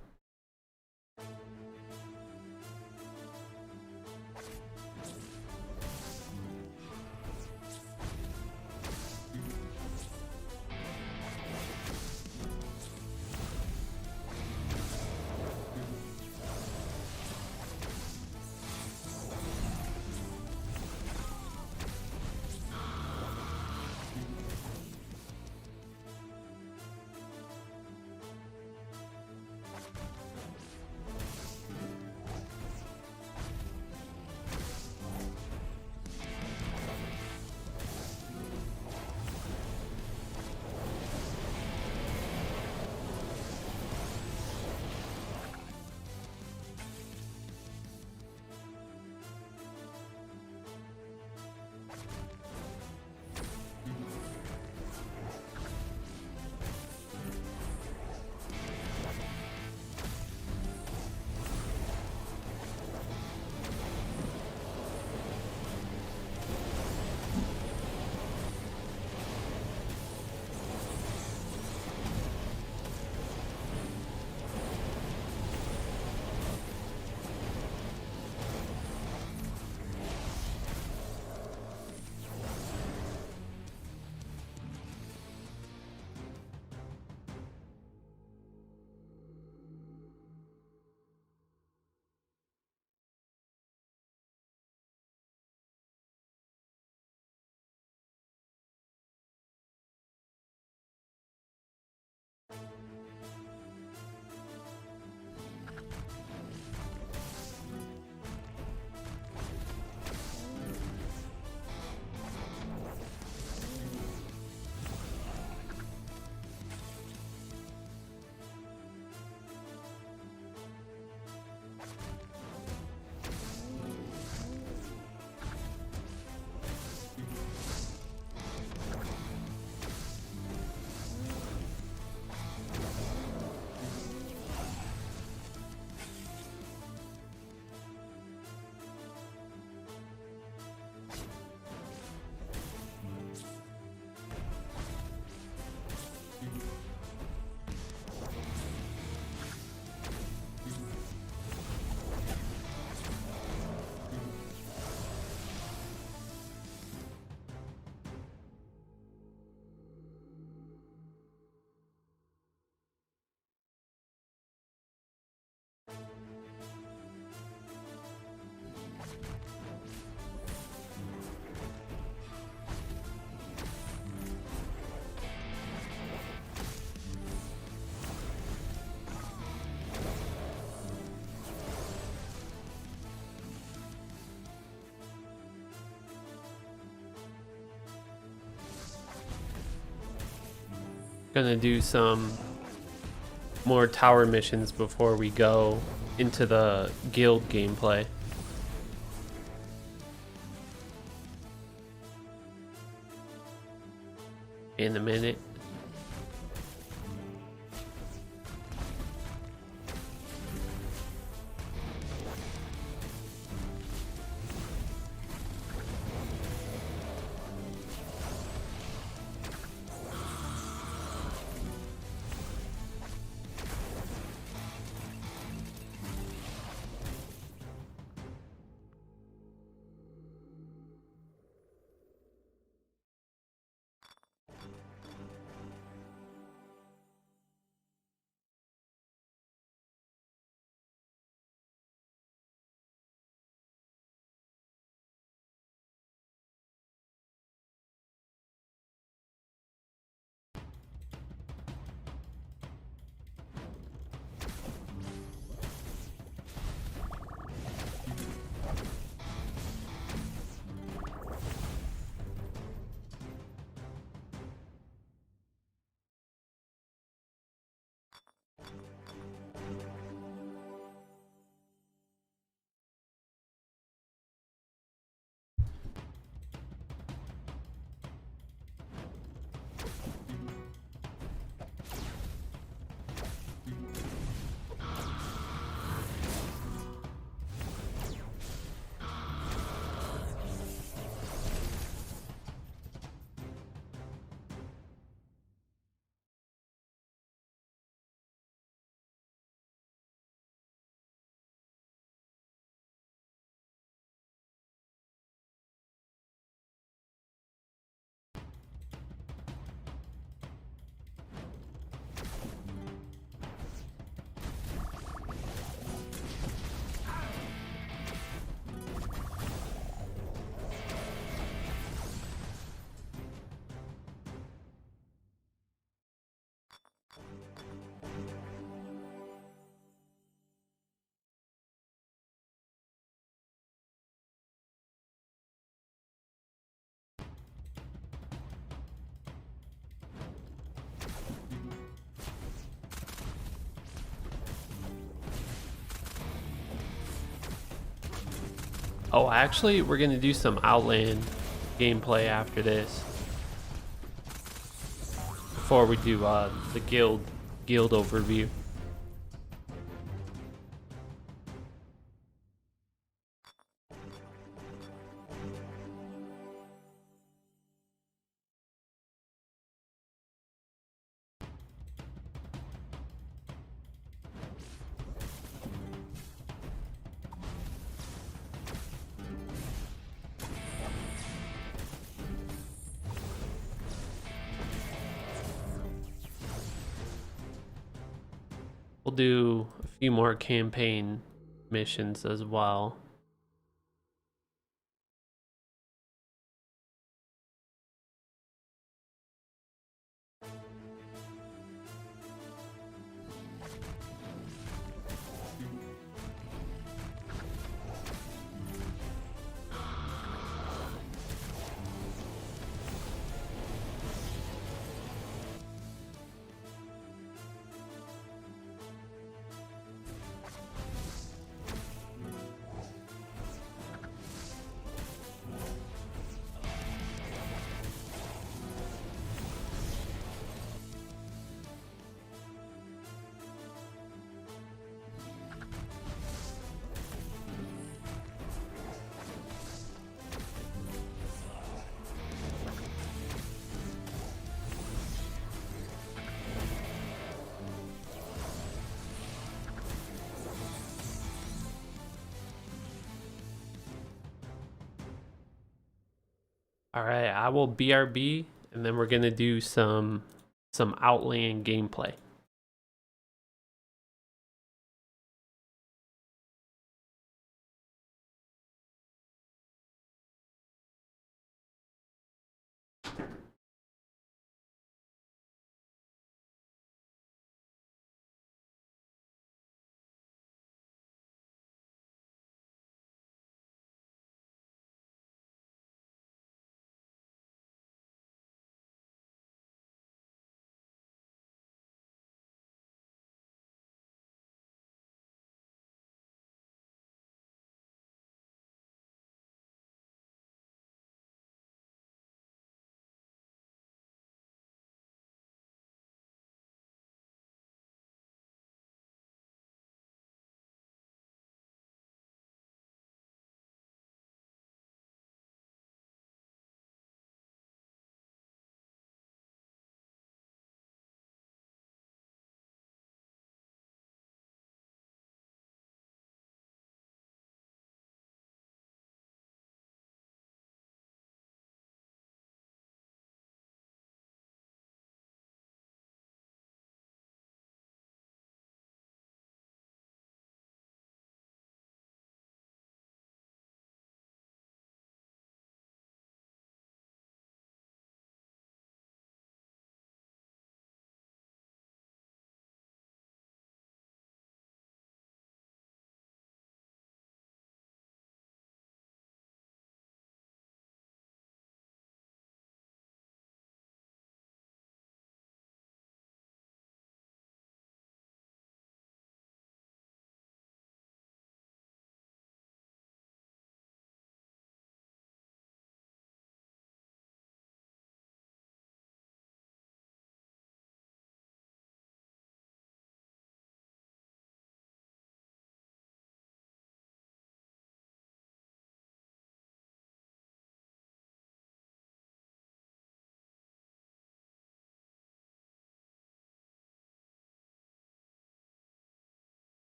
Gonna do some more tower missions before we go into the guild gameplay. in a minute. Oh, actually, we're gonna do some Outland gameplay after this. Before we do the guild overview. We'll do a few more campaign missions as well. All right, I will BRB, and then we're gonna do some Outland gameplay.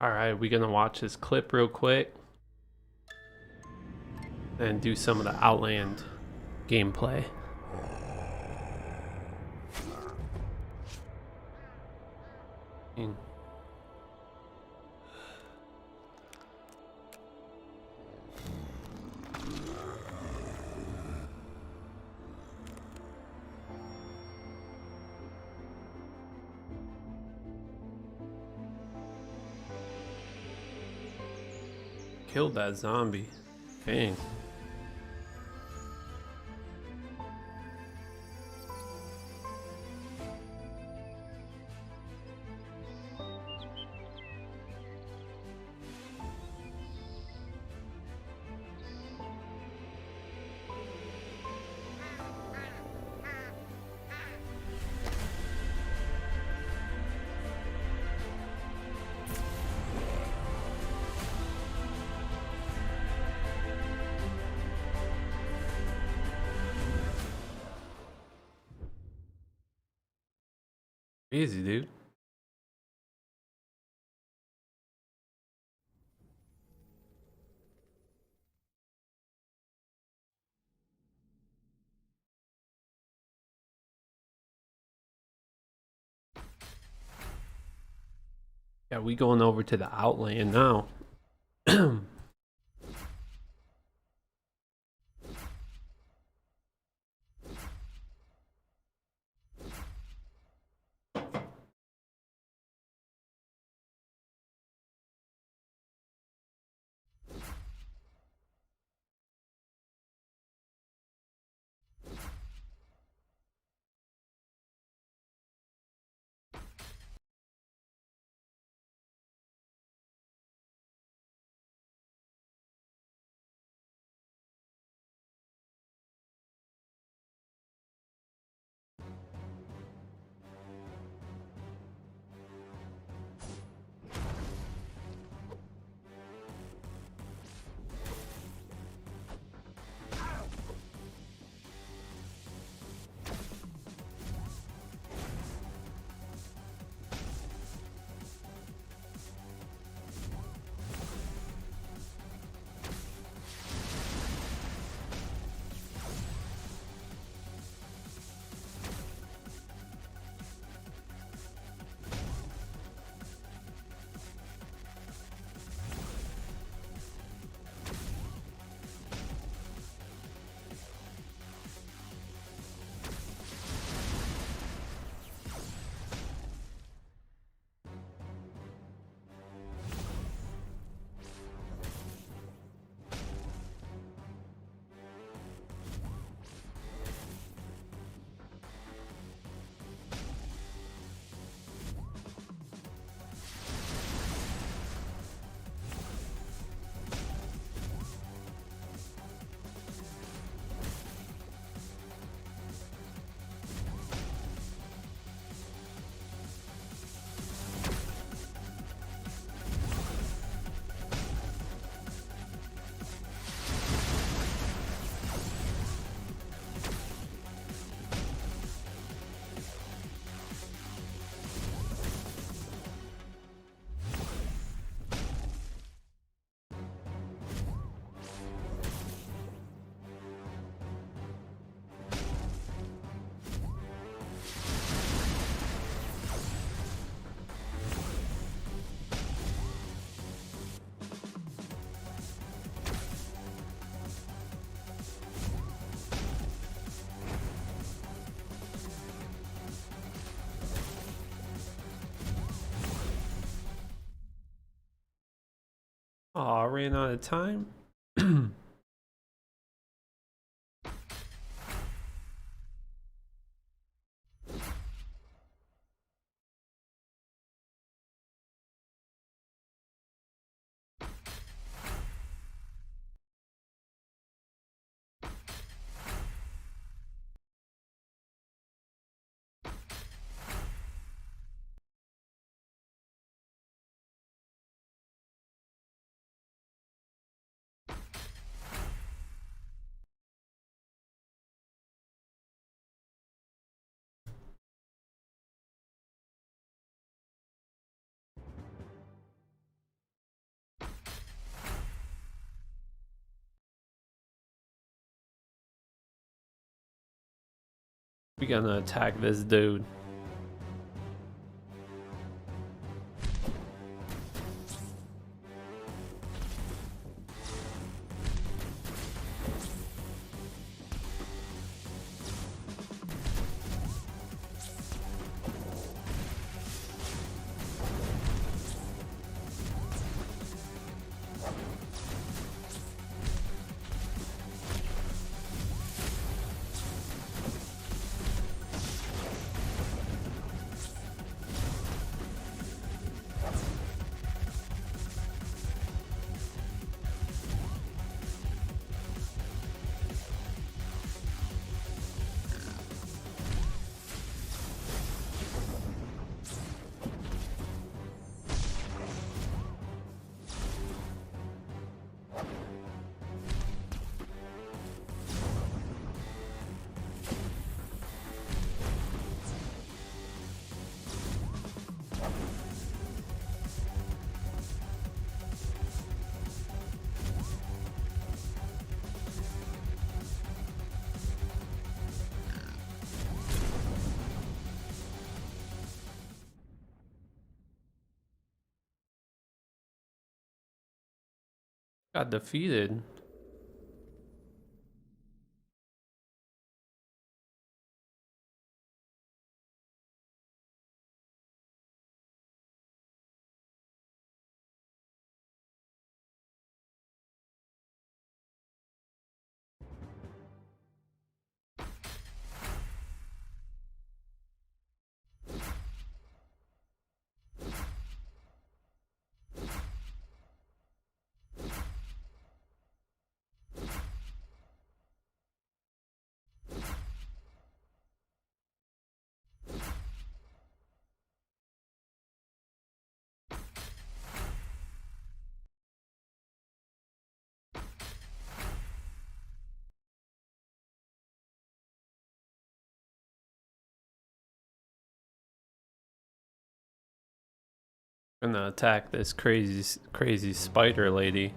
Alright, we're gonna watch this clip real quick and do some of the Outland gameplay. Killed that zombie. Dang. Easy, dude. Yeah, we going over to the Outland now. Oh, I ran out of time. We gonna attack this dude. Got defeated. Gonna attack this crazy spider lady.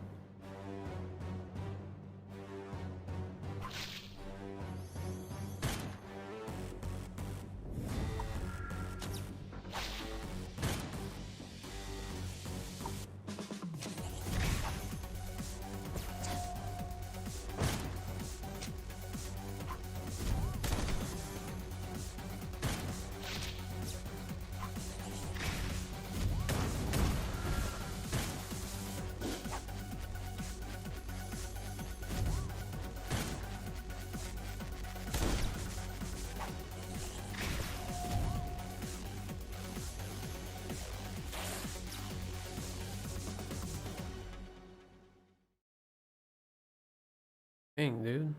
Dang, dude.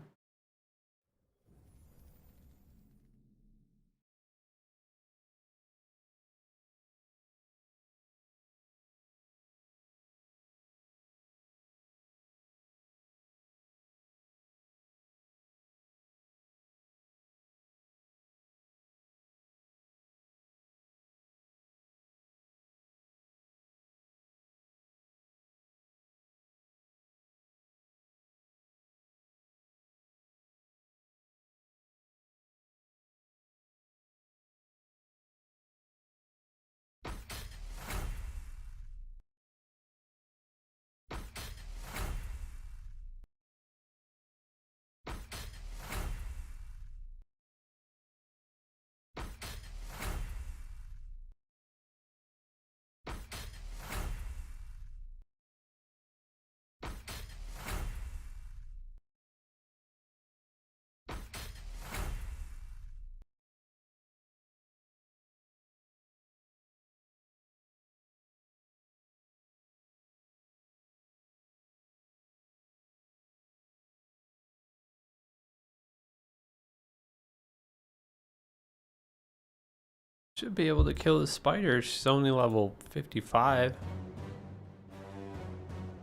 Should be able to kill the spider. She's only level 55.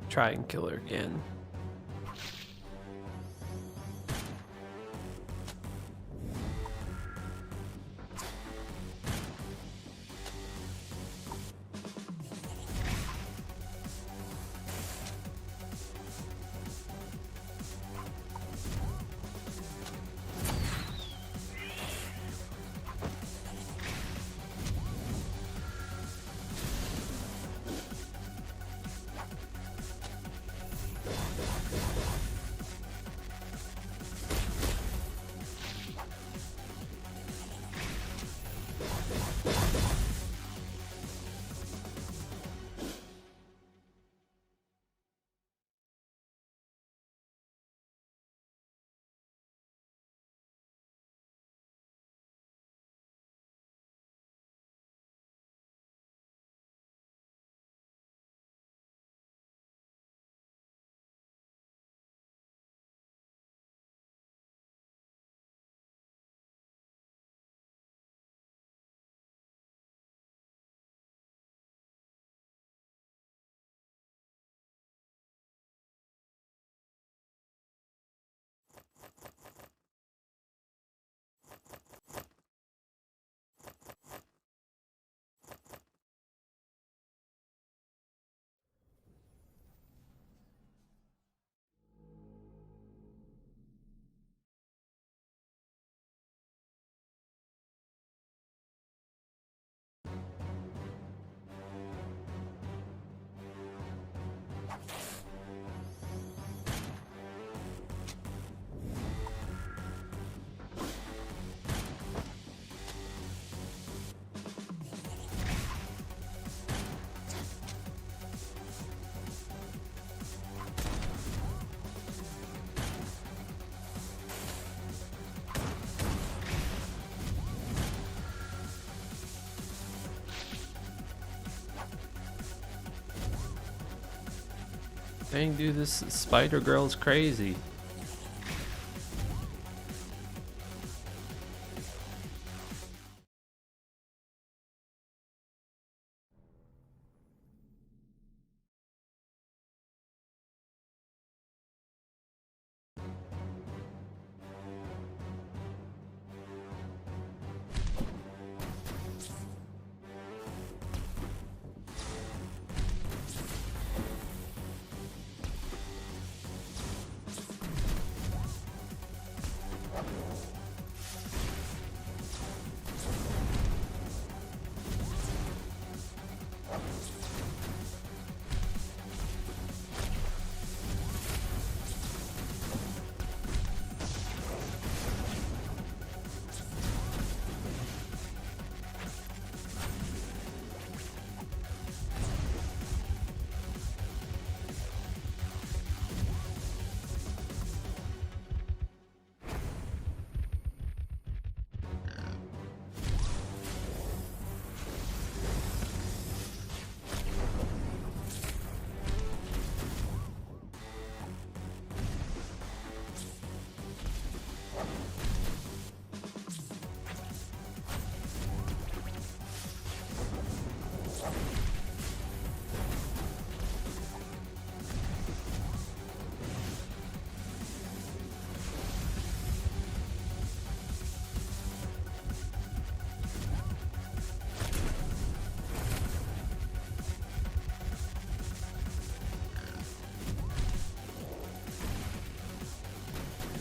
Try and kill her again. Dang, dude, this spider girl's crazy.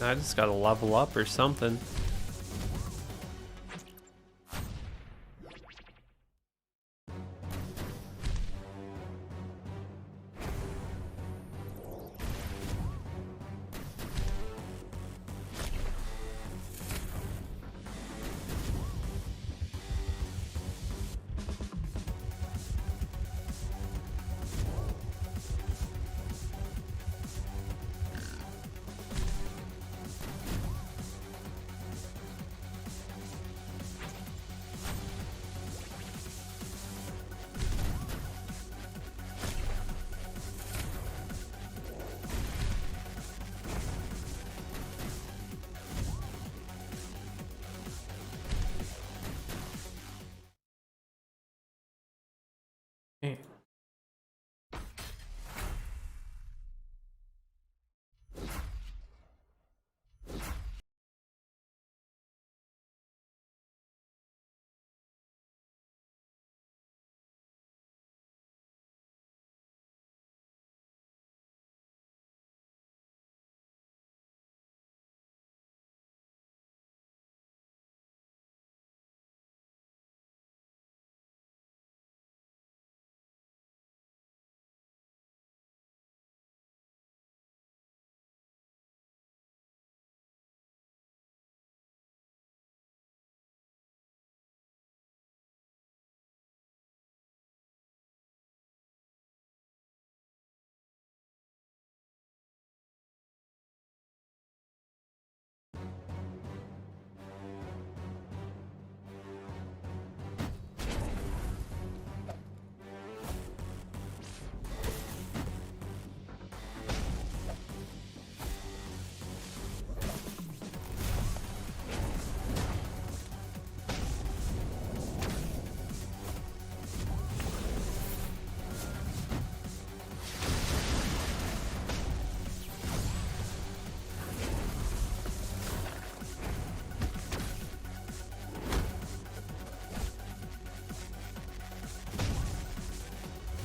I just gotta level up or something. Okay.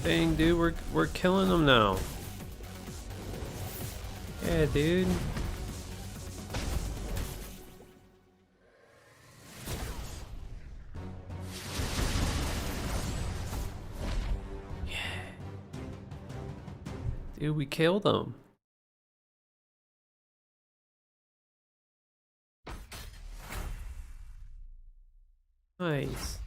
Dang, dude, we're killing them now. Yeah, dude. Yeah. Dude, we killed them. Nice.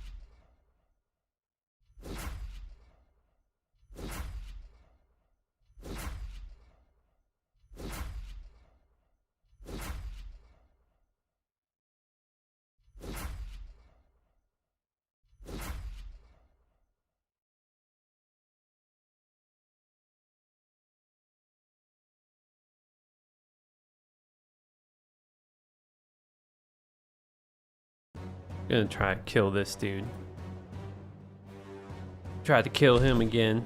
Gonna try to kill this dude. Try to kill him again.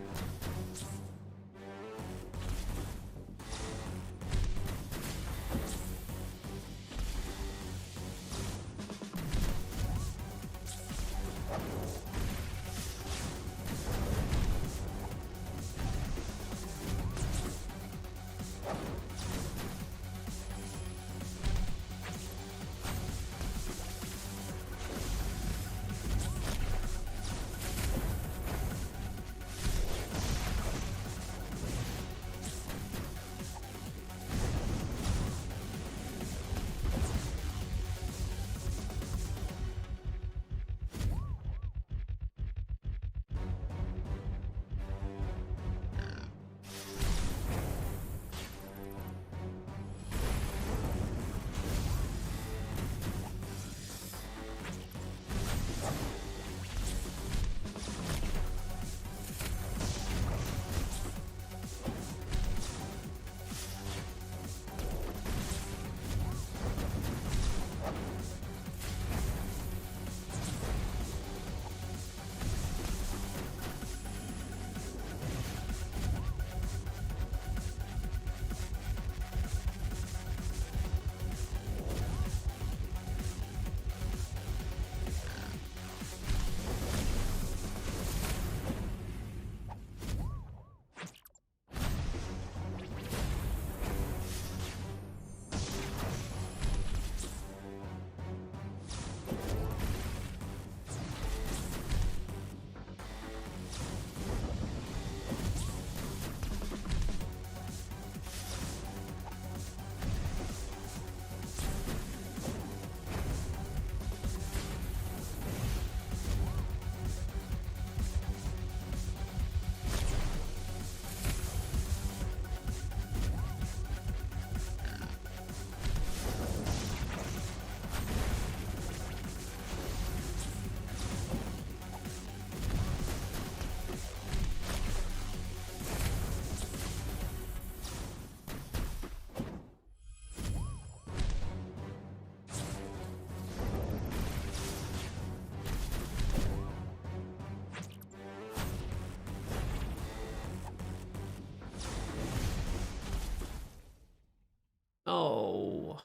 Oh,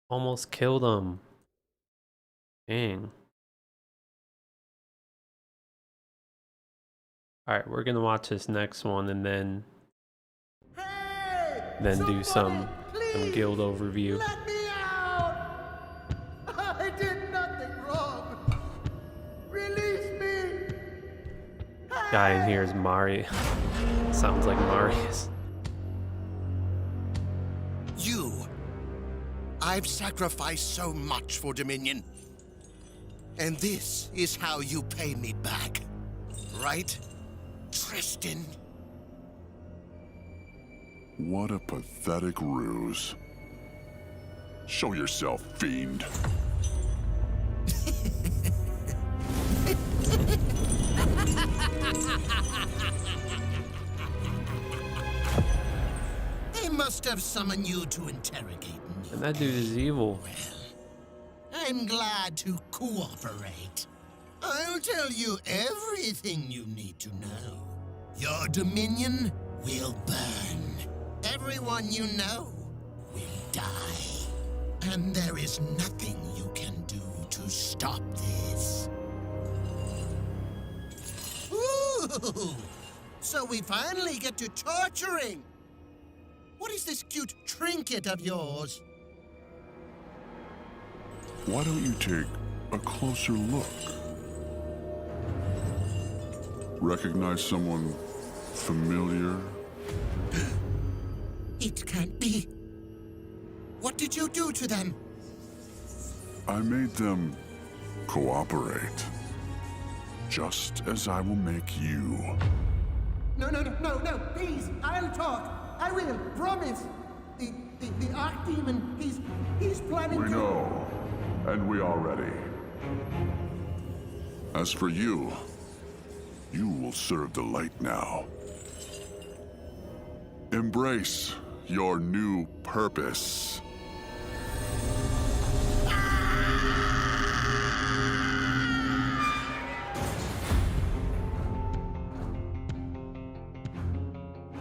almost killed him. Dang. All right, we're gonna watch this next one and then do some guild overview. Let me out! I did nothing wrong. Release me. Guy in here is Mari. Sounds like Marius. You! I've sacrificed so much for Dominion. And this is how you pay me back. Right, Tristan? What a pathetic ruse. Show yourself, fiend. They must have summoned you to interrogate me. And that dude is evil. I'm glad to cooperate. I'll tell you everything you need to know. Your Dominion will burn. Everyone you know will die. And there is nothing you can do to stop this. Ooh! So we finally get to torturing. What is this cute trinket of yours? Why don't you take a closer look? Recognize someone familiar? It can't be. What did you do to them? I made them cooperate. Just as I will make you. No, please, I'll talk. I will, promise. The Archdemon, he's planning We to... know, and we are ready. As for you, you will serve the light now. Embrace your new purpose.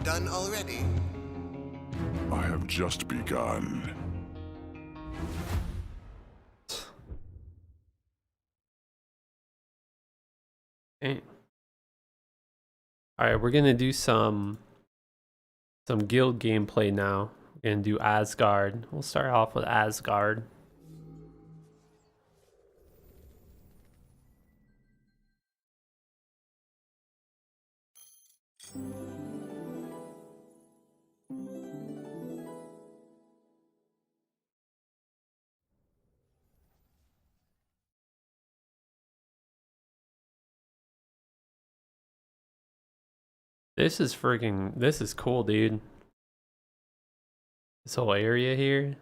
done already? I have just begun. Okay. All right, we're gonna do some guild gameplay now. We're gonna do Asgard. We'll start off with Asgard. This is cool, dude. This whole area here.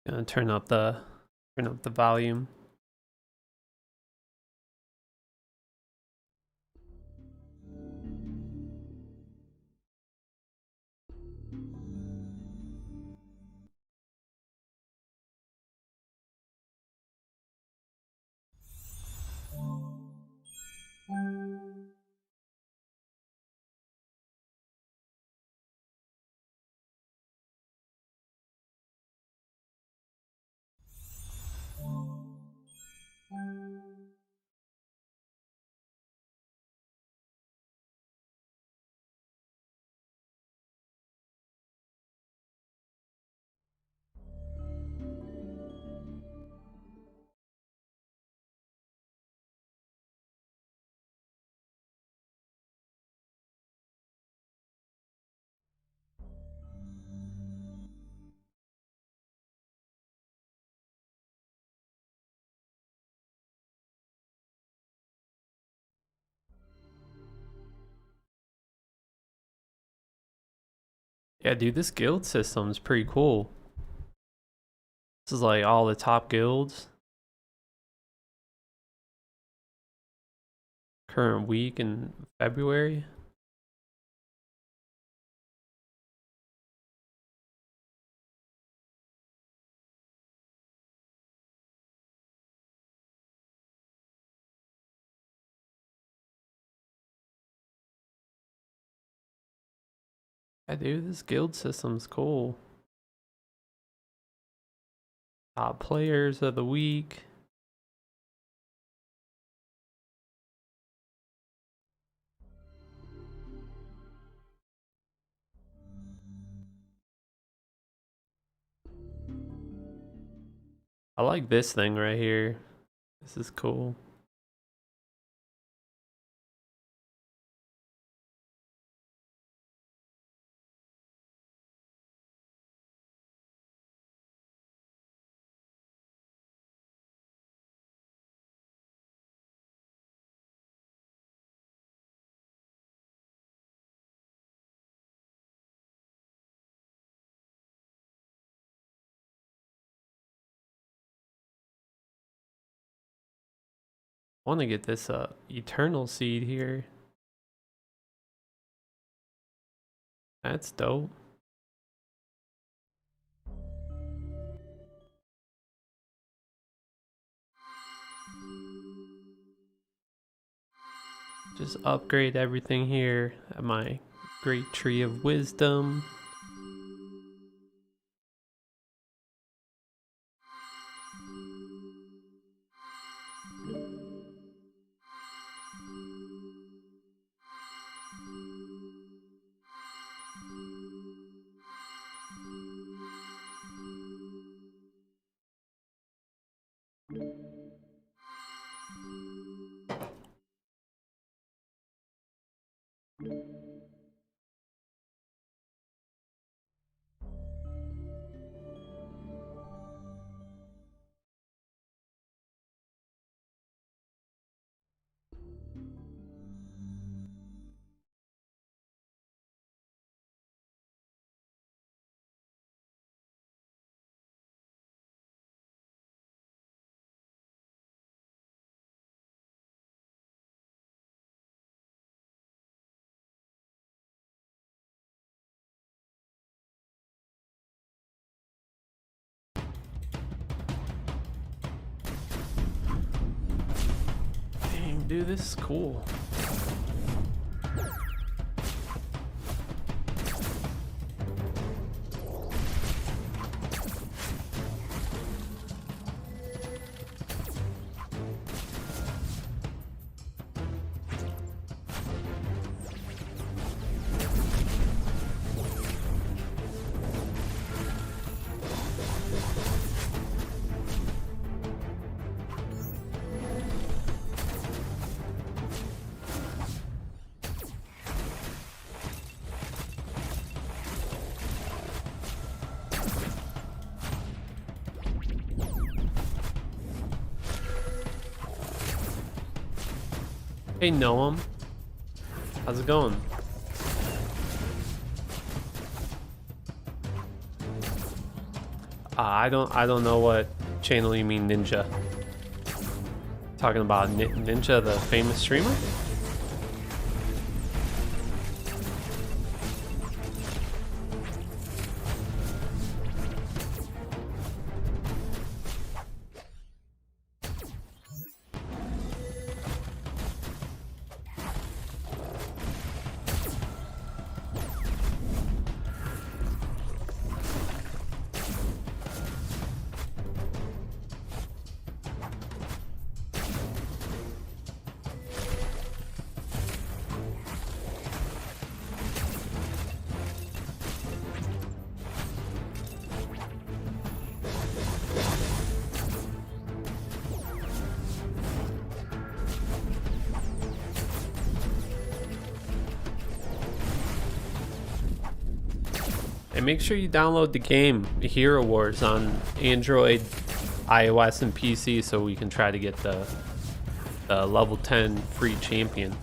Gonna turn up the volume. Yeah, dude, this guild system is pretty cool. This is like all the top guilds. Current week in February. Yeah, dude, this guild system's cool. Top players of the week. I like this thing right here. This is cool. I want to get this eternal seed here. That's dope. Just upgrade everything here at my great tree of wisdom. Dang, dude, this is cool. Hey Noam, how's it going? I don't know what channel you mean, Ninja. Talking about Ninja, the famous streamer? And make sure you download the game Herowars on Android, iOS, and PC so we can try to get the level 10 free champion.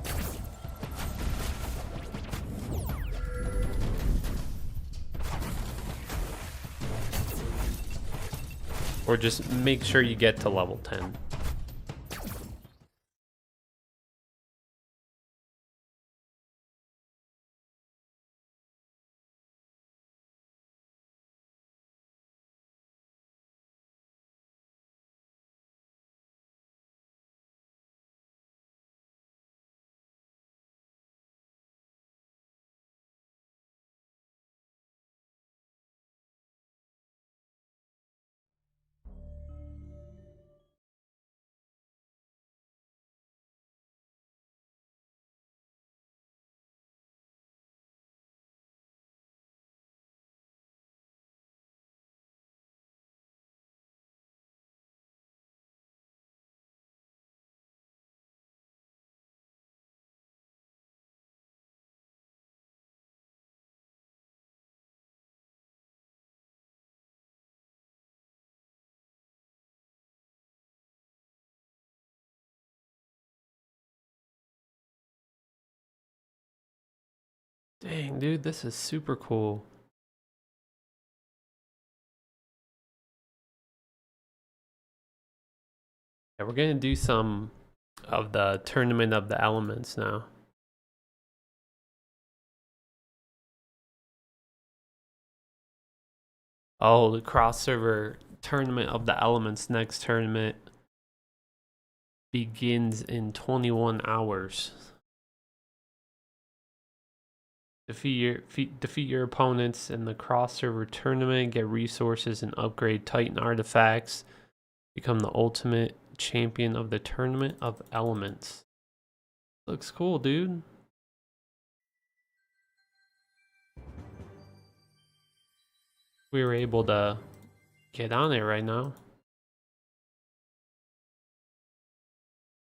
Or just make sure you get to level 10. Dang, dude, this is super cool. Yeah, we're gonna do some of the Tournament of the Elements now. Oh, the cross-server Tournament of the Elements next tournament begins in 21 hours. Defeat your opponents in the cross-server tournament, get resources and upgrade Titan artifacts. Become the ultimate champion of the Tournament of Elements. Looks cool, dude. We were able to get on it right now.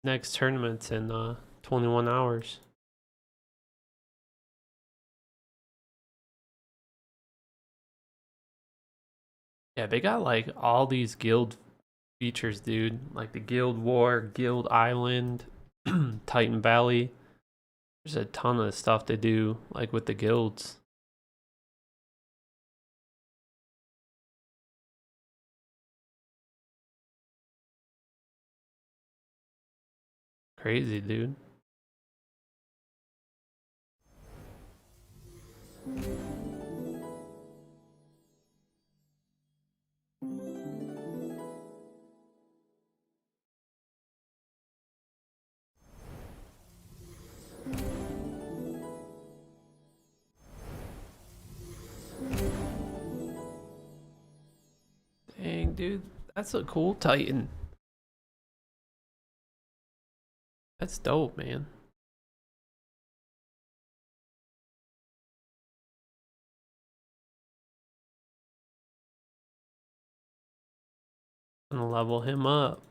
Next tournament's in 21 hours. Yeah, they got like all these guild features, dude. Like the Guild War, Guild Island, Titan Valley. There's a ton of stuff to do, like with the guilds. Crazy, dude. Dang, dude. That's a cool Titan. That's dope, man. I'm gonna level him up.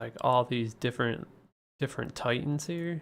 Like all these different Titans here.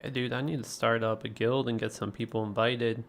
Yeah, dude, I need to start up a guild and get some people invited.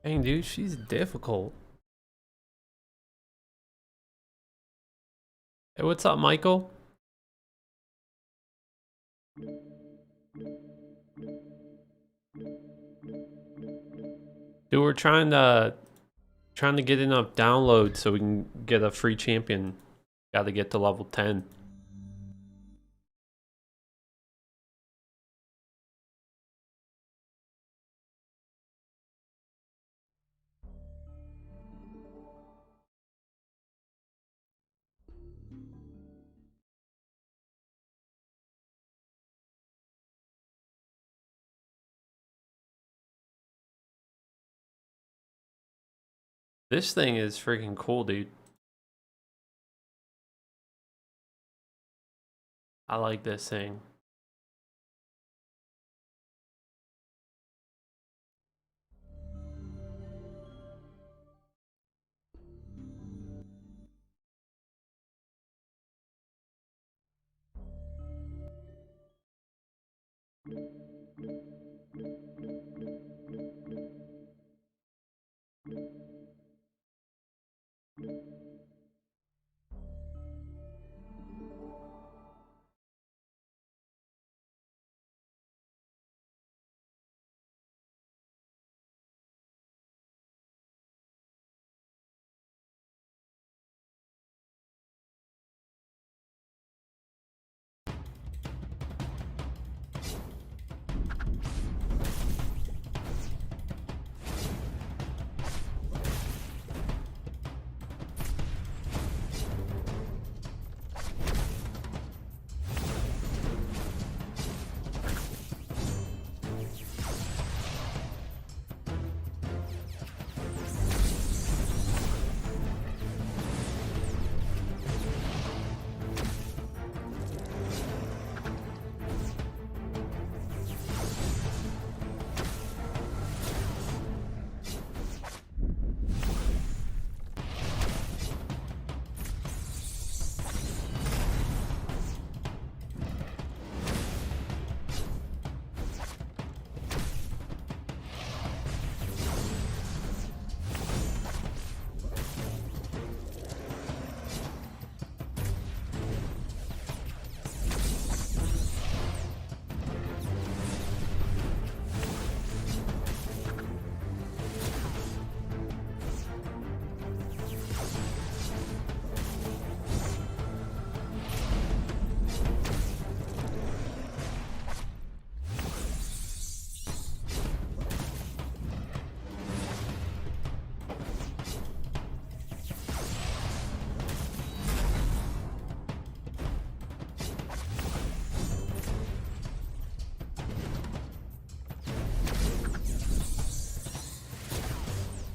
Dang, dude, she's difficult. Hey, what's up, Michael? Dude, we're trying to get enough downloads so we can get a free champion. Got to get to level 10. This thing is freaking cool, dude. I like this thing.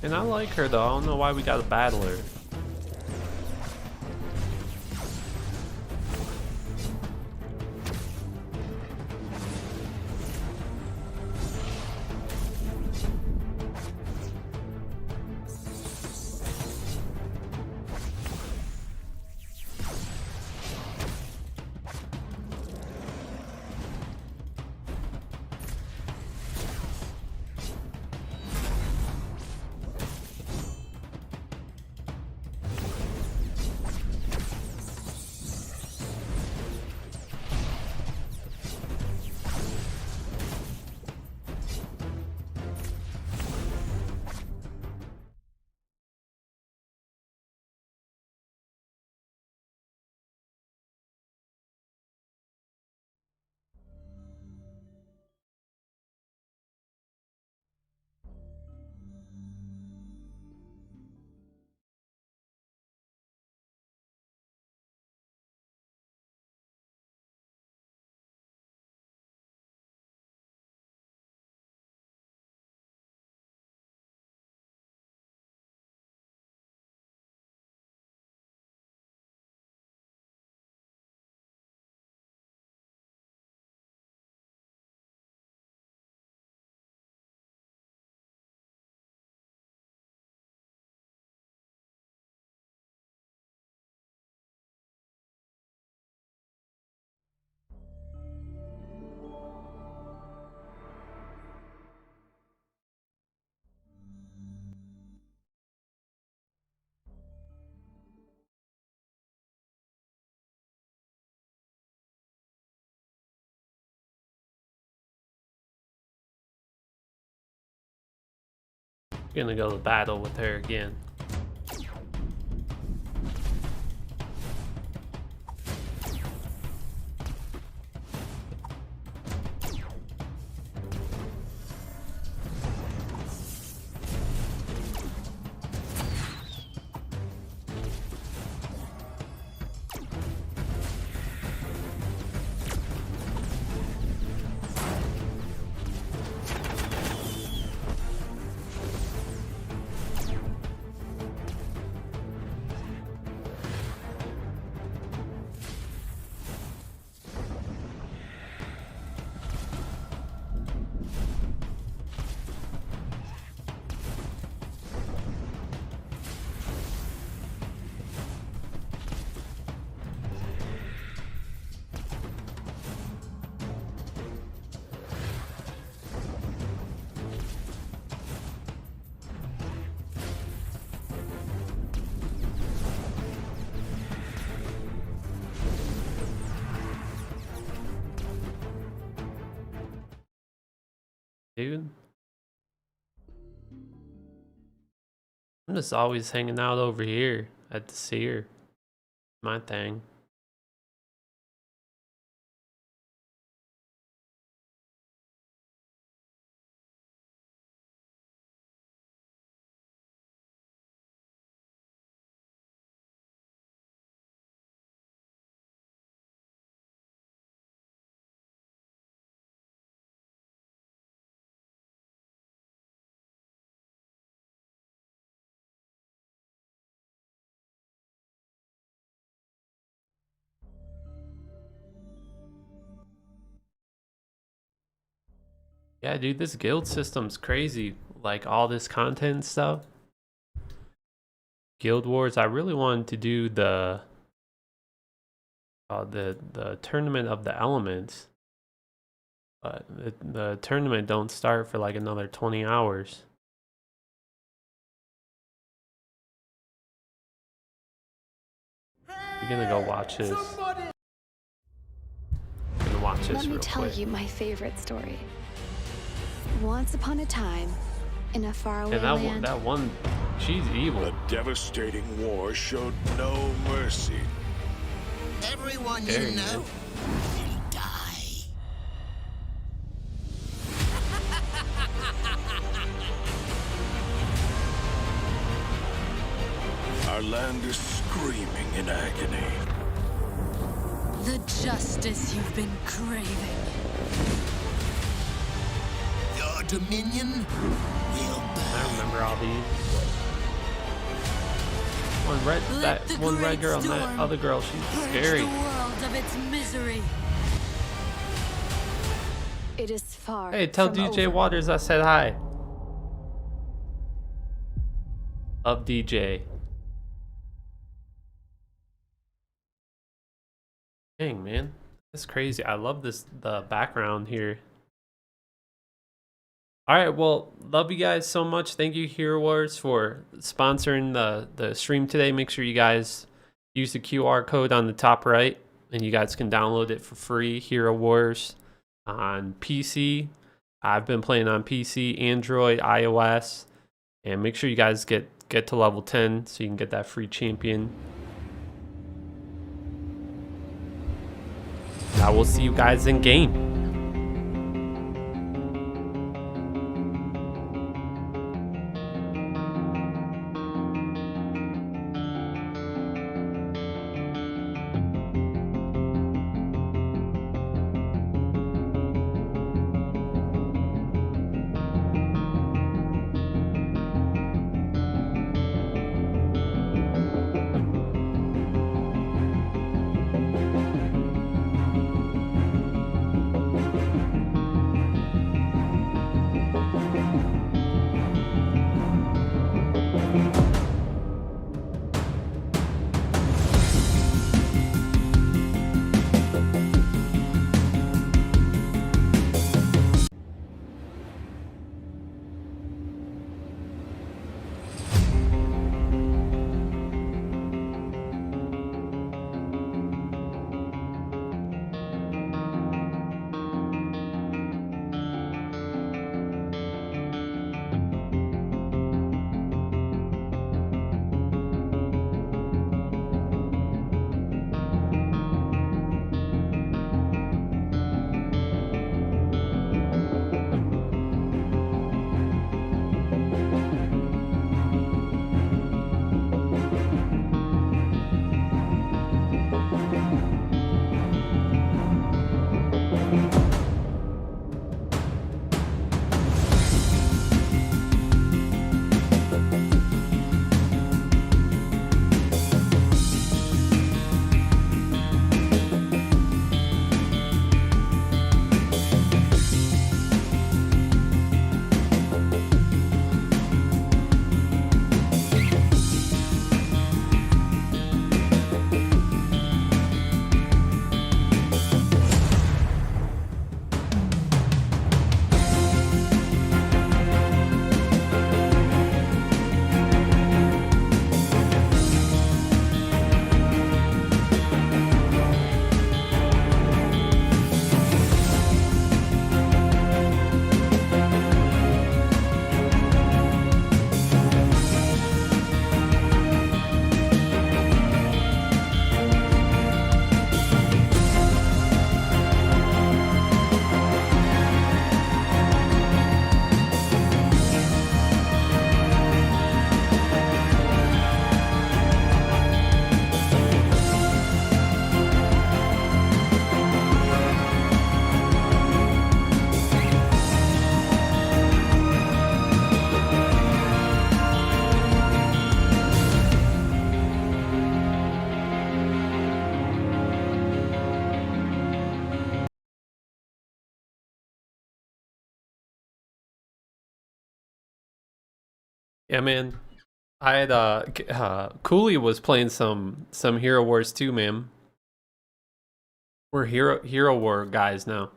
And I like her though. I don't know why we gotta battle her. Gonna go to battle with her again. Dude, I'm just always hanging out over here at the seer. My thing. Yeah, dude, this guild system's crazy. Like all this content and stuff. Guild Wars. I really wanted to do the tournament of the elements, but the tournament don't start for like another 20 hours. We're gonna go watch this. Gonna watch this Let me real tell quick. you my favorite story. Once upon a time, in a faraway And land, that one, she's evil. The devastating war showed no mercy. Everyone There you you know go. will die. Our land is screaming in agony. The justice you've been craving. Your dominion will burn. remember all these. One red girl and that other girl, she's scary. The world of its misery. It is far. Hey, tell from DJ over. Waters I said hi. Of DJ. Dang, man. That's crazy. I love the background here. Alright, well, love you guys so much. Thank you, herowars, for sponsoring the stream today. Make sure you guys use the QR code on the top right, and you guys can download it for free. Hero Wars on PC. I've been playing on PC, Android, iOS, and make sure you guys get to level 10 so you can get that free champion. I will see you guys in game. Yeah, man. I had Cooley was playing some Hero Wars too, man. We're Hero War guys now.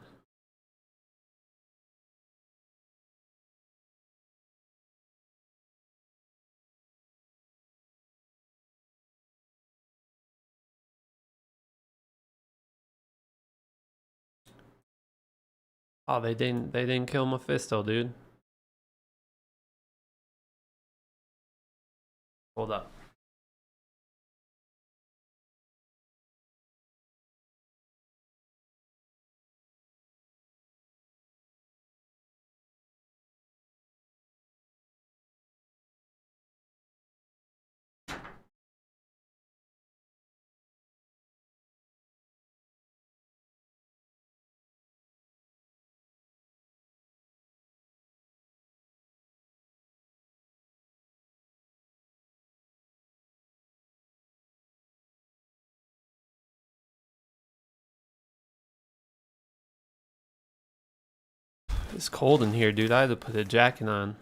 Oh, they didn't kill Mephisto, dude. Hold up. It's cold in here, dude. I had to put a jacket on.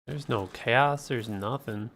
There's no chaos, there's nothing.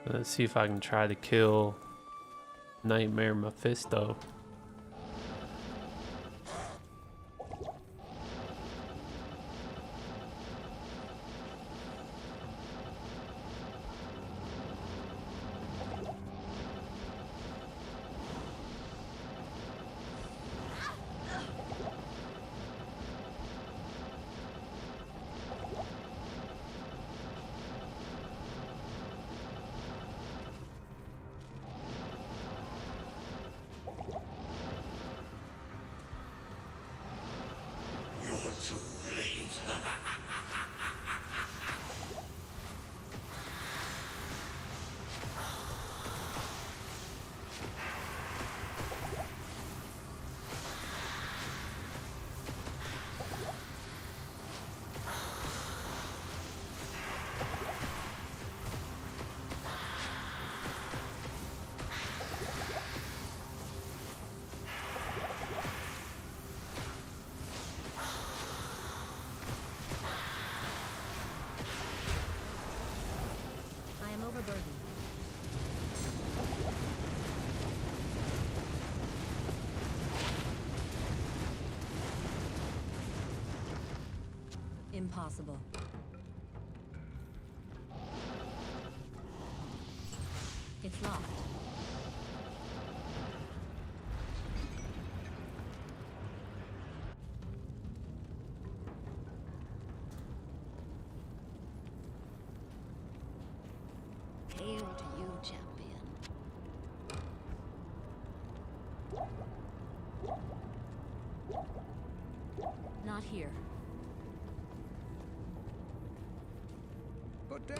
Let's see if I can try to kill Nightmare Mephisto. I am overburdened. Impossible. It's locked. Hail to you, champion. Not here. Good day.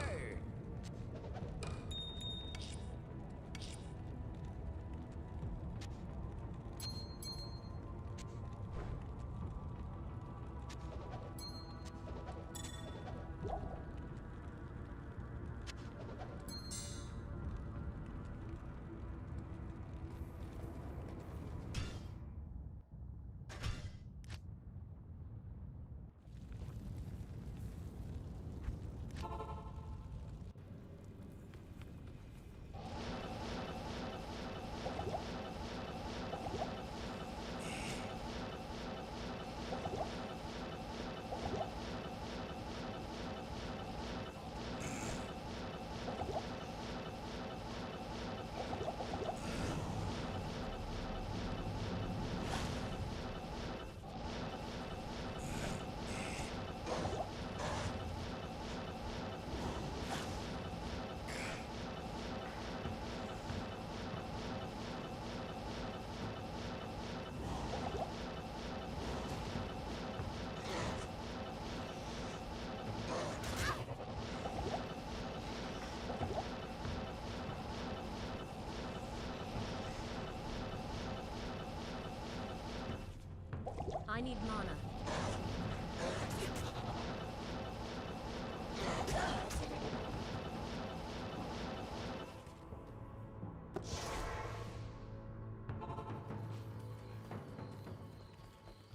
need mana.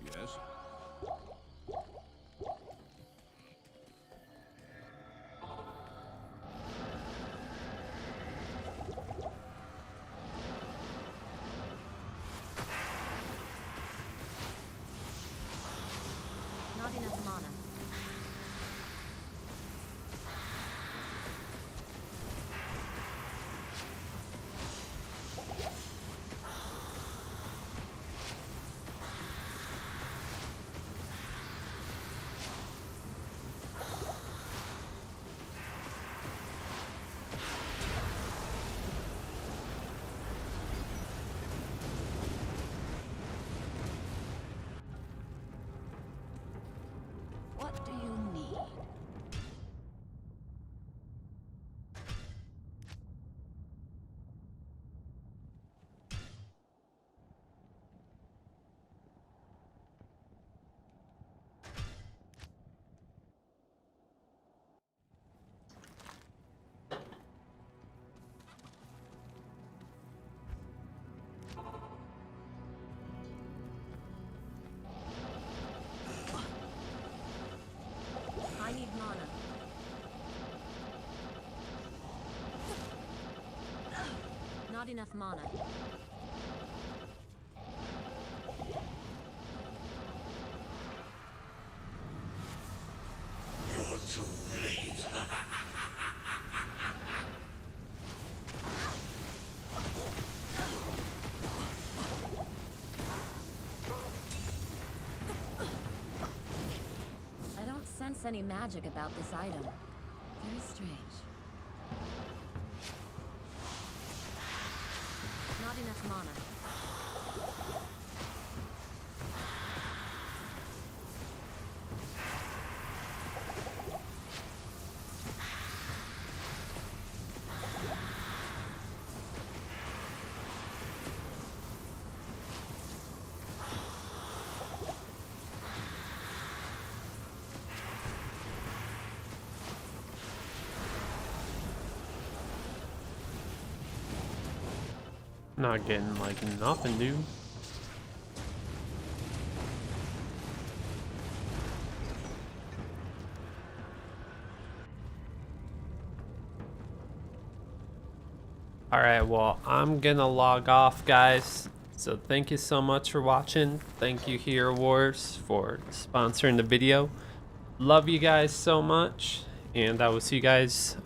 Yes? Not enough mana. What do you need? I need mana. Not enough mana. You're too late. I don't sense any magic about this item. Very strange. Not enough mana. Not getting like nothing, dude. Alright, well, I'm gonna log off, guys. So thank you so much for watching. Thank you, herowars, for sponsoring the video. Love you guys so much, and I will see you guys